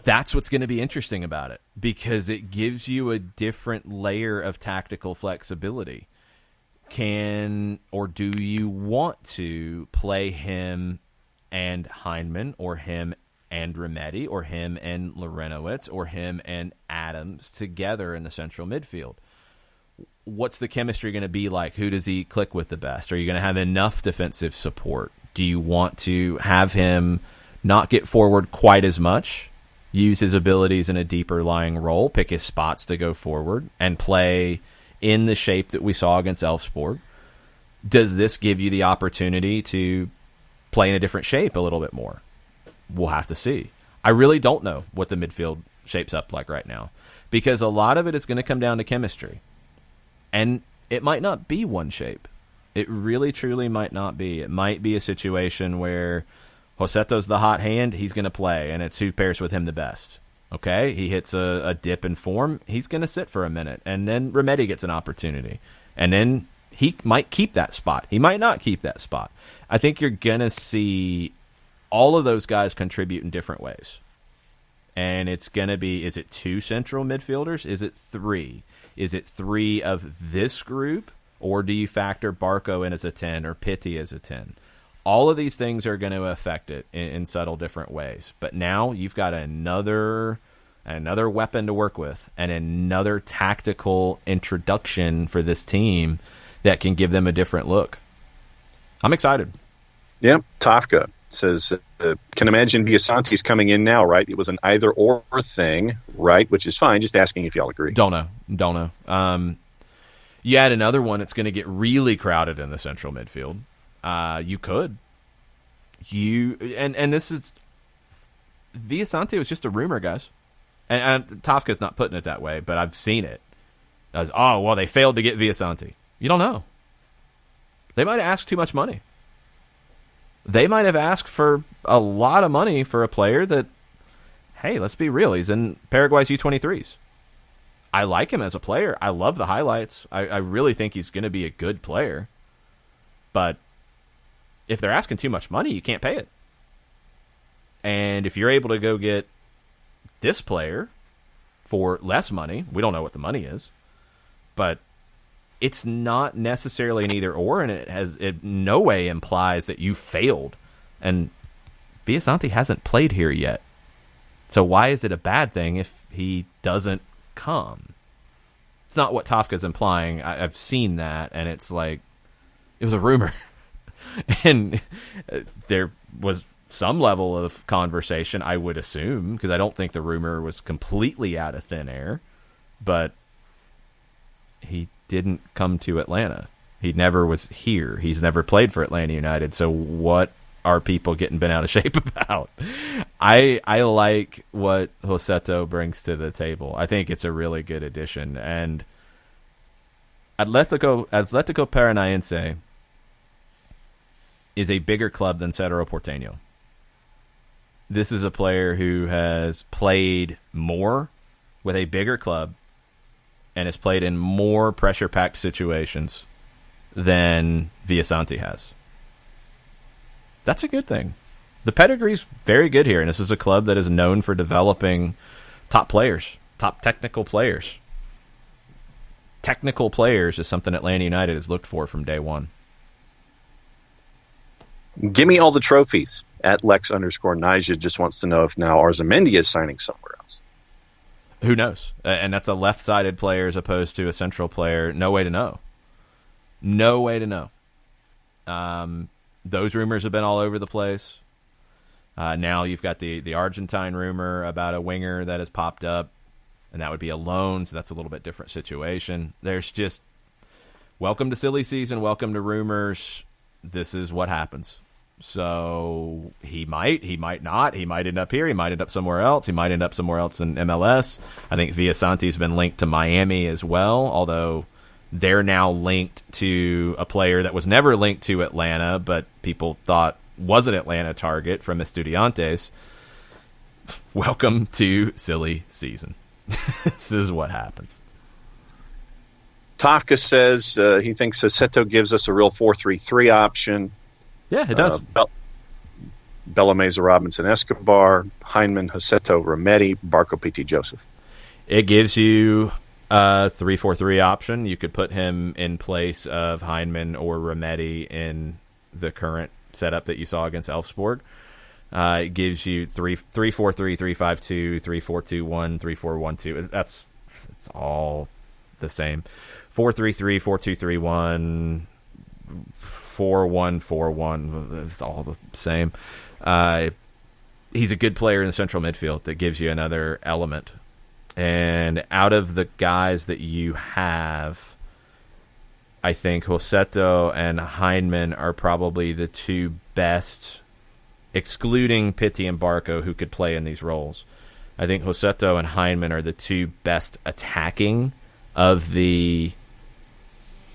That's what's going to be interesting about it, because it gives you a different layer of tactical flexibility. Can or do you want to play him and Heinemann, or him and Remedi, or him and Lorenowitz, or him and Adams together in the central midfield? What's the chemistry going to be like? Who does he click with the best? Are you going to have enough defensive support? Do you want to have him not get forward quite as much, use his abilities in a deeper lying role, pick his spots to go forward, and play in the shape that we saw against Elfsborg? Does this give you the opportunity to play in a different shape a little bit more? We'll have to see. I really don't know what the midfield shapes up like right now, because a lot of it is going to come down to chemistry. And it might not be one shape. It really, truly might not be. It might be a situation where Rossetto's the hot hand, he's going to play, and it's who pairs with him the best. Okay, he hits a dip in form, he's going to sit for a minute, and then Remedi gets an opportunity. And then he might keep that spot. He might not keep that spot. I think you're going to see all of those guys contribute in different ways. And it's going to be, is it 2 central midfielders? Is it 3? Is it 3 of this group? Or do you factor Barco in as a 10 or Pitti as a 10? All of these things are going to affect it in subtle different ways. But now you've got another weapon to work with, and another tactical introduction for this team that can give them a different look. I'm excited. Yeah, Tafka says, can imagine Villasanti's coming in now, right? It was an either-or thing, right? Which is fine, just asking if y'all agree. Don't know. You add another one, it's going to get really crowded in the central midfield. You could. And this is... Villasanti was just a rumor, guys. And Tafka's not putting it that way, but I've seen it. They failed to get Villasanti. You don't know. They might have asked too much money. They might have asked for a lot of money for a player that, hey, let's be real, he's in Paraguay's U23s. I like him as a player. I love the highlights. I really think he's going to be a good player. But if they're asking too much money, you can't pay it. And if you're able to go get this player for less money, we don't know what the money is, but it's not necessarily an either-or, and it in no way implies that you failed. And Villasanti hasn't played here yet. So why is it a bad thing if he doesn't come? It's not what Tafka's implying. I've seen that, and it's like, it was a rumor. And there was some level of conversation, I would assume, because I don't think the rumor was completely out of thin air. But he didn't come to Atlanta. He never was here. He's never played for Atlanta United. So what are people getting bent out of shape about? I like what Rossetto brings to the table. I think it's a really good addition. And Atletico Paranaense is a bigger club than Cerro Porteño. This is a player who has played more with a bigger club and has played in more pressure-packed situations than Villasanti has. That's a good thing. The pedigree's very good here, and this is a club that is known for developing top players, top technical players. Technical players is something Atlanta United has looked for from day one. Give me all the trophies. At Lex_Nija just wants to know if now Arzamendi is signing somewhere else. Who knows? And that's a left-sided player as opposed to a central player. No way to know. No way to know. Those rumors have been all over the place. Now you've got the Argentine rumor about a winger that has popped up, and that would be a loan, so that's a little bit different situation. There's just, welcome to silly season, welcome to rumors. This is what happens. So he might not. He might end up here. He might end up somewhere else. He might end up somewhere else in MLS. I think Villasanti's been linked to Miami as well, although they're now linked to a player that was never linked to Atlanta, but people thought was an Atlanta target from Estudiantes. Welcome to silly season. This is what happens. Tafka says he thinks Sassetto gives us a real 4-3-3 option. Yeah, it does. Bellameza, Robinson, Escobar, Heinemann, Sassetto, Remedi, Barco, P.T. Joseph. It gives you a 3-4-3 option. You could put him in place of Heinemann or Remedi in the current setup that you saw against Elfsborg. It gives you 3-4-3, 3-5-2, 3-4-2-1, 3-4-1-2. It's all the same. 4-3-3, 4-2-3-1, 4-1-4-1. It's all the same. He's a good player in the central midfield that gives you another element. And out of the guys that you have, I think Rossetto and Heinemann are probably the two best, excluding Pitti and Barco, who could play in these roles. I think Rossetto and Heinemann are the two best attacking of the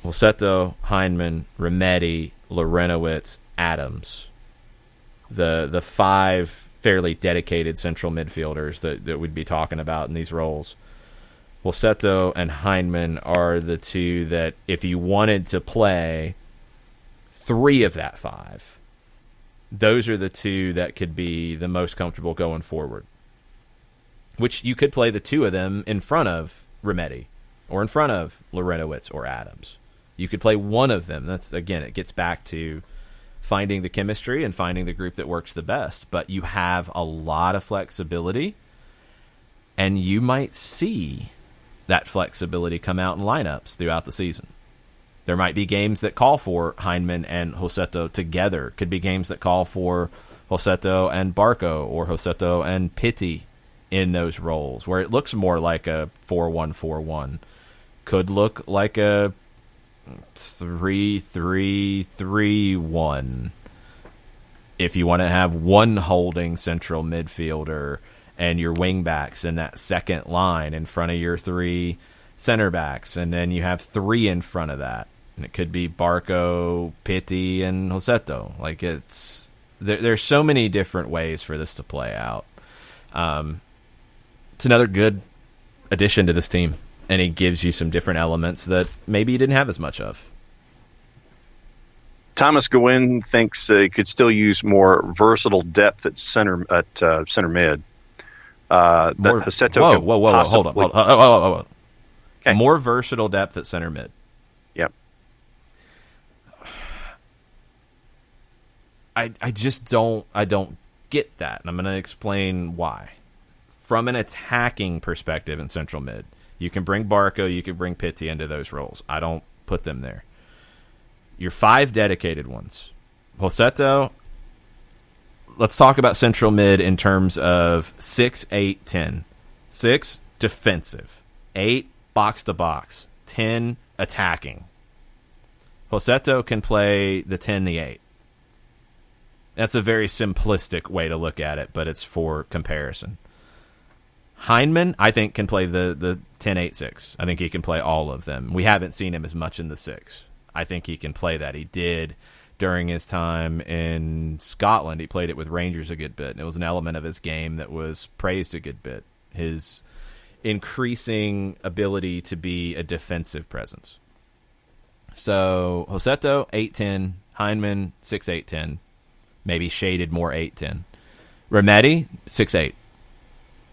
Rossetto, Heinemann, Remedi, Lorenowitz, Adams. The five fairly dedicated central midfielders that we'd be talking about in these roles. Rossetto and Heinemann are the two that, if you wanted to play three of that five, those are the two that could be the most comfortable going forward. Which you could play the two of them in front of Remedi or in front of Lorenowitz or Adams. You could play one of them. That's, again, it gets back to finding the chemistry and finding the group that works the best. But you have a lot of flexibility, and you might see that flexibility come out in lineups throughout the season. There might be games that call for Heinemann and Rossetto together. Could be games that call for Rossetto and Barco or Rossetto and Pitti in those roles, where it looks more like a 4-1-4-1. Could look like a 3-3-3-1 if you want to have one holding central midfielder and your wing backs in that second line in front of your three center backs, and then you have three in front of that, and it could be Barco, Pitti, and Rossetto. Like, it's there's so many different ways for this to play out. It's another good addition to this team, and it gives you some different elements that maybe you didn't have as much of. Thomas Gowin thinks he could still use more versatile depth at center mid. Rossetto hold on. Okay. More versatile depth at center mid. Yep. I just don't get that, and I'm going to explain why. From an attacking perspective in central mid, you can bring Barco, you can bring Pitti into those roles. I don't put them there. Your five dedicated ones. Rossetto, let's talk about central mid in terms of 6, 8, 10. 6, defensive. 8, box to box. 10, attacking. Rossetto can play the 10, the 8. That's a very simplistic way to look at it, but it's for comparison. Heinemann, I think, can play the 10-8-6. I think he can play all of them. We haven't seen him as much in the 6. I think he can play that. He did during his time in Scotland. He played it with Rangers a good bit, and it was an element of his game that was praised a good bit. His increasing ability to be a defensive presence. So, Rossetto, 8-10. Heinemann, 6-8-10. maybe shaded more 8'10". Remedi, 6'8".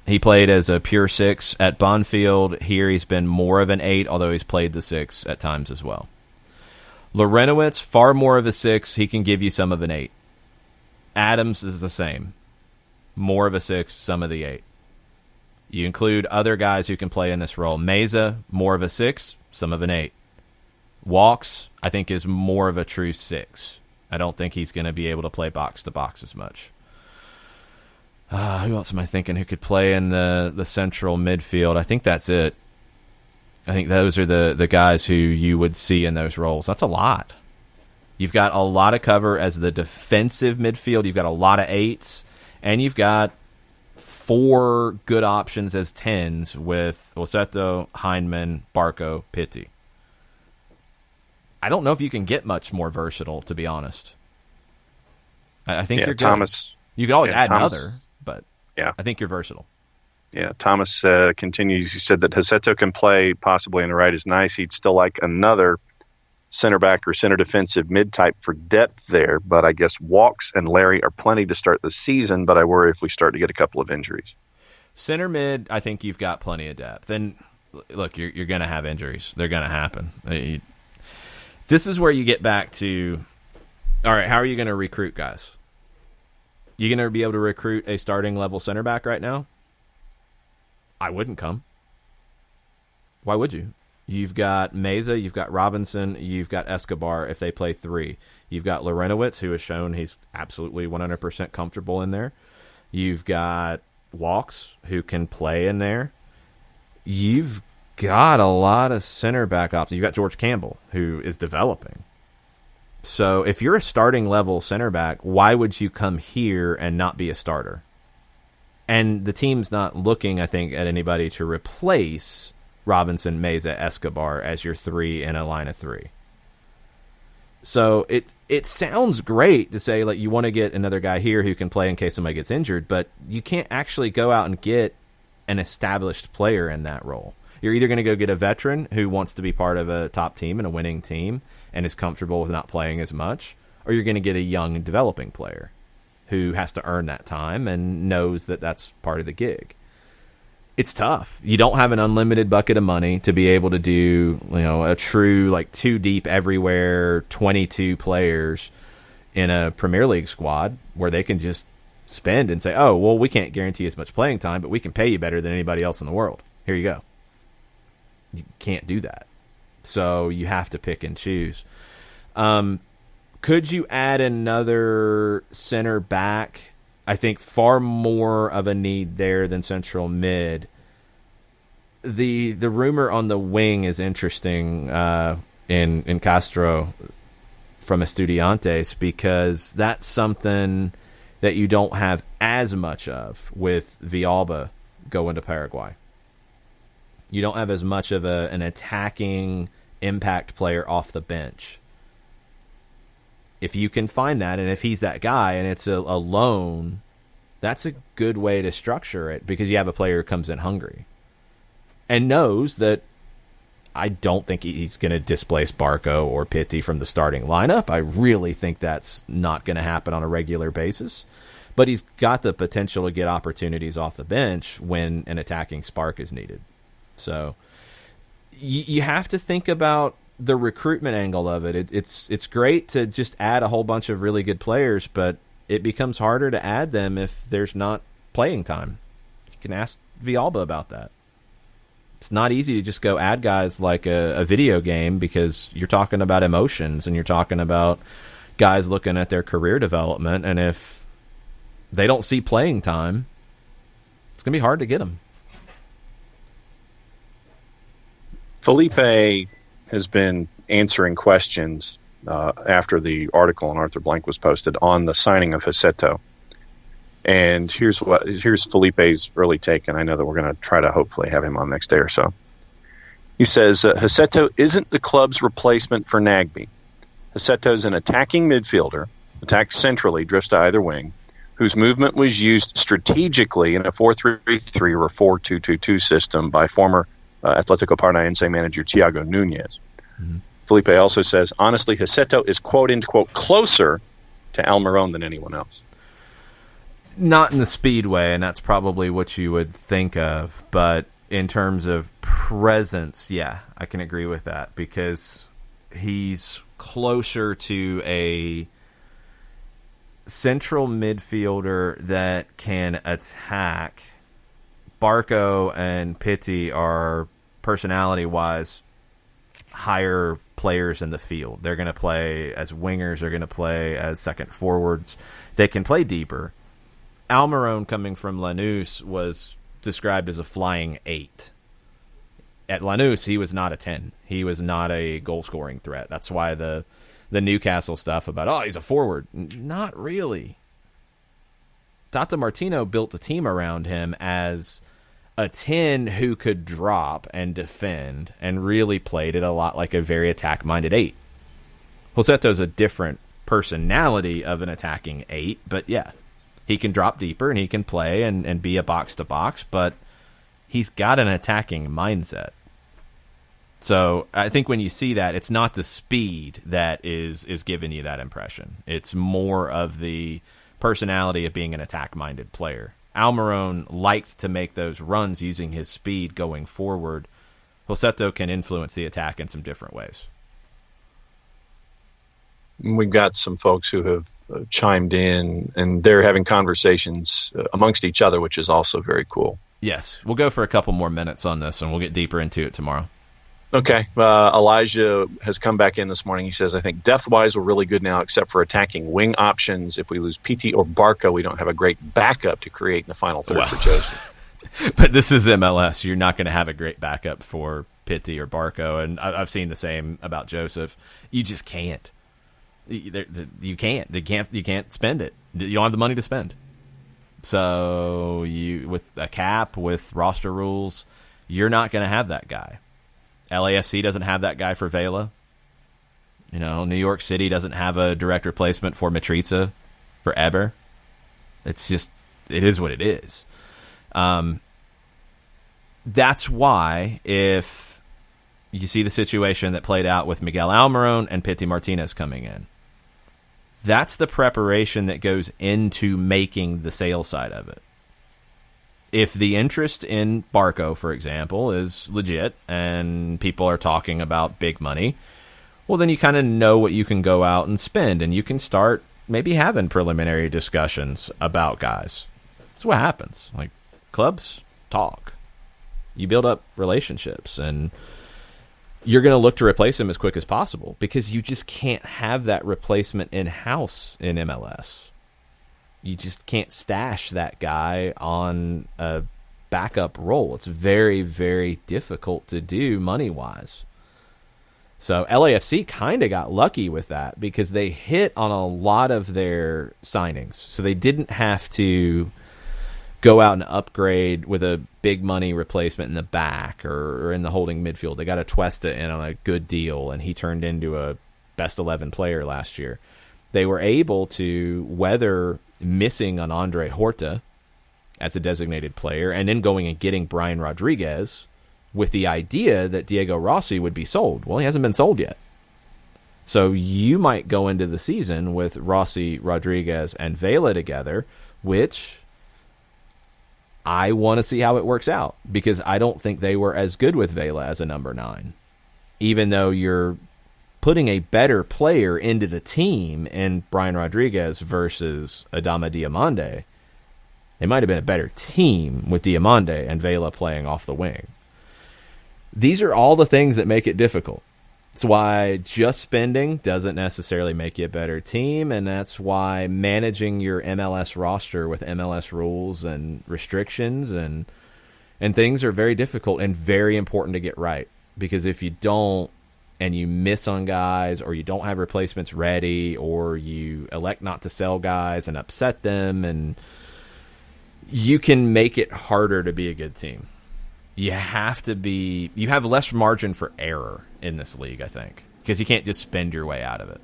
He played as a pure 6 at Bonfield. Here he's been more of an 8, although he's played the 6 at times as well. Lorenowitz, far more of a 6. He can give you some of an 8. Adams is the same. More of a 6, some of the 8. You include other guys who can play in this role. Meza, more of a 6, some of an 8. Walks, I think, is more of a true 6. I don't think he's going to be able to play box-to-box as much. Who else am I thinking who could play in the central midfield? I think that's it. I think those are the guys who you would see in those roles. That's a lot. You've got a lot of cover as the defensive midfield. You've got a lot of 8s. And you've got 4 good options as 10s with Rossetto, Heinemann, Barco, Pitti. I don't know if you can get much more versatile, to be honest. I think you're good. Thomas. You could always add another, but I think you're versatile. Yeah, Thomas continues. He said that Rossetto can play possibly on the right is nice. He'd still like another center back or center defensive mid type for depth there, but I guess Walks and Larry are plenty to start the season, but I worry if we start to get a couple of injuries. Center mid, I think you've got plenty of depth. And look, you're going to have injuries. They're going to happen. This is where you get back to, all right, how are you going to recruit guys? You going to be able to recruit a starting level center back right now? I wouldn't come. Why would you? You've got Meza, you've got Robinson, you've got Escobar if they play 3. You've got Lorenowitz, who has shown he's absolutely 100% comfortable in there. You've got Walks, who can play in there. You've got a lot of center back options. You've got George Campbell, who is developing. So if you're a starting level center back, why would you come here and not be a starter? And the team's not looking, I think, at anybody to replace Robinson, Meza, Escobar as your 3 in a line of 3. So it sounds great to say like you want to get another guy here who can play in case somebody gets injured, but you can't actually go out and get an established player in that role. You're either going to go get a veteran who wants to be part of a top team and a winning team and is comfortable with not playing as much, or you're going to get a young and developing player who has to earn that time and knows that that's part of the gig. It's tough. You don't have an unlimited bucket of money to be able to do, a true like 2 deep everywhere 22 players in a Premier League squad where they can just spend and say, oh, well, we can't guarantee as much playing time, but we can pay you better than anybody else in the world. Here you go. You can't do that. So you have to pick and choose. Could you add another center back? I think far more of a need there than central mid. The rumor on the wing is interesting in Castro from Estudiantes because that's something that you don't have as much of with Villalba going to Paraguay. You don't have as much of an attacking impact player off the bench. If you can find that, and if he's that guy, and it's a loan, that's a good way to structure it because you have a player who comes in hungry and knows that I don't think he's going to displace Barco or Pitti from the starting lineup. I really think that's not going to happen on a regular basis. But he's got the potential to get opportunities off the bench when an attacking spark is needed. So you have to think about the recruitment angle of it. It's great to just add a whole bunch of really good players, but it becomes harder to add them if there's not playing time. You can ask Villalba about that. It's not easy to just go add guys like a video game because you're talking about emotions and you're talking about guys looking at their career development, and if they don't see playing time, it's going to be hard to get them. Felipe has been answering questions after the article on Arthur Blank was posted on the signing of Rossetto. And here's Felipe's early take, and I know that we're going to try to hopefully have him on next day or so. He says, Rossetto isn't the club's replacement for Nagbe. Rossetto's an attacking midfielder, attacks centrally, drifts to either wing, whose movement was used strategically in a 4-3-3 or 4-2-2-2 system by former Atletico Paranaense manager Thiago Núñez. Mm-hmm. Felipe also says, honestly, Rossetto is quote-unquote closer Almiron than anyone else. Not in the speedway, and that's probably what you would think of. But in terms of presence, yeah, I can agree with that because he's closer to a central midfielder that can attack. Barco and Pitti are personality-wise higher players in the field. They're going to play as wingers. They're going to play as second forwards. They can play deeper. Almiron, coming from Lanús, was described as a flying 8. At Lanús, he was not a 10. He was not a goal-scoring threat. That's why the Newcastle stuff about, he's a forward. Not really. Tata Martino built the team around him as a 10 who could drop and defend and really played it a lot like a very attack-minded 8. Rossetto's a different personality of an attacking 8, but yeah, he can drop deeper and he can play and be a box-to-box, but he's got an attacking mindset. So I think when you see that, it's not the speed that is giving you that impression. It's more of the personality of being an attack-minded player. Almiron liked to make those runs using his speed going forward. Rossetto can influence the attack in some different ways. We've got some folks who have chimed in, and they're having conversations amongst each other, which is also very cool. Yes, we'll go for a couple more minutes on this, and we'll get deeper into it tomorrow. Okay. Elijah has come back in this morning. He says, I think depth-wise we're really good now, except for attacking wing options. If we lose PT or Barco, we don't have a great backup to create in the final third for Joseph. But this is MLS. You're not going to have a great backup for Pitti or Barco, and I've seen the same about Joseph. You just can't. You can't. You can't spend it. You don't have the money to spend. So you, with a cap, with roster rules, you're not going to have that guy. LAFC doesn't have that guy for Vela. New York City doesn't have a direct replacement for Matriza, for Eber. It's just, it is what it is. That's why if you see the situation that played out with Miguel Almiron and Pity Martinez coming in, that's the preparation that goes into making the sales side of it. If the interest in Barco, for example, is legit and people are talking about big money, well, then you kind of know what you can go out and spend, and you can start maybe having preliminary discussions about guys. That's what happens. Like, clubs talk. You build up relationships, and you're going to look to replace him as quick as possible because you just can't have that replacement in-house in MLS. You just can't stash that guy on a backup role. It's very, very difficult to do money-wise. So LAFC kind of got lucky with that because they hit on a lot of their signings. So they didn't have to go out and upgrade with a big money replacement in the back or in the holding midfield. They got a Tuesta in on a good deal, and he turned into a best 11 player last year. They were able to weather missing on Andre Horta as a designated player and then going and getting Brian Rodriguez with the idea that Diego Rossi would be sold. Well, he hasn't been sold yet. So you might go into the season with Rossi, Rodriguez, and Vela together, which I want to see how it works out because I don't think they were as good with Vela as a number 9. Even though you're putting a better player into the team in Brian Rodriguez versus Adama Diomande, they might have been a better team with Diomande and Vela playing off the wing. These are all the things that make it difficult. That's why just spending doesn't necessarily make you a better team, and that's why managing your MLS roster with MLS rules and restrictions and things are very difficult and very important to get right. Because if you don't, and you miss on guys, or you don't have replacements ready, or you elect not to sell guys and upset them, and you can make it harder to be a good team. You have less margin for error in this league, I think, because you can't just spend your way out of it.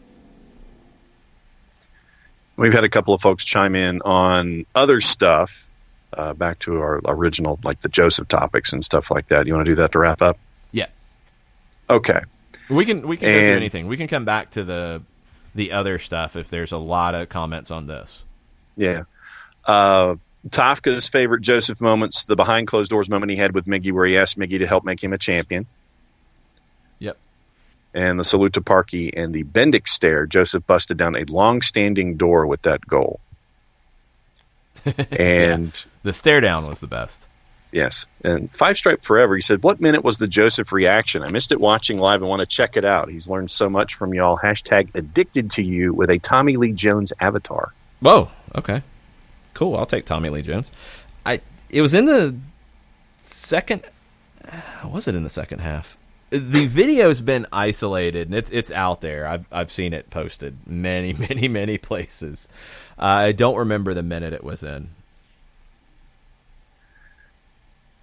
We've had a couple of folks chime in on other stuff, back to our original, like the Joseph topics and stuff like that. You want to do that to wrap up? Yeah. Okay. We can go through anything. We can come back to the the other stuff if there's a lot of comments on this. Yeah. Tafka's favorite Joseph moments, the behind closed doors moment he had with Miggy where he asked Miggy to help make him a champion. Yep. And the salute to Parkey and the Bendix stare. Joseph busted down a long-standing door with that goal. And yeah. The stare down was the best. Yes. And Five Stripe Forever, he said, what minute was the Joseph reaction? I missed it watching live and want to check it out. He's learned so much from y'all. # addicted to you with a Tommy Lee Jones avatar. Whoa. Okay. Cool. I'll take Tommy Lee Jones. It was in the second. Was it in the second half? The video's been isolated and it's out there. I've seen it posted many, many, many places. I don't remember the minute it was in.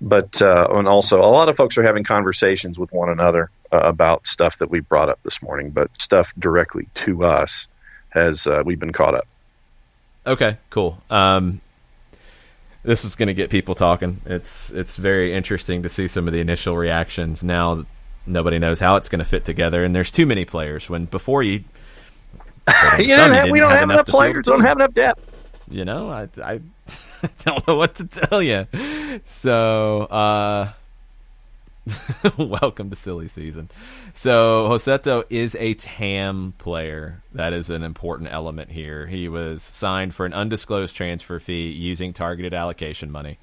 But and also, a lot of folks are having conversations with one another about stuff that we brought up this morning, but stuff directly to us has we've been caught up. Okay, cool. This is going to get people talking. It's very interesting to see some of the initial reactions. Now nobody knows how it's going to fit together, and there's too many players. When before we don't have enough players, don't have enough depth. You know, I don't know what to tell you. So, welcome to silly season. So, Joseto is a TAM player. That is an important element here. He was signed for an undisclosed transfer fee using targeted allocation money.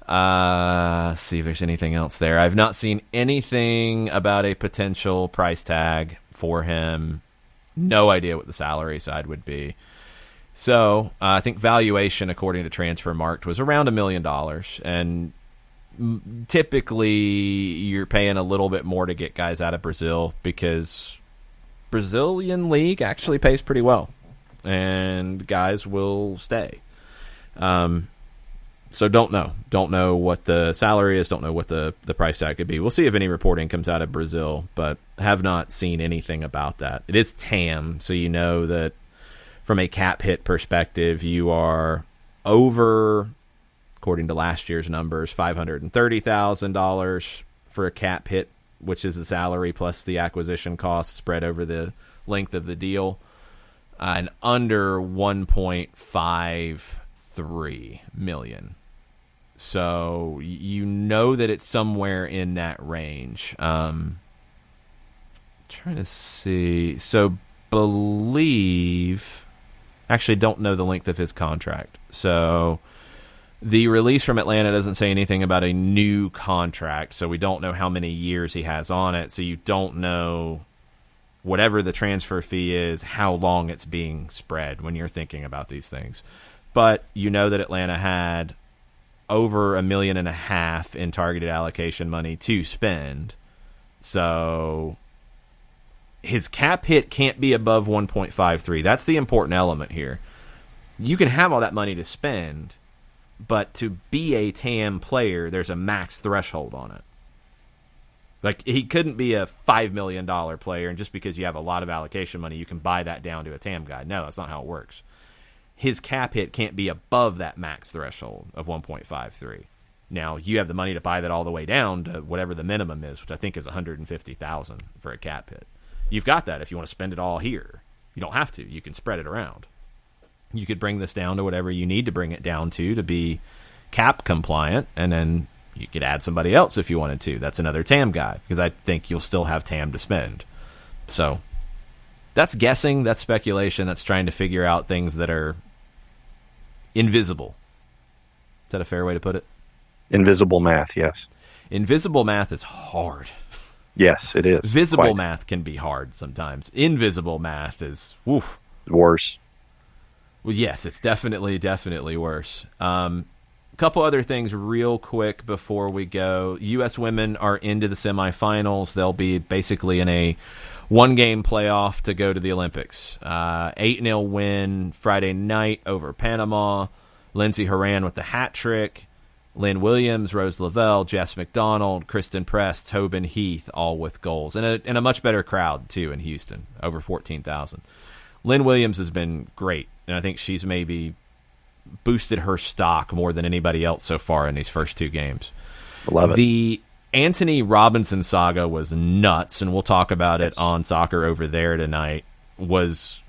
Let's see if there's anything else there. I've not seen anything about a potential price tag for him. No idea what the salary side would be. So I think valuation, according to Transfermarkt, was around $1 million. And typically you're paying a little bit more to get guys out of Brazil because Brazilian league actually pays pretty well. And guys will stay. So don't know what the salary is, don't know what the price tag could be. We'll see if any reporting comes out of Brazil, but have not seen anything about that. It is TAM, so you know that from a cap hit perspective, you are over, according to last year's numbers, $530,000 for a cap hit, which is the salary plus the acquisition cost spread over the length of the deal, and under $1.53 million. So you know that it's somewhere in that range. Trying to see. So actually don't know the length of his contract. So the release from Atlanta doesn't say anything about a new contract. So we don't know how many years he has on it. So you don't know, whatever the transfer fee is, how long it's being spread when you're thinking about these things. But you know that Atlanta had over $1.5 million in targeted allocation money to spend. So his cap hit can't be above 1.53. That's the important element here. You can have all that money to spend, but to be a TAM player, there's a max threshold on it. Like, he couldn't be a $5 million player, and just because you have a lot of allocation money, you can buy that down to a TAM guy. No, that's not how it works. His cap hit can't be above that max threshold of 1.53. Now, you have the money to buy that all the way down to whatever the minimum is, which I think is $150,000 for a cap hit. You've got that if you want to spend it all here. You don't have to. You can spread it around. You could bring this down to whatever you need to bring it down to be cap compliant, and then you could add somebody else if you wanted to. That's another TAM guy, because I think you'll still have TAM to spend. So that's guessing, that's speculation, that's trying to figure out things that are invisible. Is that a fair way to put it? Invisible math, yes. Invisible math is hard. Yes, it is. Visible math can be hard sometimes. Invisible math is worse. Well, yes, it's definitely worse. Couple other things real quick before we go. U.S. women are into the semifinals. They'll be basically in a one-game playoff to go to the Olympics. 8-0 win Friday night over Panama. Lindsey Horan with the hat trick. Lynn Williams, Rose Lavelle, Jess McDonald, Kristen Press, Tobin Heath, all with goals. And a much better crowd, too, in Houston, over 14,000. Lynn Williams has been great, and I think she's maybe boosted her stock more than anybody else so far in these first two games. Love it. The Anthony Robinson saga was nuts, and we'll talk about it on Soccer Over There tonight. was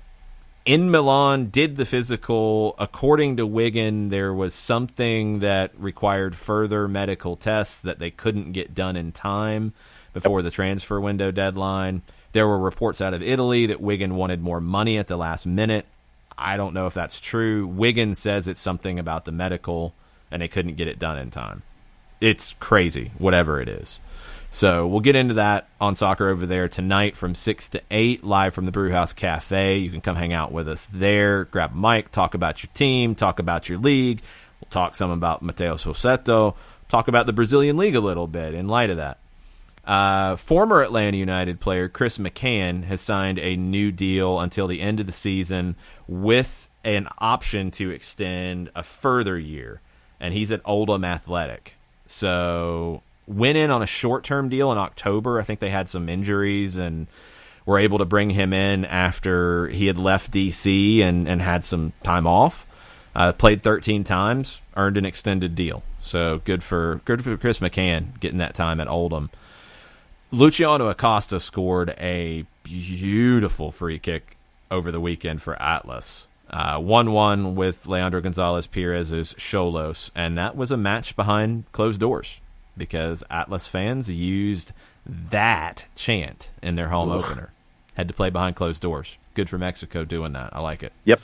in Milan, did the physical. According to Wigan, there was something that required further medical tests that they couldn't get done in time before the transfer window deadline. There were reports out of Italy that Wigan wanted more money at the last minute. I don't know if that's true. Wigan says it's something about the medical, and they couldn't get it done in time. It's crazy, whatever it is. So we'll get into that on Soccer Over There tonight from 6 to 8, live from the Brewhouse Cafe. You can come hang out with us there, grab a mic, talk about your team, talk about your league. We'll talk some about Mateus Rossetto, talk about the Brazilian League a little bit in light of that. Former Atlanta United player Chris McCann has signed a new deal until the end of the season with an option to extend a further year, and he's at Oldham Athletic. So went in on a short-term deal in October. I think they had some injuries and were able to bring him in after he had left D.C. and had some time off. Played 13 times, earned an extended deal. So good for Chris McCann getting that time at Oldham. Luciano Acosta scored a beautiful free kick over the weekend for Atlas. 1-1 with Leandro Gonzalez Perez's Xolos, and that was a match behind closed doors because Atlas fans used that chant in their home opener. Had to play behind closed doors. Good for Mexico doing that. I like it. Yep.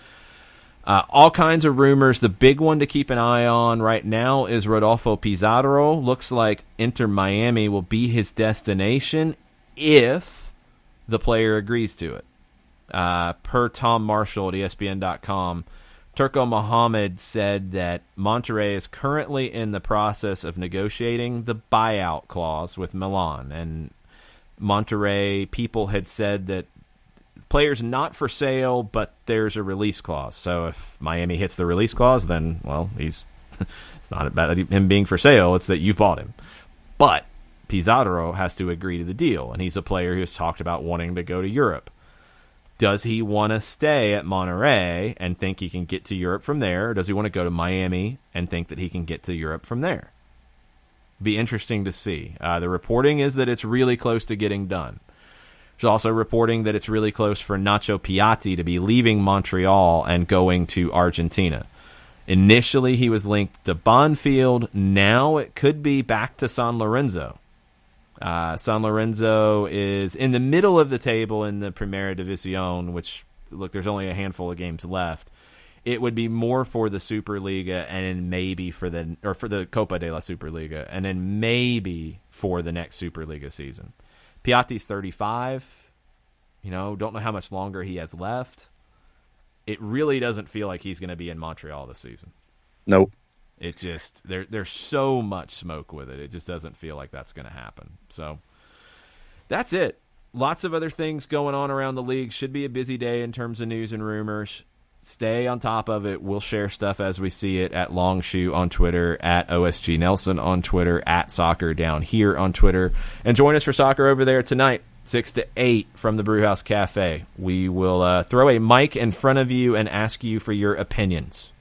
All kinds of rumors. The big one to keep an eye on right now is Rodolfo Pizarro. Looks like Inter Miami will be his destination if the player agrees to it. Per Tom Marshall at ESPN.com, Turco Mohamed said that Monterrey is currently in the process of negotiating the buyout clause with Milan. And Monterrey people had said that player's not for sale, but there's a release clause. So if Miami hits the release clause, then, well, it's not about him being for sale. It's that you've bought him. But Pizarro has to agree to the deal, and he's a player who's talked about wanting to go to Europe. Does he want to stay at Monterrey and think he can get to Europe from there, or does he want to go to Miami and think that he can get to Europe from there? Be interesting to see. The reporting is that it's really close to getting done. There's also reporting that it's really close for Nacho Piatti to be leaving Montreal and going to Argentina. Initially, he was linked to Bonfield. Now it could be back to San Lorenzo. San Lorenzo is in the middle of the table in the Primera División, which, look, there's only a handful of games left. It would be more for the Superliga and then maybe for the Copa de la Superliga, and then maybe for the next Superliga season. Piatti's 35. Don't know how much longer he has left. It really doesn't feel like he's going to be in Montreal this season. Nope. It just there's so much smoke with it. It just doesn't feel like that's going to happen. So that's it. Lots of other things going on around the league. Should be a busy day in terms of news and rumors. Stay on top of it. We'll share stuff as we see it at Longshoe on Twitter, at OSG Nelson on Twitter, at Soccer Down Here on Twitter. And join us for Soccer Over There tonight, 6 to 8 from the Brewhouse Cafe. We will throw a mic in front of you and ask you for your opinions.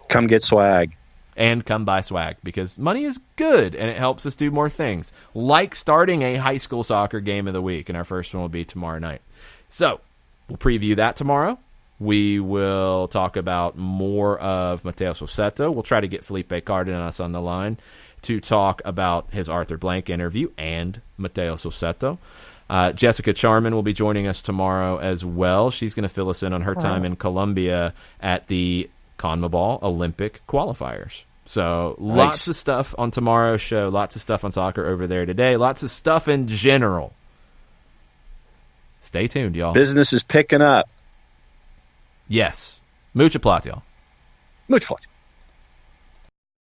Come get swag. And come buy swag, because money is good, and it helps us do more things, like starting a high school soccer game of the week, and our first one will be tomorrow night. So we'll preview that tomorrow. We will talk about more of Mateus Rossetto. We'll try to get Felipe Cardenas on the line to talk about his Arthur Blank interview and Mateus Rossetto. Jessica Charman will be joining us tomorrow as well. She's going to fill us in on her time in Colombia at the CONMEBOL Olympic qualifiers. So lots of stuff on tomorrow's show, lots of stuff on Soccer Over There today, lots of stuff in general. Stay tuned, y'all. Business is picking up. Yes. Mucha plata, y'all. Mucha plata.